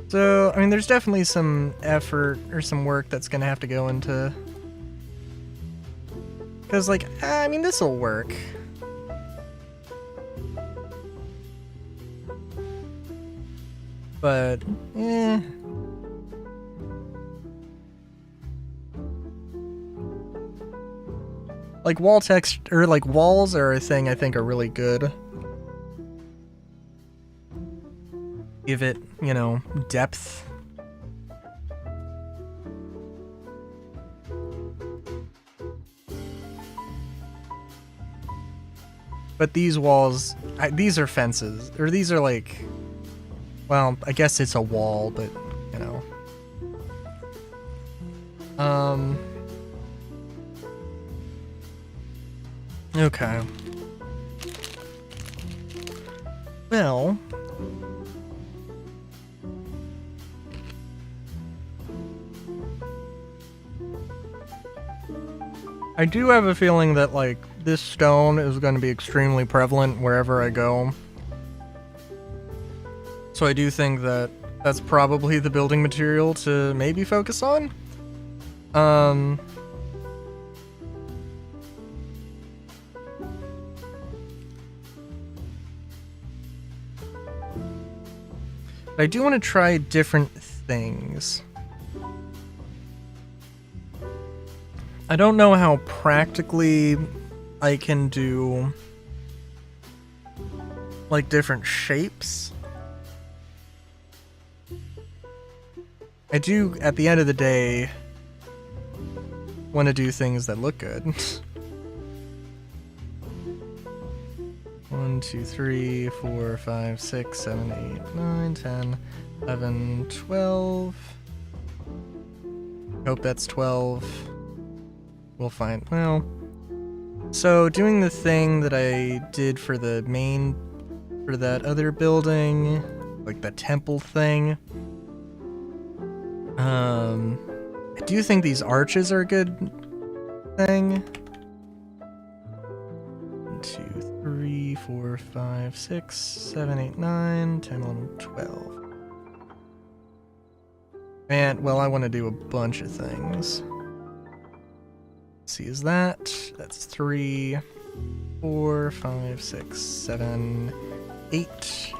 So, I mean, there's definitely some effort or some work that's gonna have to go into... Because, like, I mean, this'll work. But, eh. Like, wall text, or like, walls are a thing I think are really good. Give it, you know, depth. But these walls, these are fences, or these are like... Well, I guess it's a wall, but, you know. Okay. Well... I do have a feeling that, like, this stone is going to be extremely prevalent wherever I go. So I do think that that's probably the building material to maybe focus on. But I do want to try different things. I don't know how practically I can do like different shapes. I do, at the end of the day, want to do things that look good. 1, 2, 3, 4, 5, 6, 7, 8, 9, 10, 11, 12. Hope that's 12. We'll find, well. So doing the thing that I did for the main, for that other building, like the temple thing. I do think these arches are a good thing. 1, 2, 3, 4, 5, 6, 7, 8, 9, 10, 11, 12. And, well, I want to do a bunch of things. Let's see, is that? That's 3, 4, 5, 6, 7, 8.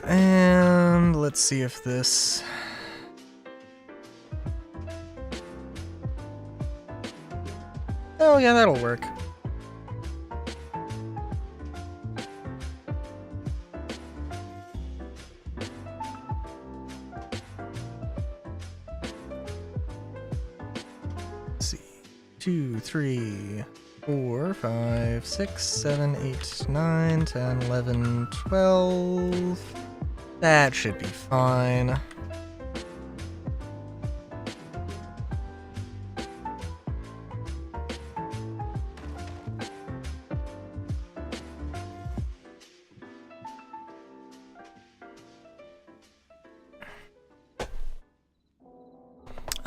And let's see if this... Oh yeah, that'll work. Let's see. 2, 3, 4, 5, 6, 7, 8, 9, 10, 11, 12. That should be fine.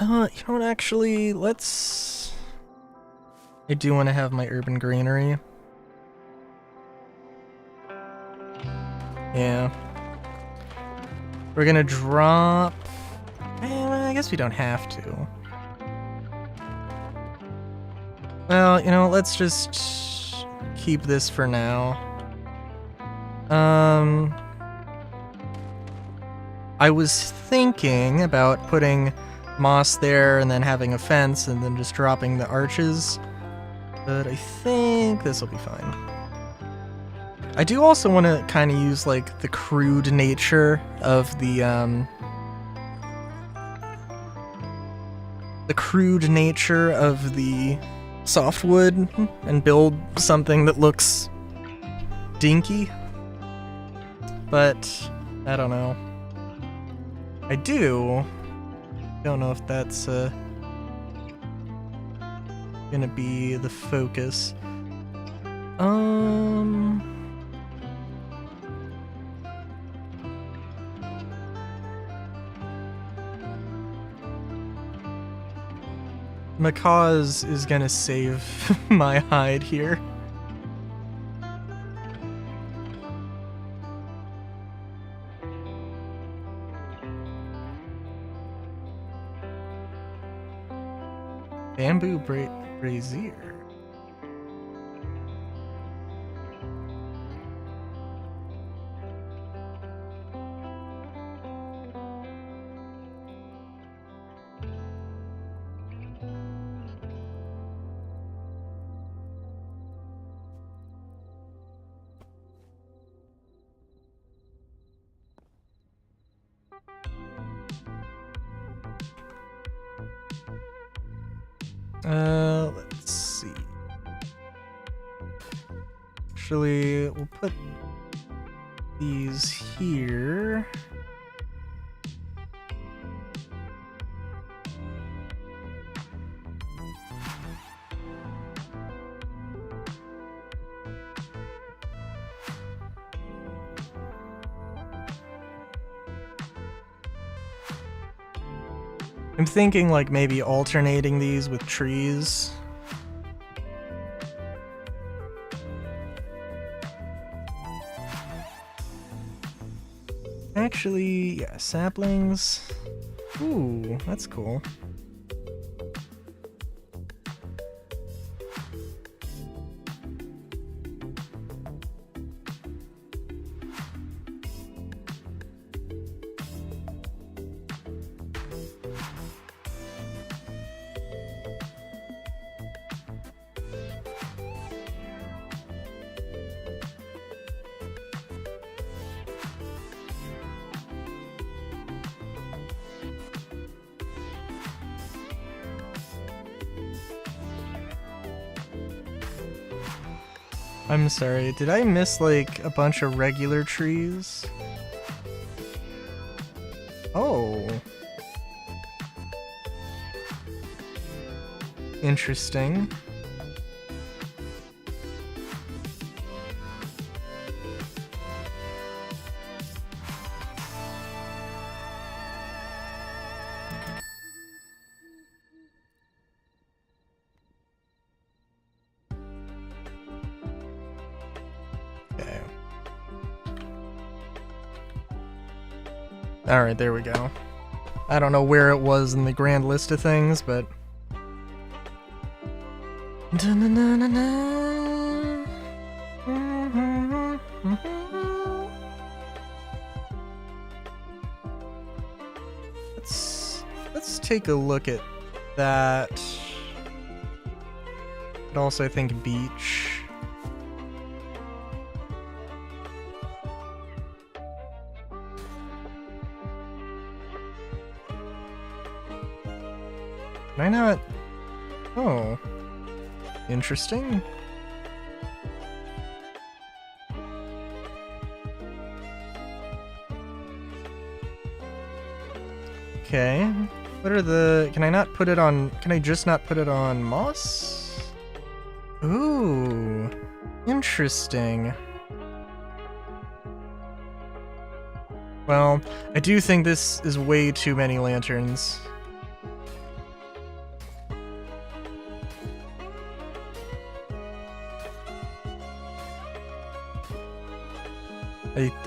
You know what, actually, let's... I do want to have my urban greenery. Yeah. We're gonna drop... I guess we don't have to. Well, you know, let's just keep this for now. I was thinking about putting moss there and then having a fence and then just dropping the arches, but I think this will be fine. I do also want to kind of use like the crude nature of the softwood and build something that looks dinky, but I don't know. I don't know if that's gonna be the focus. Macaws is gonna save my hide here. Bamboo brazier. Let's see. Actually, we'll put these here. I'm thinking like maybe alternating these with trees. Actually, yeah, saplings. Ooh, that's cool. I'm sorry, did I miss like a bunch of regular trees? Oh. Interesting. Okay. Alright, there we go. I don't know where it was in the grand list of things, but... let's take a look at that. But also I think beach. Can I not? Oh. Interesting. Okay. What are the... Can I not put it on... Can I just not put it on moss? Ooh. Interesting. Well, I do think this is way too many lanterns.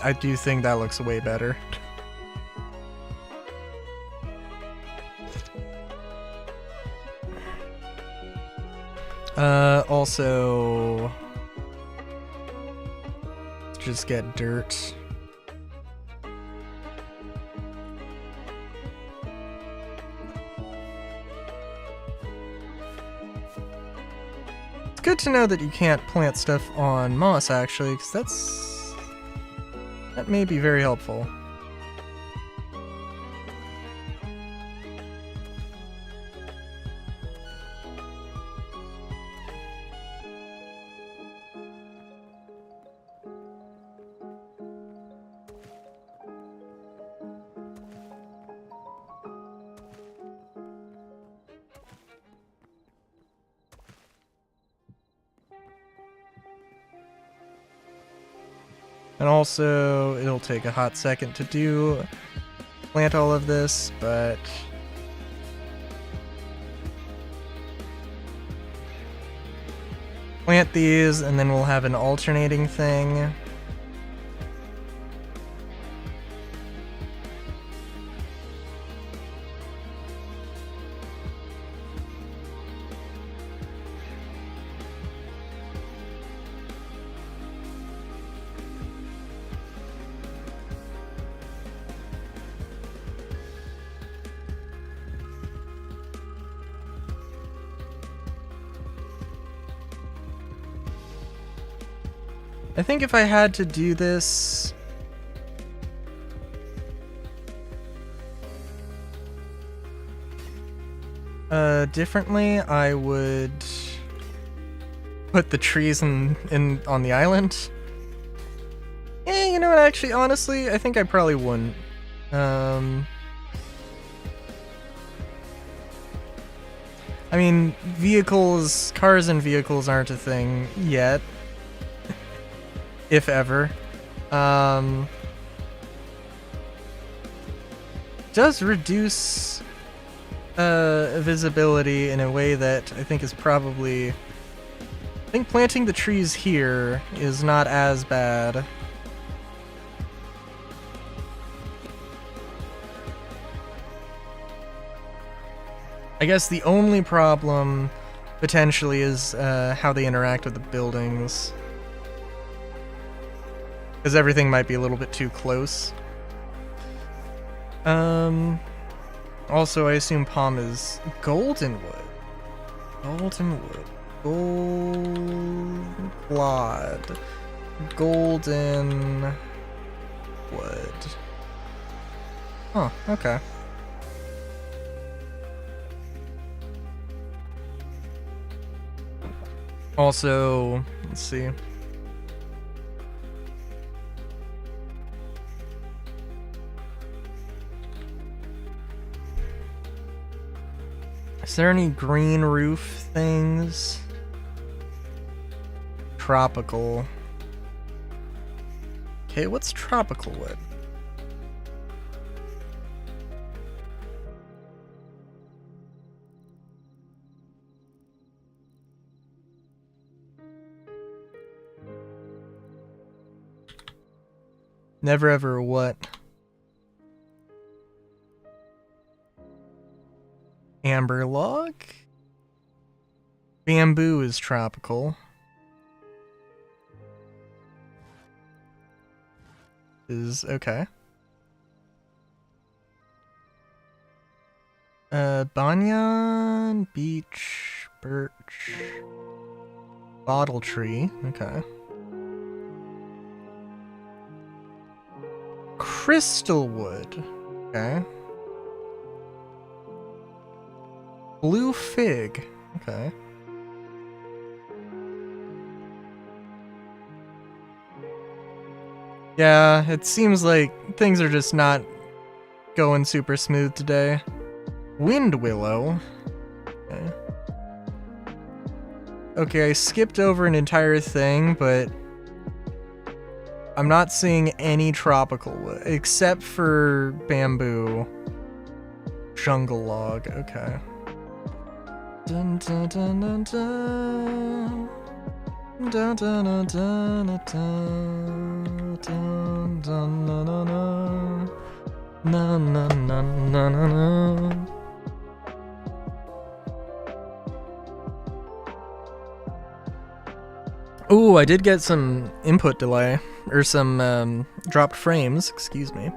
I do think that looks way better. Also... Let's just get dirt. It's good to know that you can't plant stuff on moss, actually, because that may be very helpful. And also, it'll take a hot second to plant all of this, but... Plant these, and then we'll have an alternating thing. I think if I had to do this... differently, I would put the trees on the island. Eh, you know what, actually, honestly, I think I probably wouldn't. I mean, cars and vehicles aren't a thing yet. If ever. Does reduce visibility in a way that I think is probably... I think planting the trees here is not as bad. I guess the only problem potentially is how they interact with the buildings. Because everything might be a little bit too close. Also, I assume palm is goldenwood. Goldenwood. Gold... Golden... wood. Huh, okay. Also, let's see. Is there any green roof things? Tropical. Okay, what's tropical wood? Never ever what? Amber log? Bamboo is tropical. Is okay. Banyan, beech, birch, bottle tree. Okay. Crystal wood. Okay. Blue fig. Okay. Yeah, it seems like things are just not going super smooth today. Wind willow. Okay. Okay, I skipped over an entire thing, but I'm not seeing any tropical wood except for bamboo. Jungle log. Okay. Dun dun dun dun dun. Dun dun dun dun dun dun dun dun dun. Na na na na na na. Ooh, I did get some input delay or some dropped frames. Excuse me.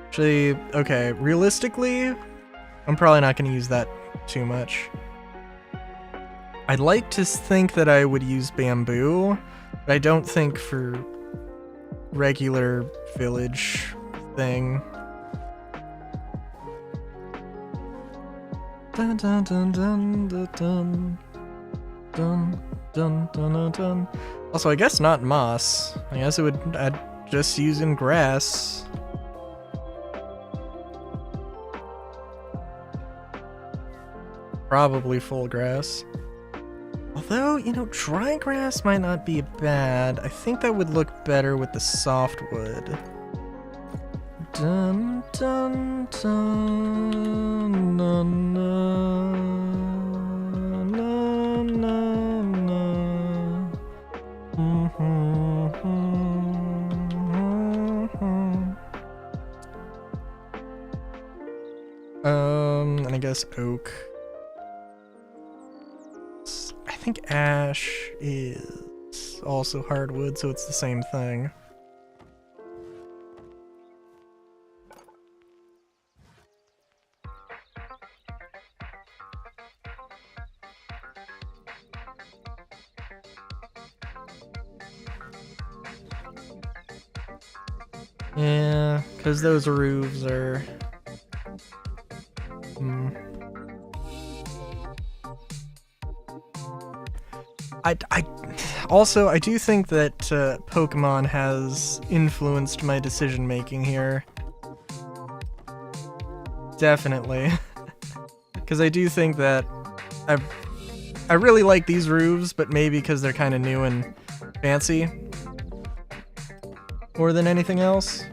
Actually, okay, realistically, I'm probably not going to use that too much. I'd like to think that I would use bamboo, but I don't think for regular village thing. Dun dun dun dun dun dun dun dun dun dun. Also, I guess not moss. I guess it would. I'd just using grass. Probably full grass. Although, you know, dry grass might not be bad. I think that would look better with the softwood. Dun dun dun na na na na na. And I guess oak. I think ash is also hardwood, so it's the same thing. Yeah, because those roofs are... I do think that Pokemon has influenced my decision making here. Definitely. Because I do think that I really like these roofs, but maybe because they're kind of new and fancy more than anything else.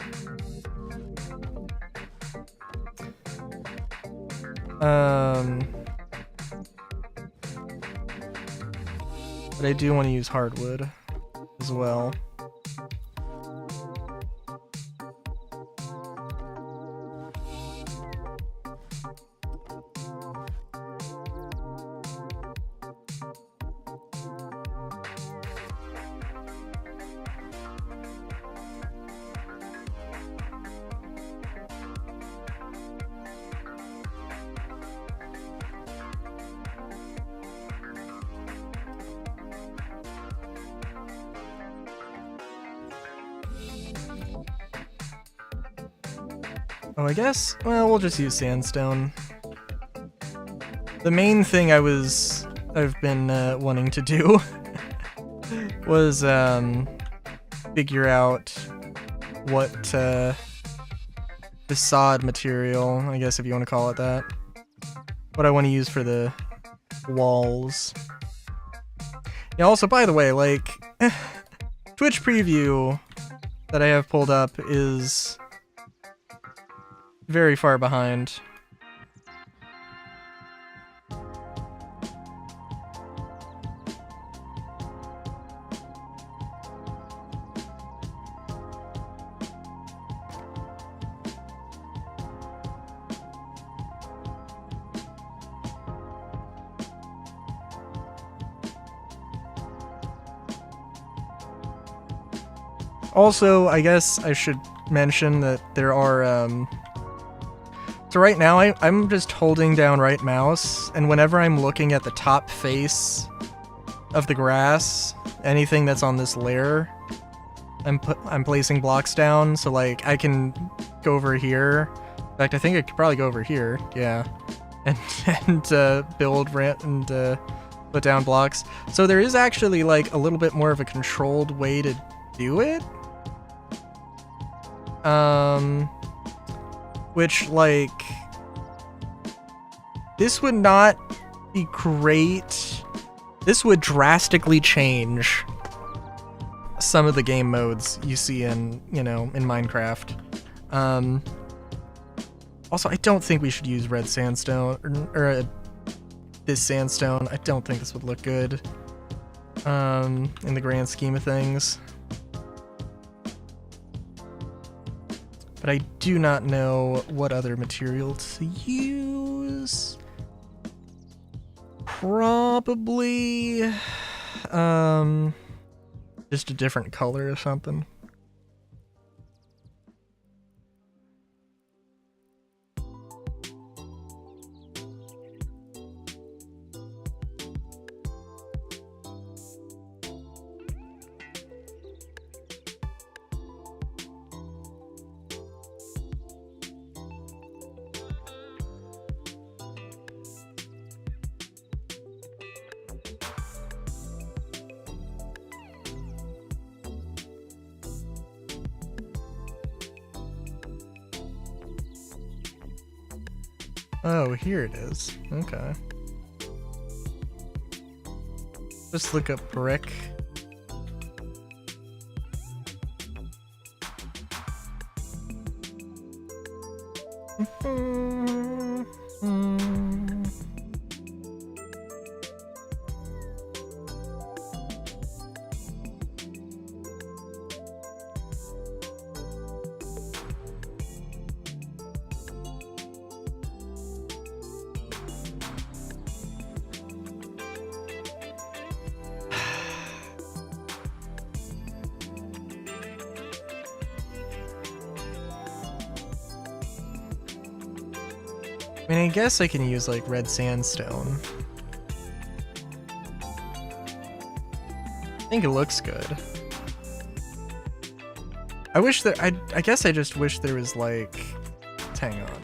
But I do want to use hardwood as well. Oh, I guess, well, we'll just use sandstone. The main thing I've been wanting to do was figure out what the sod material, I guess if you want to call it that, what I want to use for the walls. Yeah, also, by the way, like, Twitch preview that I have pulled up is very far behind. Also, I guess I should mention that there are, so right now I'm just holding down right mouse, and whenever I'm looking at the top face of the grass, anything that's on this layer, I'm placing blocks down, so like I can go over here. In fact, I think I could probably go over here, yeah, and build ramp and put down blocks. So there is actually like a little bit more of a controlled way to do it. Which like this would not be great. This would drastically change some of the game modes you see in, you know, in Minecraft. Also, I don't think we should use red sandstone or this sandstone. I don't think this would look good in the grand scheme of things. But I do not know what other material to use. Probably just a different color or something. Oh, here it is. Okay. Just look up brick. I mean, I guess I can use like red sandstone. I think it looks good. I wish that I guess I just wish there was like, hang on.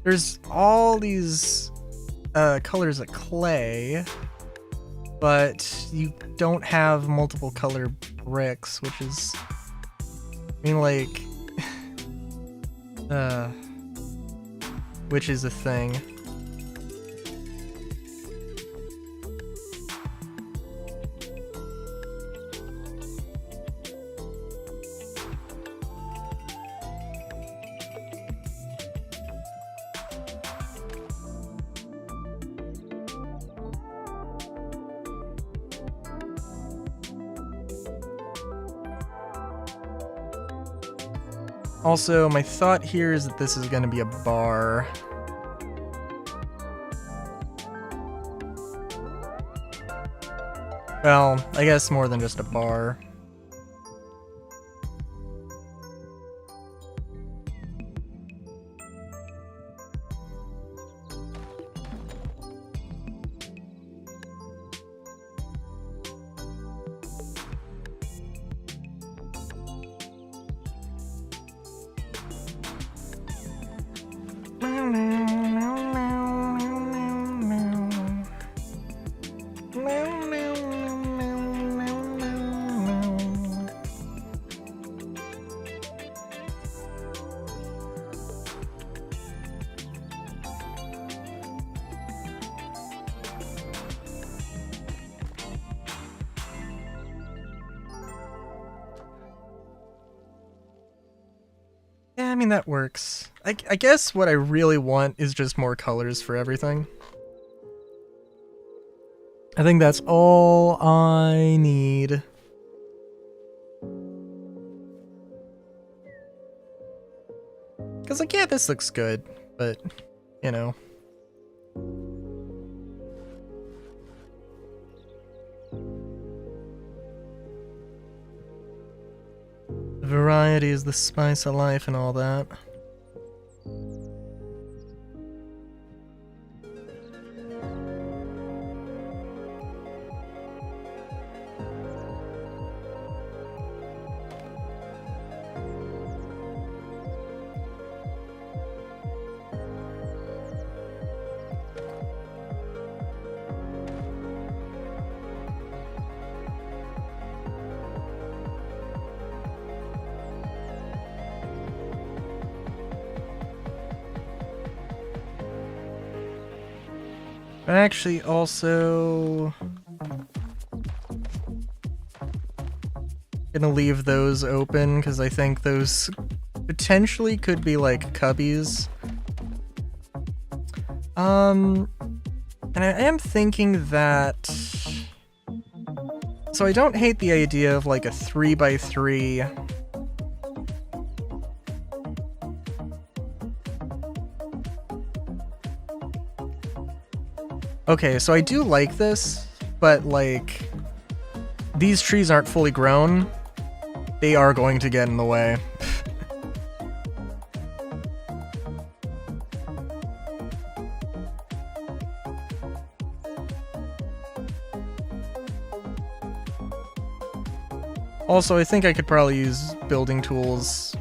There's all these colors of clay, but you don't have multiple color bricks, which is, I mean, like, which is a thing. Also, my thought here is that this is going to be a bar. Well, I guess more than just a bar. Yeah, I mean, that works. I guess what I really want is just more colors for everything. I think that's all I need. Because, like, yeah, this looks good, but, you know. variety is the spice of life and all that. But actually also gonna leave those open because I think those potentially could be like cubbies. And I am thinking that, so I don't hate the idea of like a 3x3. Okay, so I do like this, but like, these trees aren't fully grown. They are going to get in the way. Also, I think I could probably use building tools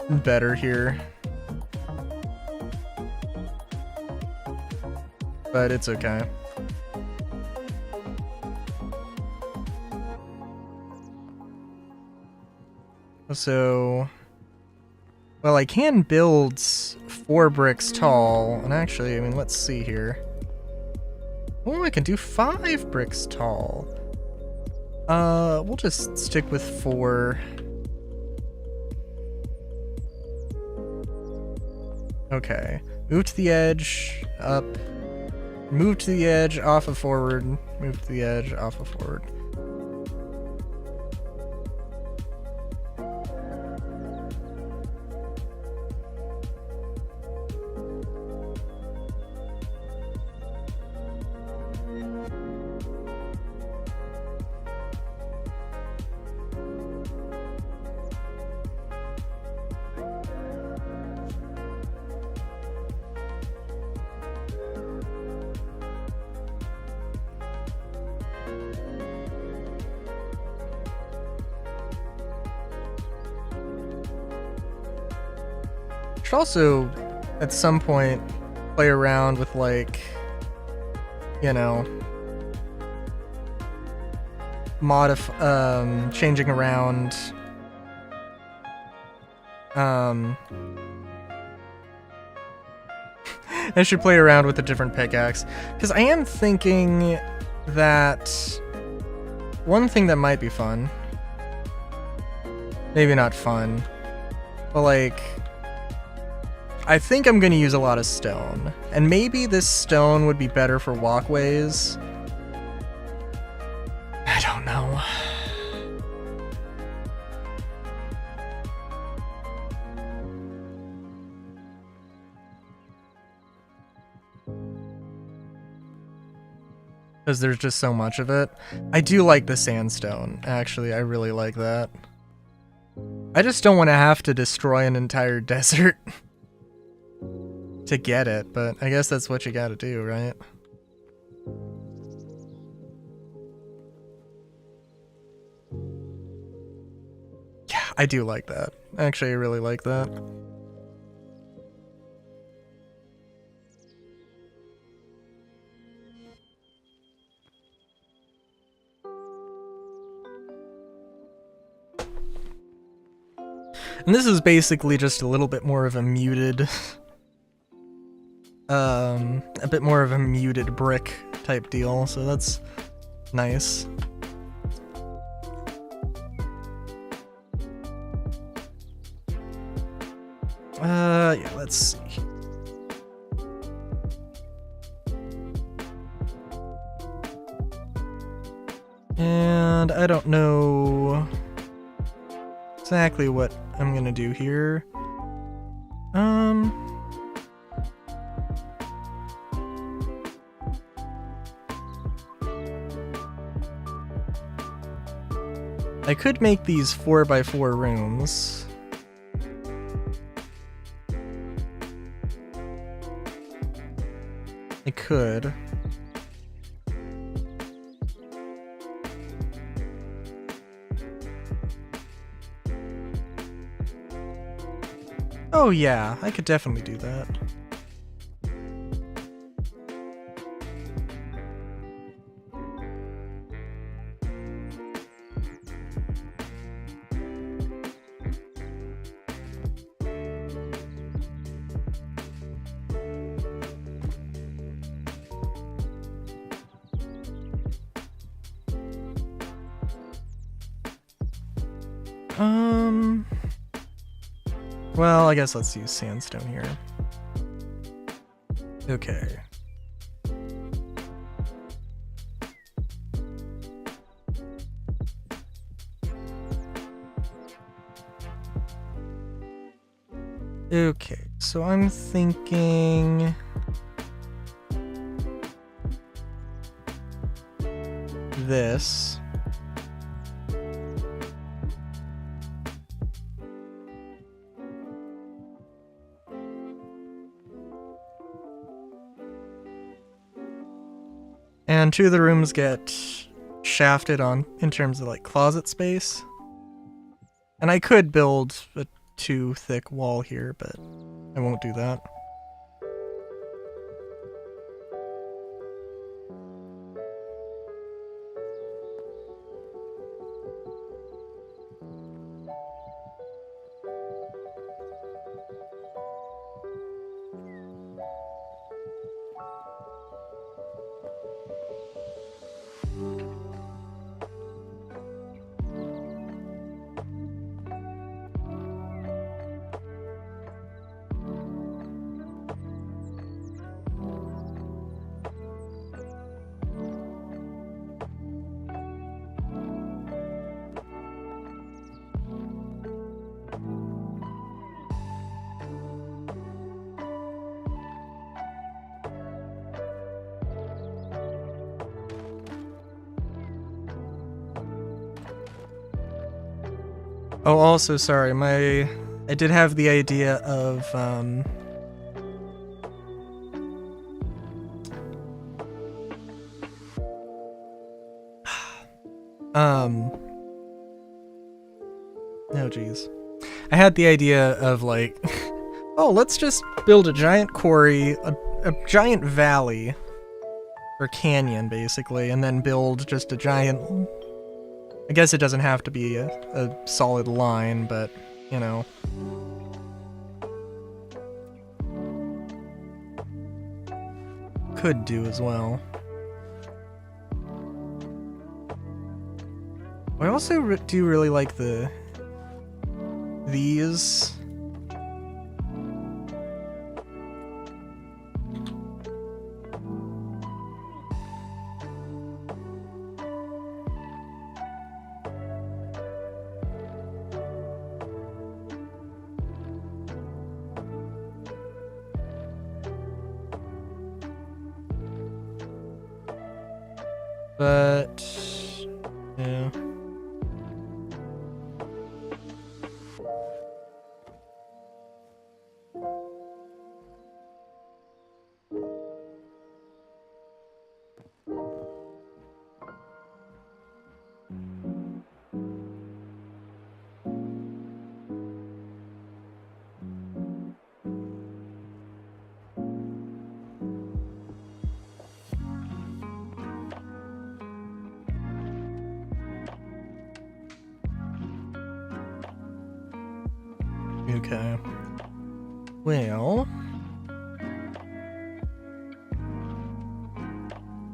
better here. But it's okay. So, well, I can build 4 bricks tall, and actually, I mean, let's see here. Oh, I can do 5 bricks tall. We'll just stick with 4. Okay, move to the edge, up. Move to the edge, off of forward. Move to the edge, off of forward. Should also, at some point, play around with, like, you know, changing around, I should play around with a different pickaxe, because I am thinking that one thing that might be fun, maybe not fun, but like, I think I'm gonna use a lot of stone, and maybe this stone would be better for walkways. I don't know. Because there's just so much of it. I do like the sandstone, actually. I really like that. I just don't want to have to destroy an entire desert to get it, but I guess that's what you gotta do, right? Yeah, I do like that. Actually, I really like that. And this is basically just a little bit more of a muted, a bit more of a muted brick type deal, so that's nice. Yeah, let's see. And I don't know exactly what I'm gonna do here. I could make these 4x4 rooms. I could. Oh yeah, I could definitely do that. Well, I guess let's use sandstone here. Okay. Okay, so I'm thinking this. And 2 of the rooms get shafted on in terms of like closet space. And I could build a 2 thick wall here, but I won't do that. Oh, also, sorry, I did have the idea of, oh geez. I had the idea of like, oh, let's just build a giant quarry, a giant valley, or canyon, basically, and then build just a giant... I guess it doesn't have to be a solid line, but, you know. Could do as well. I also do really like these. But, yeah. Okay. Well,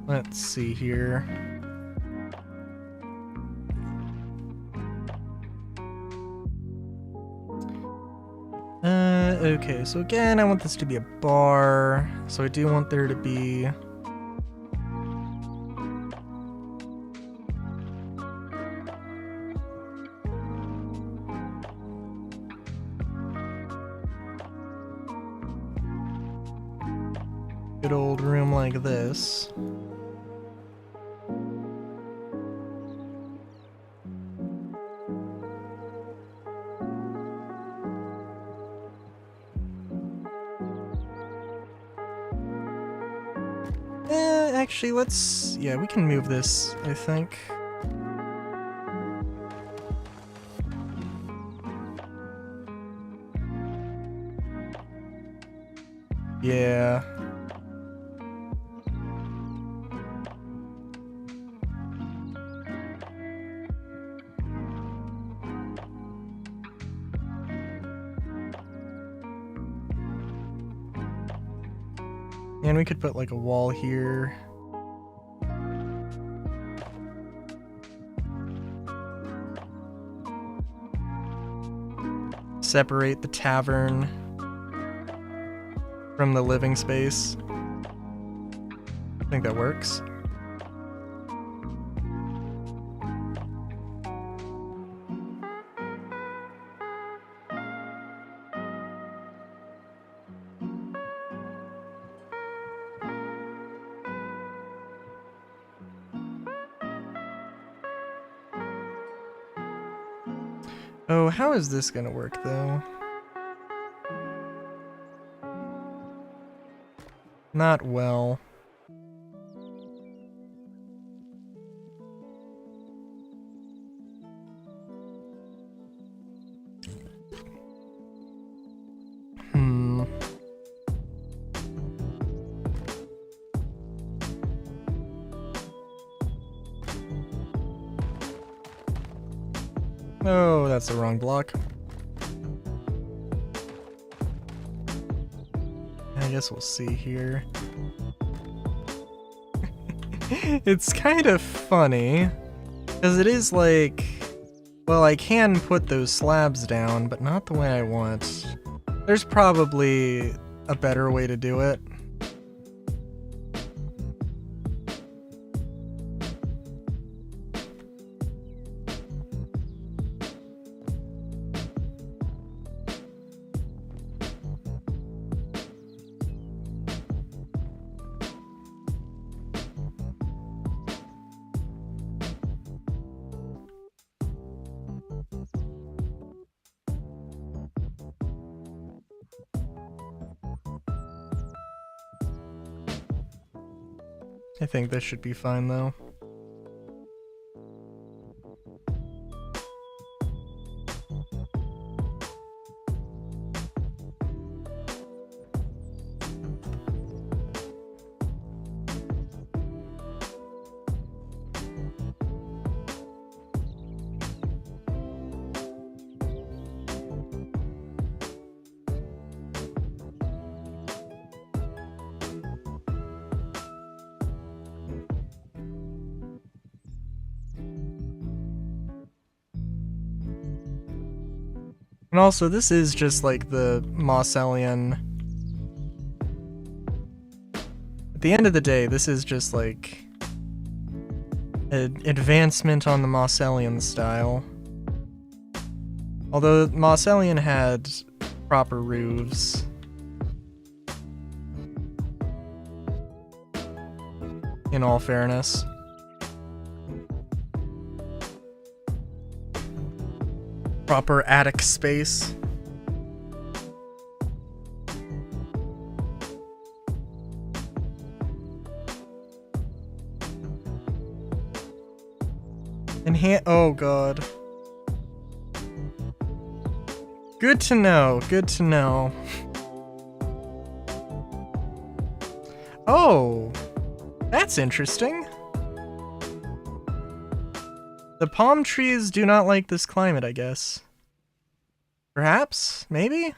let's see here. Okay, so again, I want this to be a bar, so I do want there to be... good old room like this. Actually, let's... Yeah, we can move this, I think. Yeah. And we could put like a wall here. Separate the tavern from the living space. I think that works. Oh, how is this gonna work though? Not well. Oh, that's the wrong block. I guess we'll see here. It's kind of funny, because it is like, well, I can put those slabs down, but not the way I want. There's probably a better way to do it. I think this should be fine though. And also, this is just like the Mausoleum. At the end of the day, this is just like an advancement on the Mausoleum style. Although Mausoleum had proper roofs. In all fairness. Proper attic space. Oh god. Good to know, good to know. Oh, that's interesting. The palm trees do not like this climate, I guess. Perhaps? Maybe?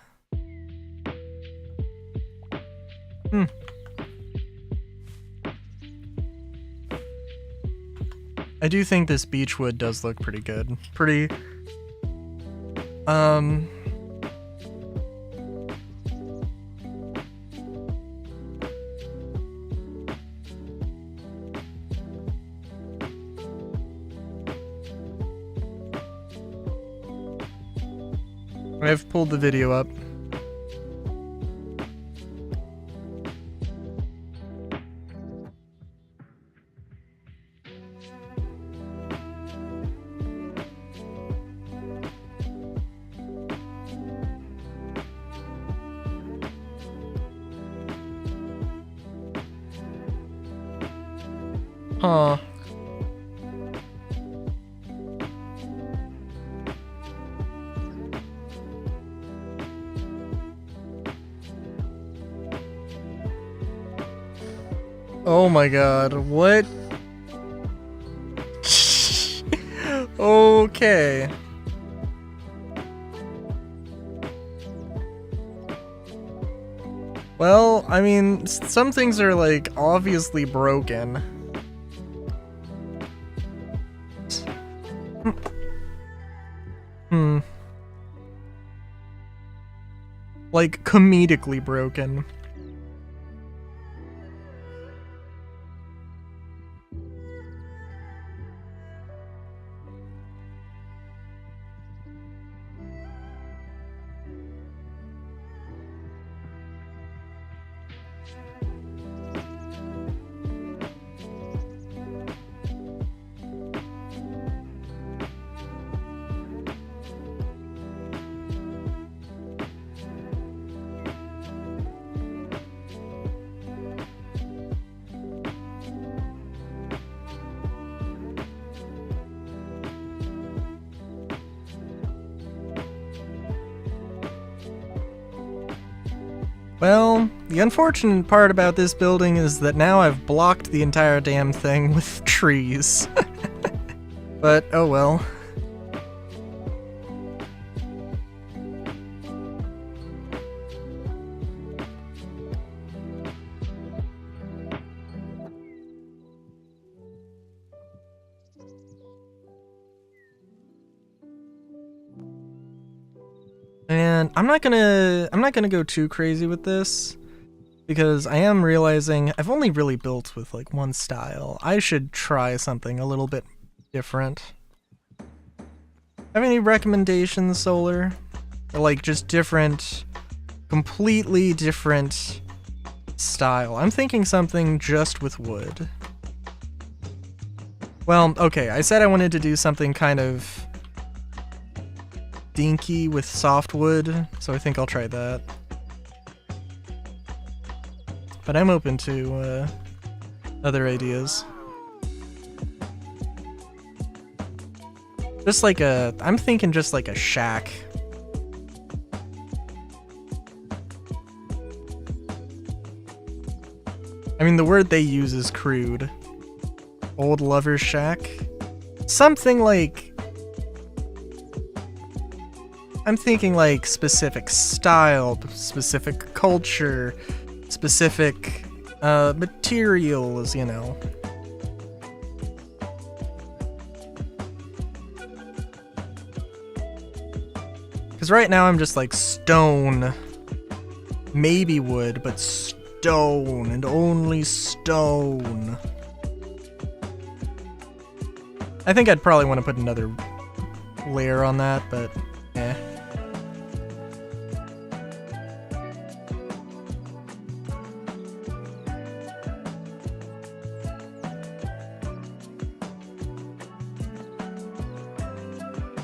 I do think this beechwood does look pretty good. Pretty... I've pulled the video up. Huh. Oh my god, what? Okay. Well, I mean, some things are like obviously broken. Hmm. Like comedically broken. Well, the unfortunate part about this building is that now I've blocked the entire damn thing with trees. But, oh well. And I'm not gonna go too crazy with this, because I am realizing I've only really built with like one style. I should try something a little bit different. Have any recommendations, Solar? Or like just different, completely different style? I'm thinking something just with wood. Well, okay, I said I wanted to do something kind of dinky with softwood, so I think I'll try that. But I'm open to other ideas. Just like I'm thinking just like a shack. I mean, the word they use is crude. Old lover's shack? Something like... I'm thinking like specific style, specific culture, specific materials, you know. Because right now I'm just like stone, maybe wood, but stone and only stone. I think I'd probably want to put another layer on that, but eh.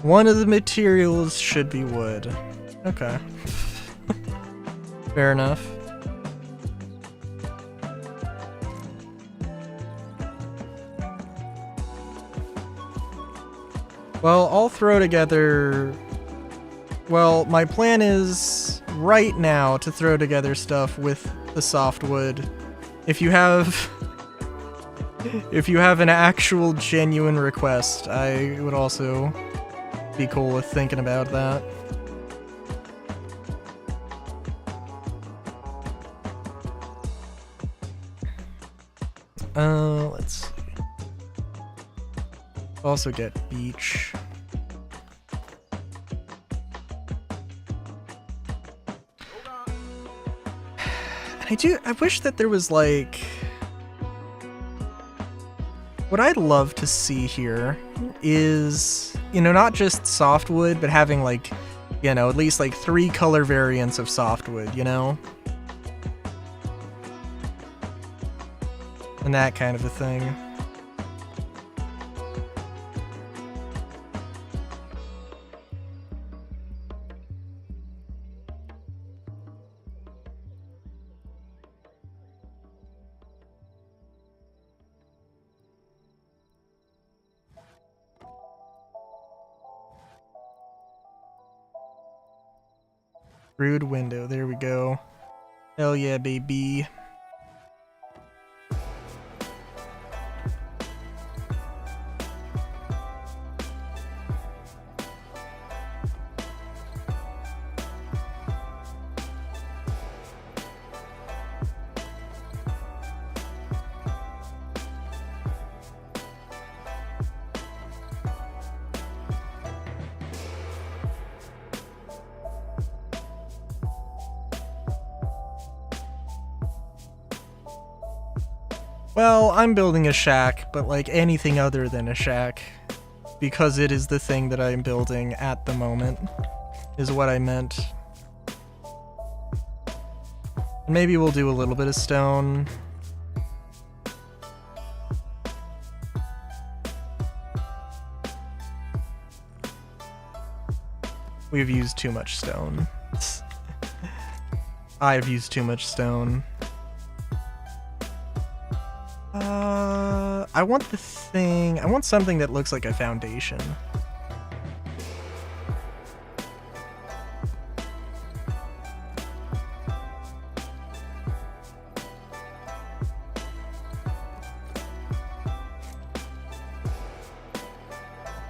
One of the materials should be wood. Okay. Fair enough. Well, I'll throw together... Well, my plan is right now to throw together stuff with the softwood. If you have... If you have an actual genuine request, I would also be cool with thinking about that. Let's see. Also get beach. And I wish that there was like... What I'd love to see here is, you know, not just softwood, but having like, you know, at least like 3 color variants of softwood, you know? And that kind of a thing. Rude window. There we go. Hell yeah, baby. Well, I'm building a shack, but like anything other than a shack, because it is the thing that I'm building at the moment, is what I meant. Maybe we'll do a little bit of stone. We've used too much stone. I've used too much stone. I want something that looks like a foundation.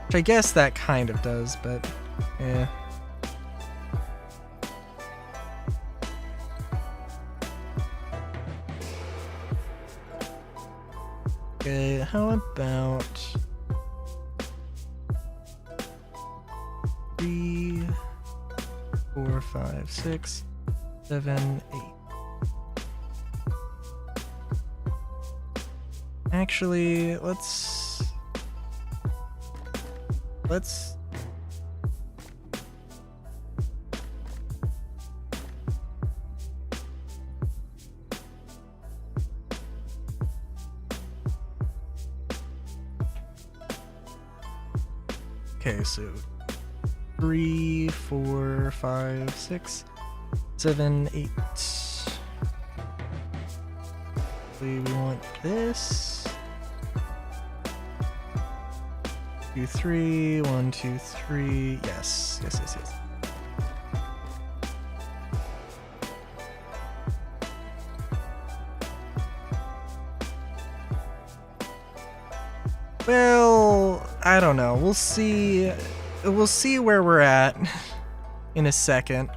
Which I guess that kind of does, but yeah. Okay, how about 3, 4, 5, 6, 7, 8. Actually, let's okay, so 3, 4, 5, 6, 7, 8. We want this. 2, 3, 1, 2, 3. Yes. Well, I don't know. We'll see. We'll see where we're at in a second.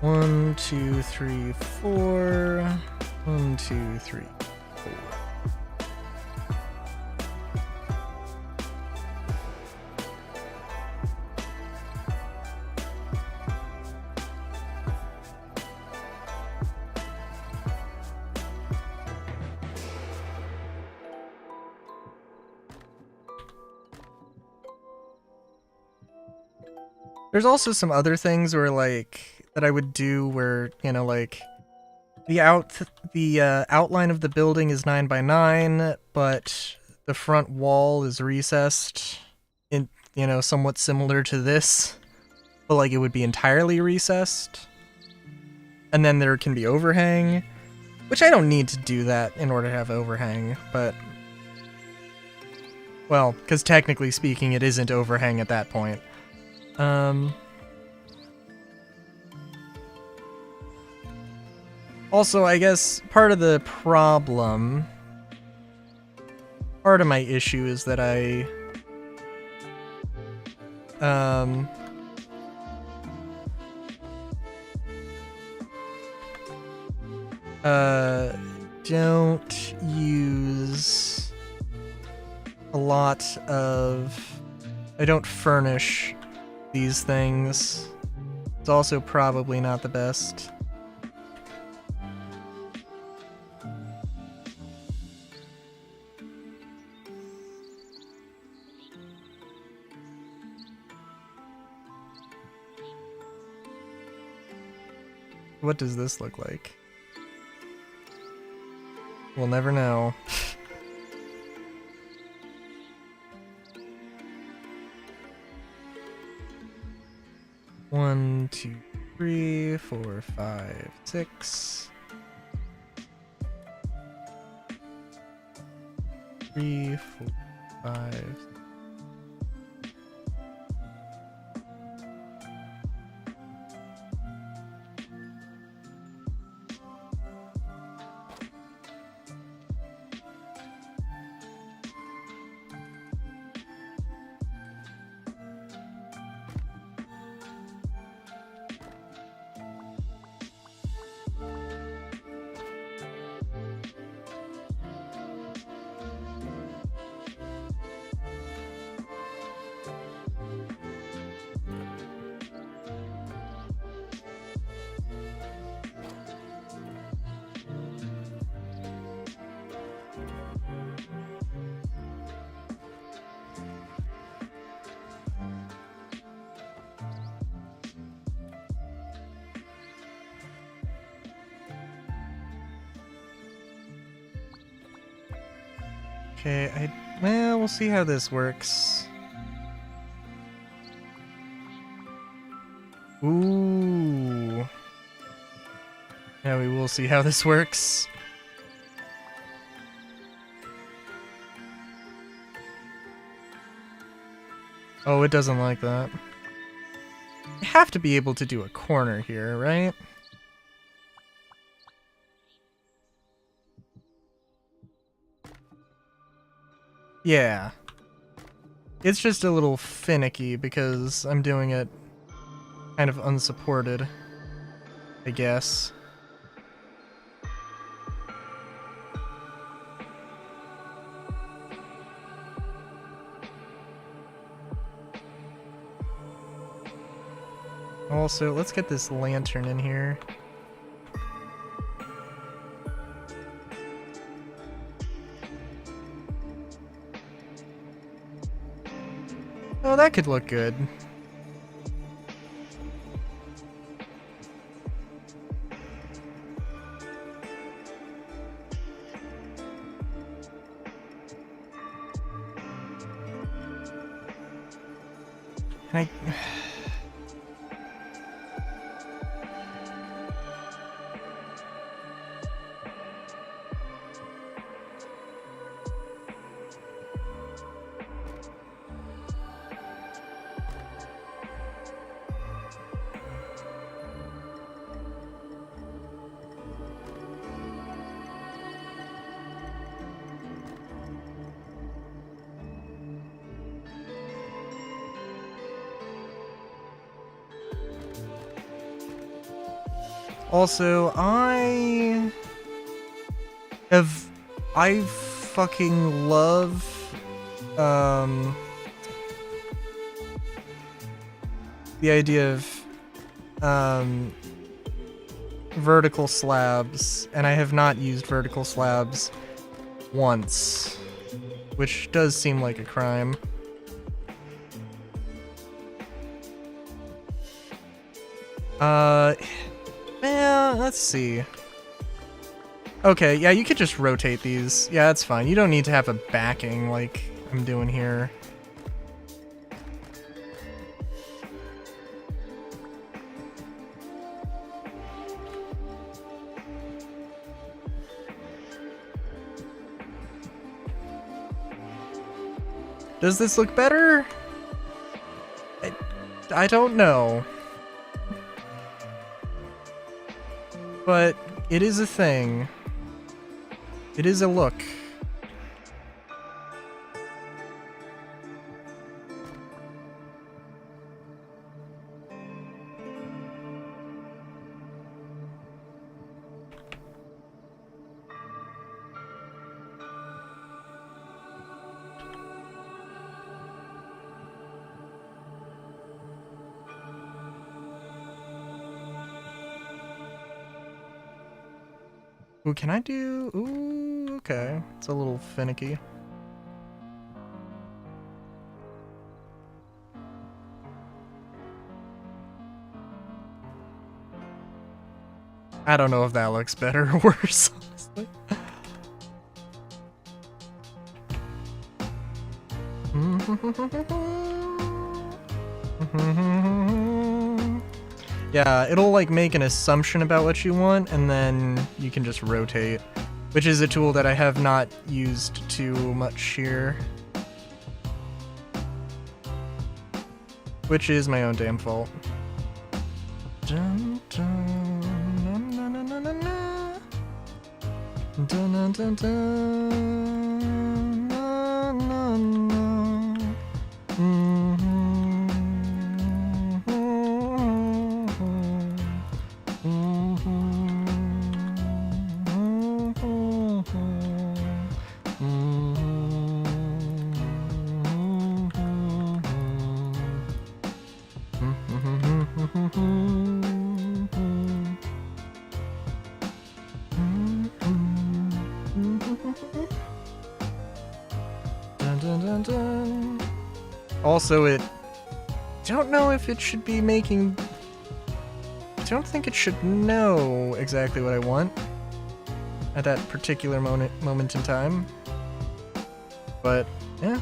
One, 2, 3, 4. 1, 2, 3, 4. There's also some other things where like that I would do where, you know, like the outline of the building is 9 by 9, but the front wall is recessed in, you know, somewhat similar to this, but like it would be entirely recessed. And then there can be overhang, which I don't need to do that in order to have overhang, but well, because technically speaking it isn't overhang at that point. Also, I guess part of the problem, part of my issue is that I don't use a lot of, I don't furnish these things. It's also probably not the best. What does this look like? We'll never know. 1, 2, 3, 4, 5, 6. 3, 4, 5. Okay, well, we'll see how this works. Ooh. Yeah, we will see how this works. Oh, it doesn't like that. You have to be able to do a corner here, right? Yeah. It's just a little finicky because I'm doing it kind of unsupported, I guess. Also, let's get this lantern in here. Oh, that could look good. Can I... Also, I fucking love, the idea of, vertical slabs, and I have not used vertical slabs once, which does seem like a crime. Yeah, let's see. Okay, yeah, you could just rotate these. Yeah, that's fine. You don't need to have a backing like I'm doing here. Does this look better? I don't know. But it is a thing. It is a look. Ooh, can I do... Ooh, okay. It's a little finicky. I don't know if that looks better or worse, honestly. Yeah, it'll like make an assumption about what you want, and then you can just rotate, which is a tool that I have not used too much here. Which is my own damn fault. Dun, dun, dun, dun, dun, dun, dun, dun. Dun, dun, dun, dun, dun, dun, dun. Mhm. Also, I don't know if it should be making... I don't think it should know exactly what I want at that particular moment in time. But, yeah.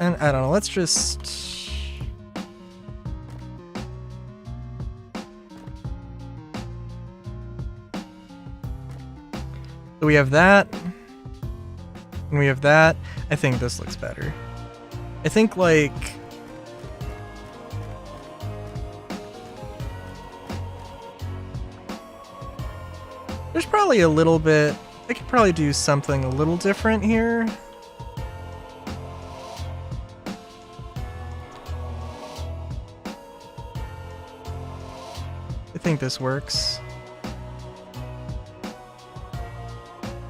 And I don't know, let's just... So we have that, and we have that. I think this looks better. I think, like... There's probably a little bit... I could probably do something a little different here. I think this works.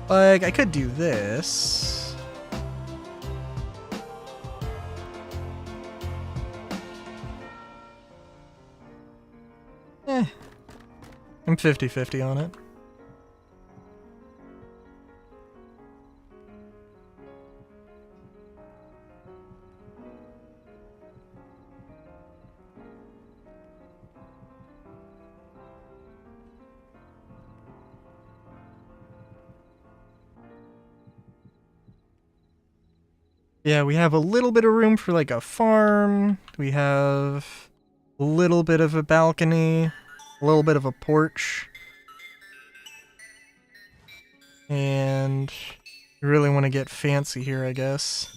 Like, I could do this. I'm 50-50 on it. Yeah, we have a little bit of room for like a farm. We have a little bit of a balcony, a little bit of a porch. And we really want to get fancy here, I guess.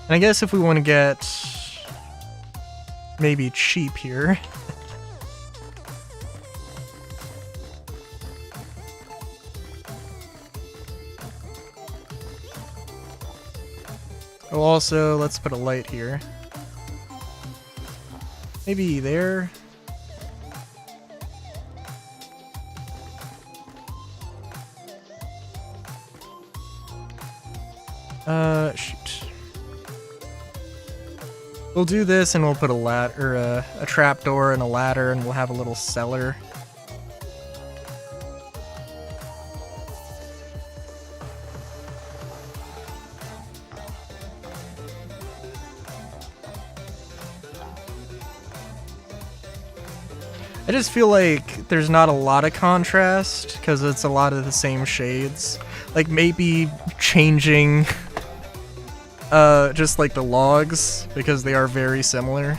And I guess if we want to get maybe cheap here. Oh, also, let's put a light here. Maybe there. Shoot. We'll do this and we'll put a ladder, or a trapdoor and a ladder, and we'll have a little cellar. I just feel like there's not a lot of contrast because it's a lot of the same shades. Like maybe changing just like the logs because they are very similar.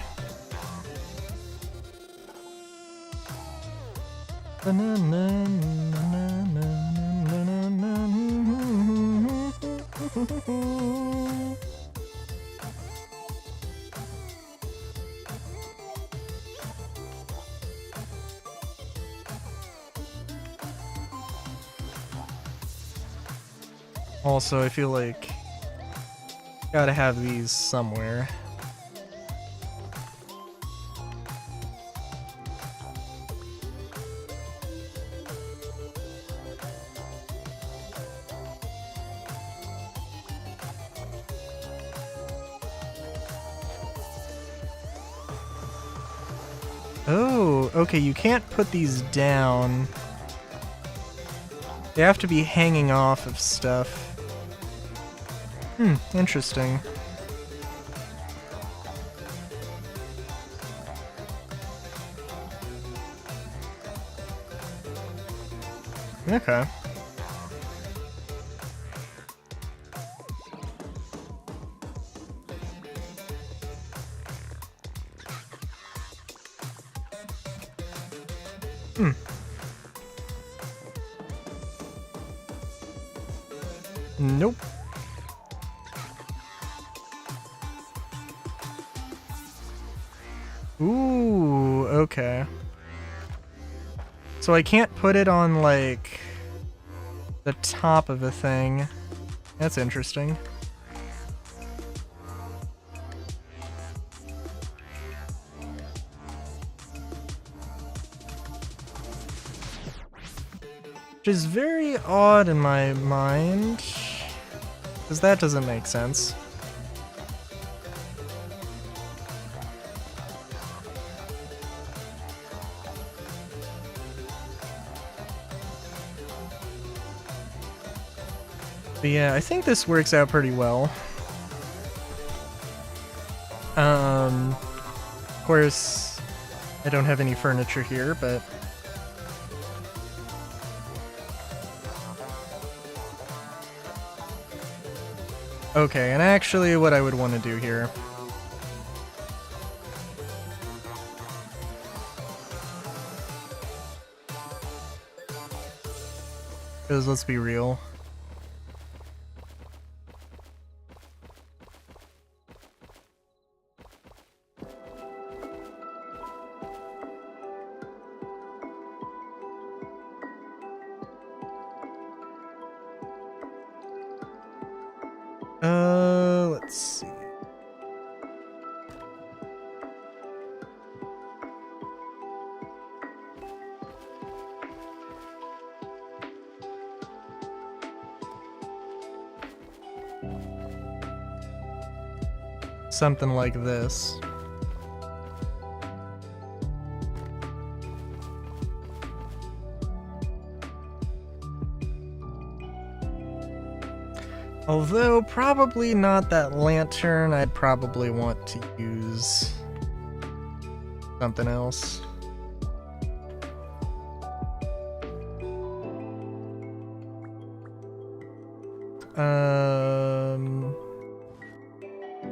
Also, I feel like gotta have these somewhere. Oh, okay, you can't put these down. They have to be hanging off of stuff. Interesting. Okay. Nope. Ooh, okay. So I can't put it on, like, the top of a thing. That's interesting. Which is very odd in my mind, because that doesn't make sense. But yeah, I think this works out pretty well. Of course, I don't have any furniture here, but... Okay, and actually what I would want to do here... Because let's be real. Let's see. Something like this. Although, probably not that lantern. I'd probably want to use something else.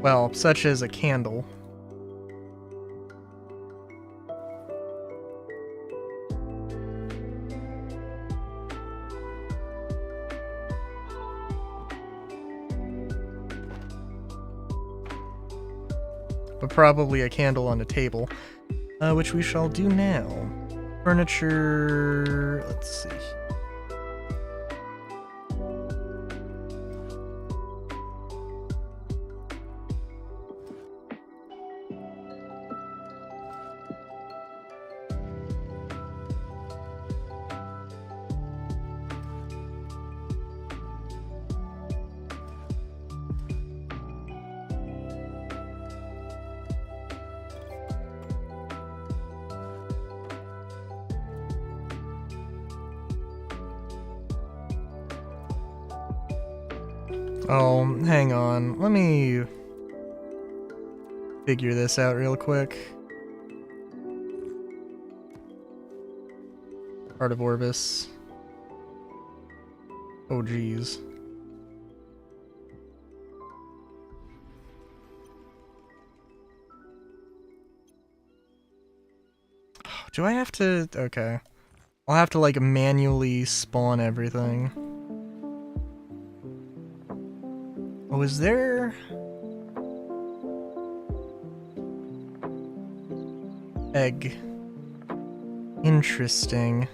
Well, such as a candle. But probably a candle on a table, which we shall do now. Furniture, let's see. Oh, hang on. Let me figure this out real quick. Heart of Orbis. Oh, geez. Do I have to... Okay. I'll have to, like, manually spawn everything. Oh, is there... Egg. Interesting.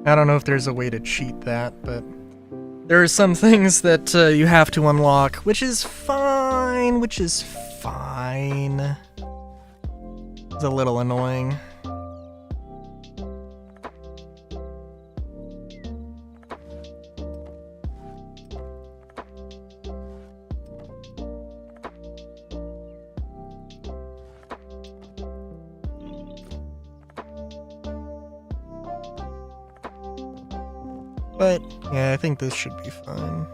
I don't know if there's a way to cheat that, but... There are some things that you have to unlock, which is fine, It's a little annoying. But yeah, I think this should be fine.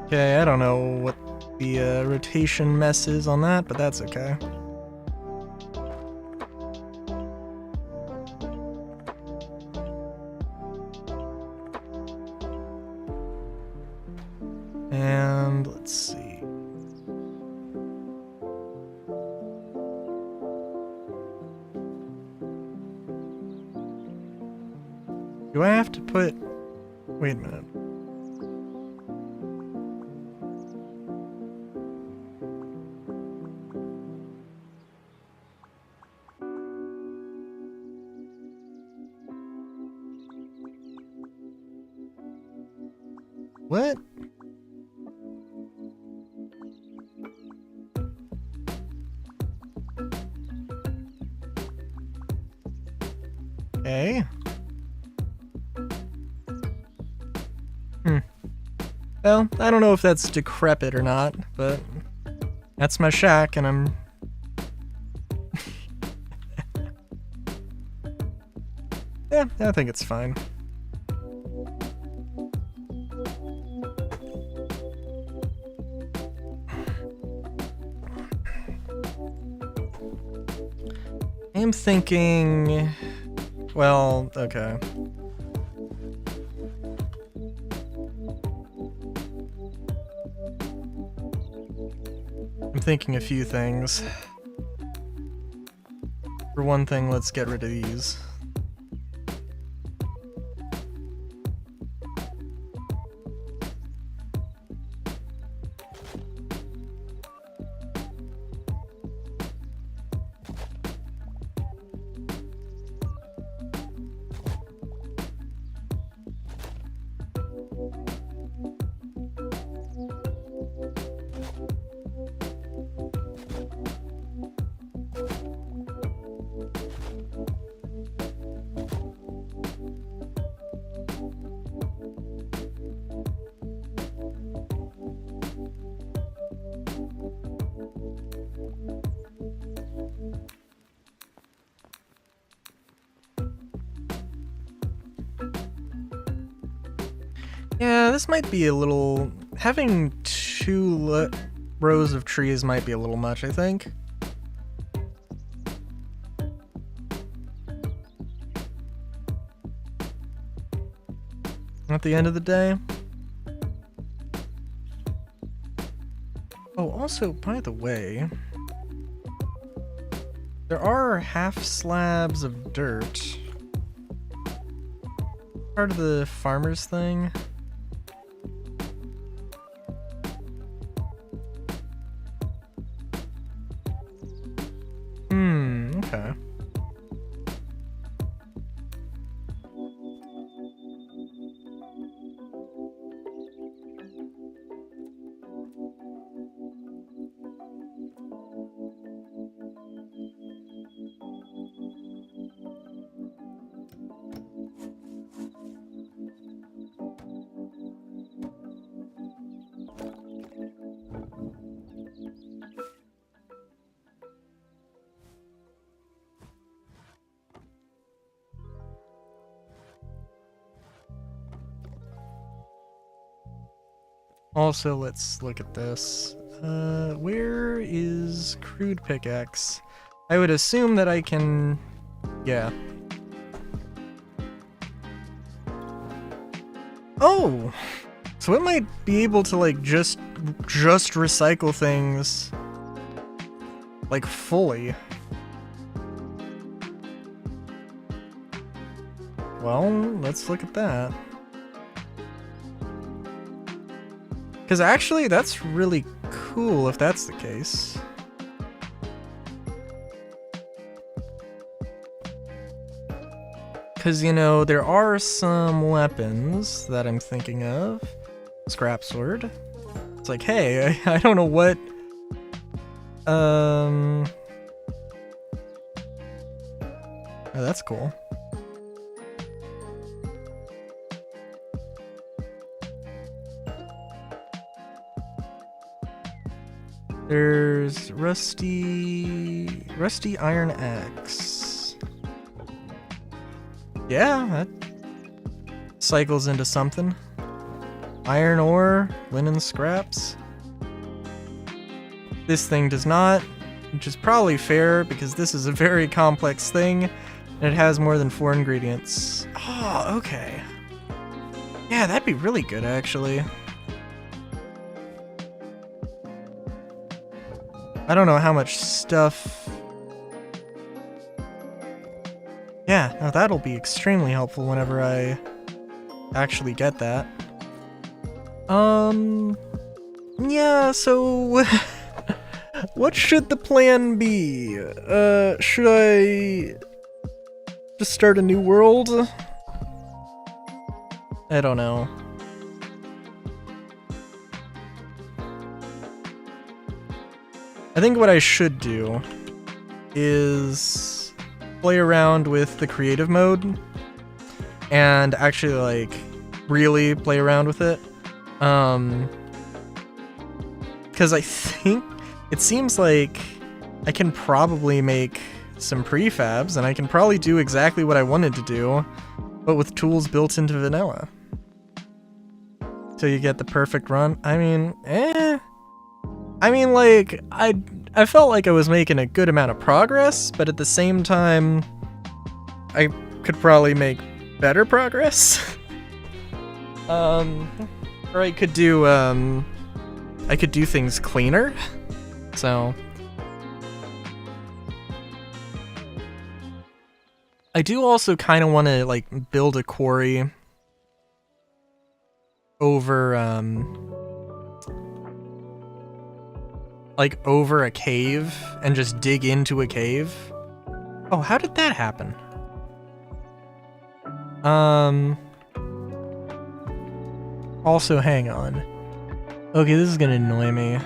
Okay, I don't know what the rotation mess is on that, but that's okay. And let's see. Do I have to put... Wait a minute. What? Okay. Well, I don't know if that's decrepit or not, but that's my shack, and I'm... Yeah, I think it's fine. I'm thinking... Well, okay. I'm thinking a few things. For one thing, let's get rid of these. Yeah, this might be a little... Having two rows of trees might be a little much, I think. At the end of the day. Oh, also, by the way... There are half slabs of dirt. Part of the farmer's thing. Okay. Also, let's look at this. Where is crude pickaxe? I would assume that I can... Yeah. Oh! So it might be able to, like, just recycle things, like, fully. Well, let's look at that. Because actually, that's really cool if that's the case. Because, you know, there are some weapons that I'm thinking of. Scrap sword. It's like, hey, I don't know what... Oh, that's cool. There's rusty iron axe. Yeah, that cycles into something. Iron ore, linen scraps. This thing does not, which is probably fair because this is a very complex thing and it has more than 4 ingredients. Oh, okay. Yeah, that'd be really good actually. I don't know how much stuff... Yeah, no, that'll be extremely helpful whenever I actually get that. Yeah, so... what should the plan be? Should I... just start a new world? I don't know. I think what I should do is play around with the creative mode and actually, like, really play around with it. Because I think it seems like I can probably make some prefabs and I can probably do exactly what I wanted to do, but with tools built into vanilla. So you get the perfect run. I mean, like, I felt like I was making a good amount of progress, but at the same time, I could probably make better progress. Or I could do things cleaner. So I do also kind of want to, like, build a quarry over over a cave and just dig into a cave. Oh, how did that happen? Also, hang on. Okay, this is gonna annoy me.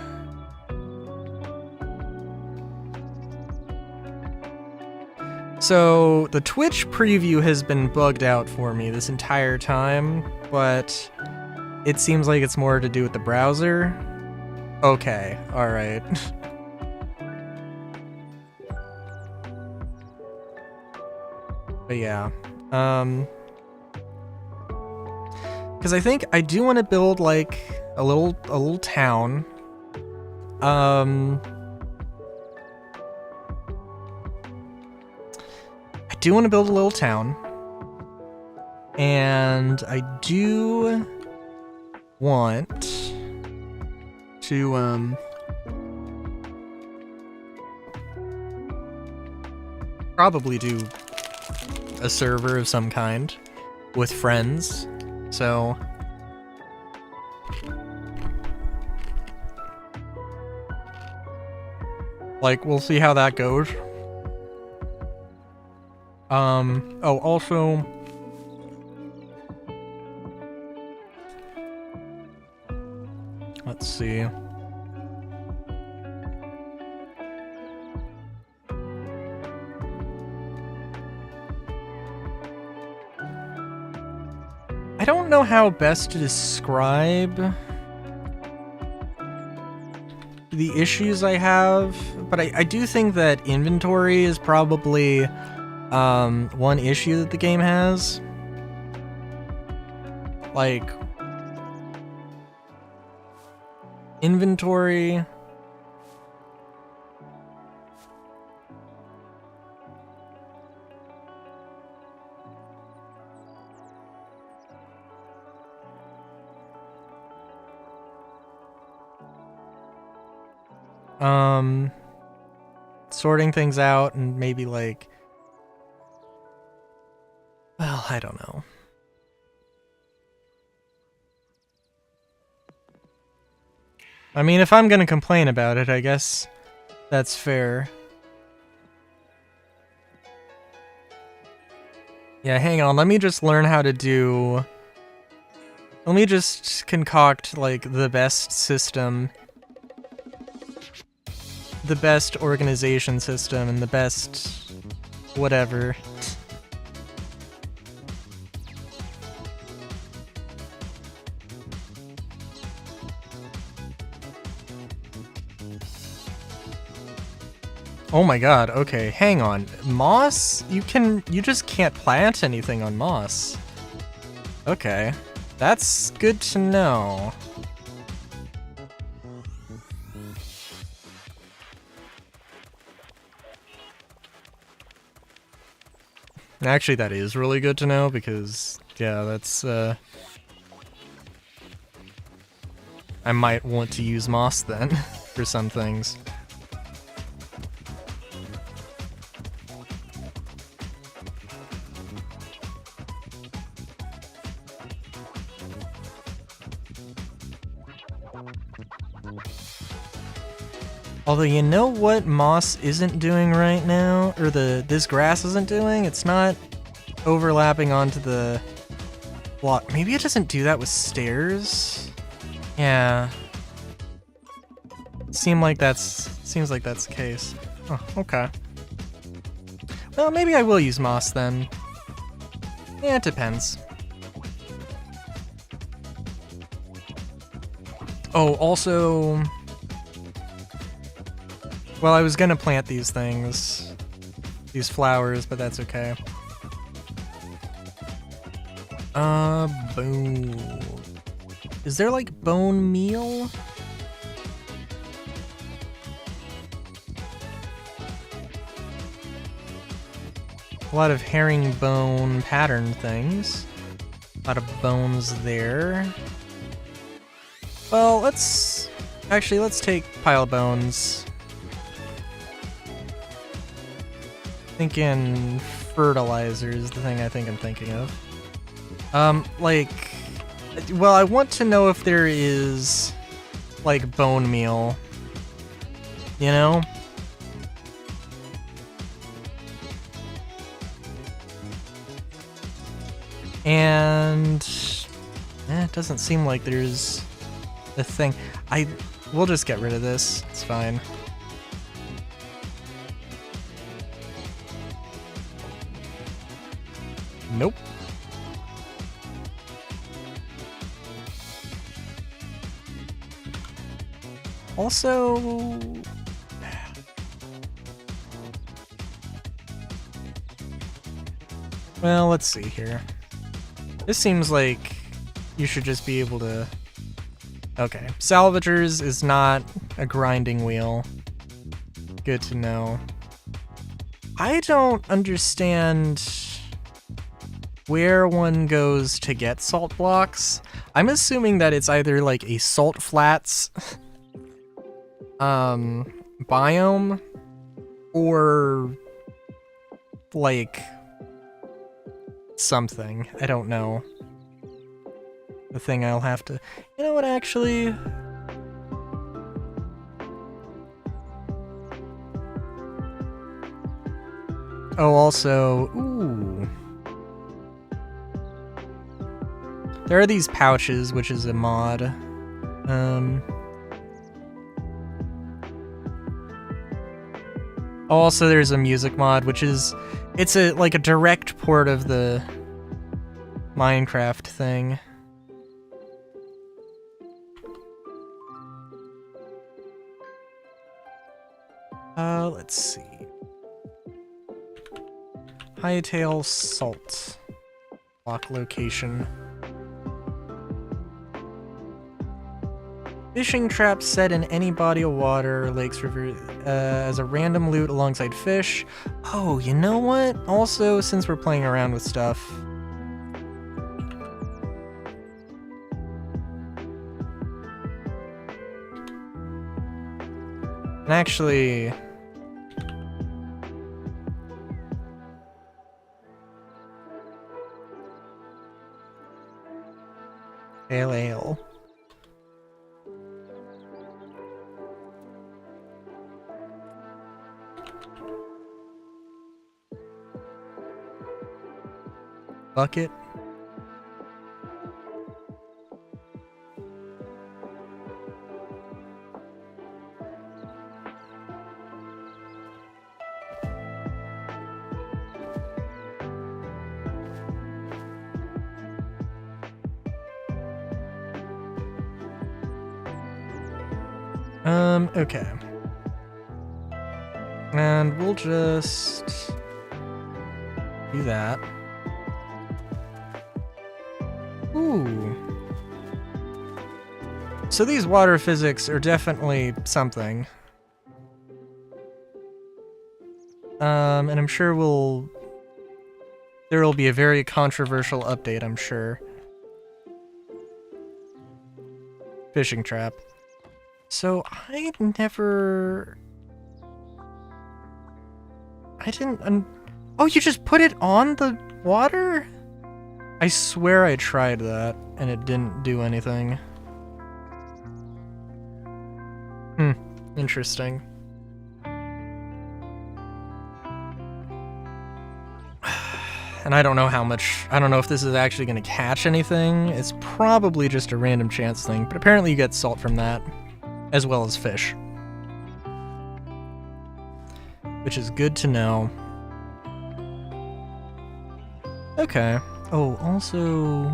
So, the Twitch preview has been bugged out for me this entire time, but it seems like it's more to do with the browser. Okay, alright. But yeah, because I think I do want to build, like, a little town. I do want to build a little town, and I do want to probably do a server of some kind with friends. So like, we'll see how that goes. Oh, also, let's see. I don't know how best to describe the issues I have, but I do think that inventory is probably one issue that the game has. Like, inventory... sorting things out and maybe like, well, I don't know. I mean, if I'm gonna complain about it, I guess that's fair. Yeah, hang on, let me just learn how to do... Let me just concoct, like, the best system. The best organization system and the best... whatever. Oh my god, okay, hang on. Moss? You just can't plant anything on moss. Okay. That's good to know. Actually, that is really good to know because, yeah, that's, I might want to use moss then for some things. Although, you know what moss isn't doing right now? Or this grass isn't doing? It's not overlapping onto the block. Maybe it doesn't do that with stairs? Yeah. Seems like that's the case. Oh, okay. Well, maybe I will use moss then. Yeah, it depends. Oh, also... Well, I was gonna plant these things. These flowers, but that's okay. Bone... Is there, like, bone meal? A lot of herringbone pattern things. A lot of bones there. Well, let's take pile of bones. Thinking fertilizer is the thing I think I'm thinking of. Well, I want to know if there is, like, bone meal. You know? And... it doesn't seem like there's a thing. We'll just get rid of this. It's fine. Nope. Also... Well, let's see here. This seems like you should just be able to... Okay. Salvagers is not a grinding wheel. Good to know. I don't understand where one goes to get salt blocks. I'm assuming that it's either like a salt flats biome or like something. I don't know. The thing I'll have to... You know what, actually... Oh, also... Ooh. There are these pouches, which is a mod. Also, there's a music mod, which is... It's like a direct port of the Minecraft thing. Let's see. Hytale salt. Block location. Fishing traps set in any body of water, lakes, river, as a random loot alongside fish. Oh, you know what? Also, since we're playing around with stuff... And actually... Ale. Bucket. Okay. And we'll just do that. Ooh. So these water physics are definitely something. And I'm sure there will be a very controversial update, I'm sure. Fishing trap. So I didn't, oh, you just put it on the water? I swear I tried that, and it didn't do anything. Interesting. And I don't know I don't know if this is actually going to catch anything. It's probably just a random chance thing, but apparently you get salt from that, as well as fish. Which is good to know. Okay. Oh, also...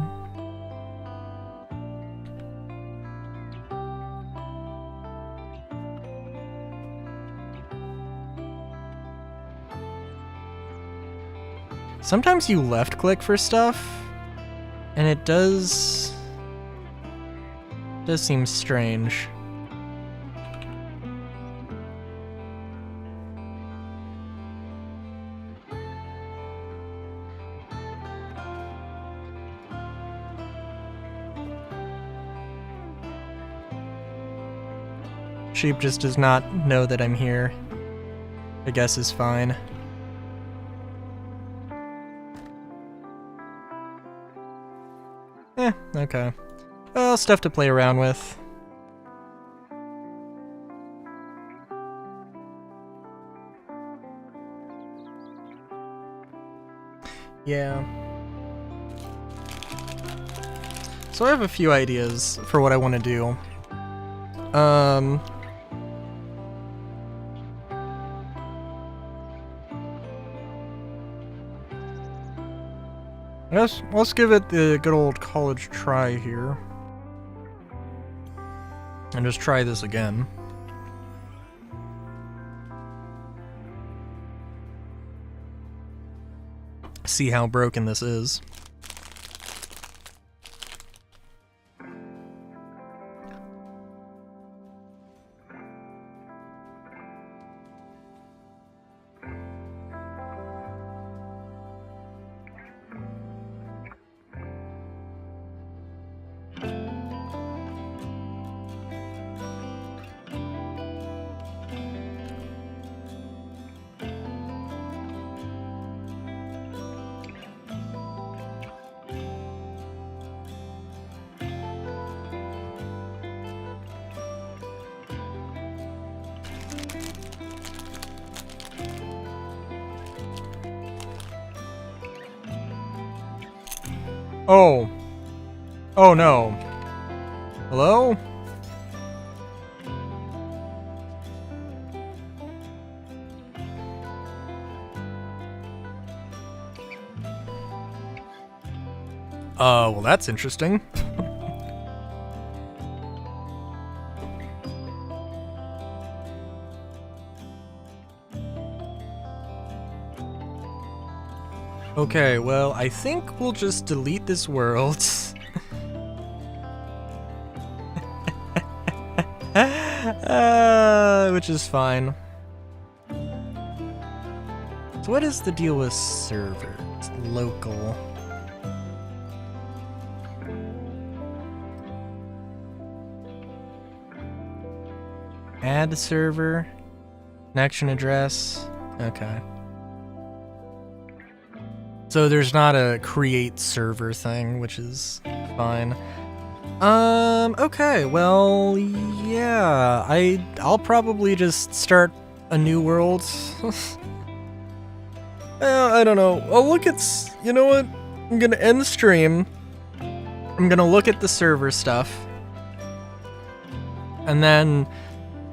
Sometimes you left click for stuff, and it does seem strange. Sheep just does not know that I'm here. I guess is fine. Okay. Well, stuff to play around with. Yeah. So I have a few ideas for what I want to do. Let's give it the good old college try here. And just try this again. See how broken this is. Oh. Oh no. Hello? Well that's interesting. Okay, well, I think we'll just delete this world. Which is fine. So what is the deal with servers? Local. Add server. Connection address. Okay. So there's not a create server thing, which is fine. Okay, well, yeah, I'll probably just start a new world. I don't know. I'll look at, you know what? I'm gonna end the stream. I'm gonna look at the server stuff. And then,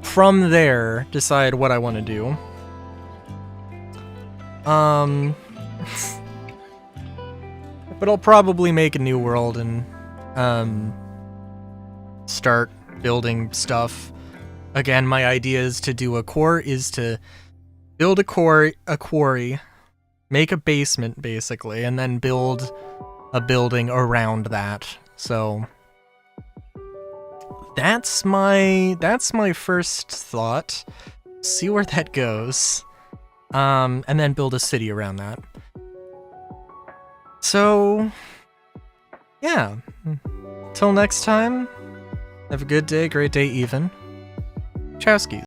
from there, decide what I want to do. But I'll probably make a new world and, start building stuff. Again, my idea is to do build a quarry, make a basement basically, and then build a building around that. So that's my first thought. See where that goes. And then build a city around that. So yeah. Till next time. Have a good day, great day even. Chowskis.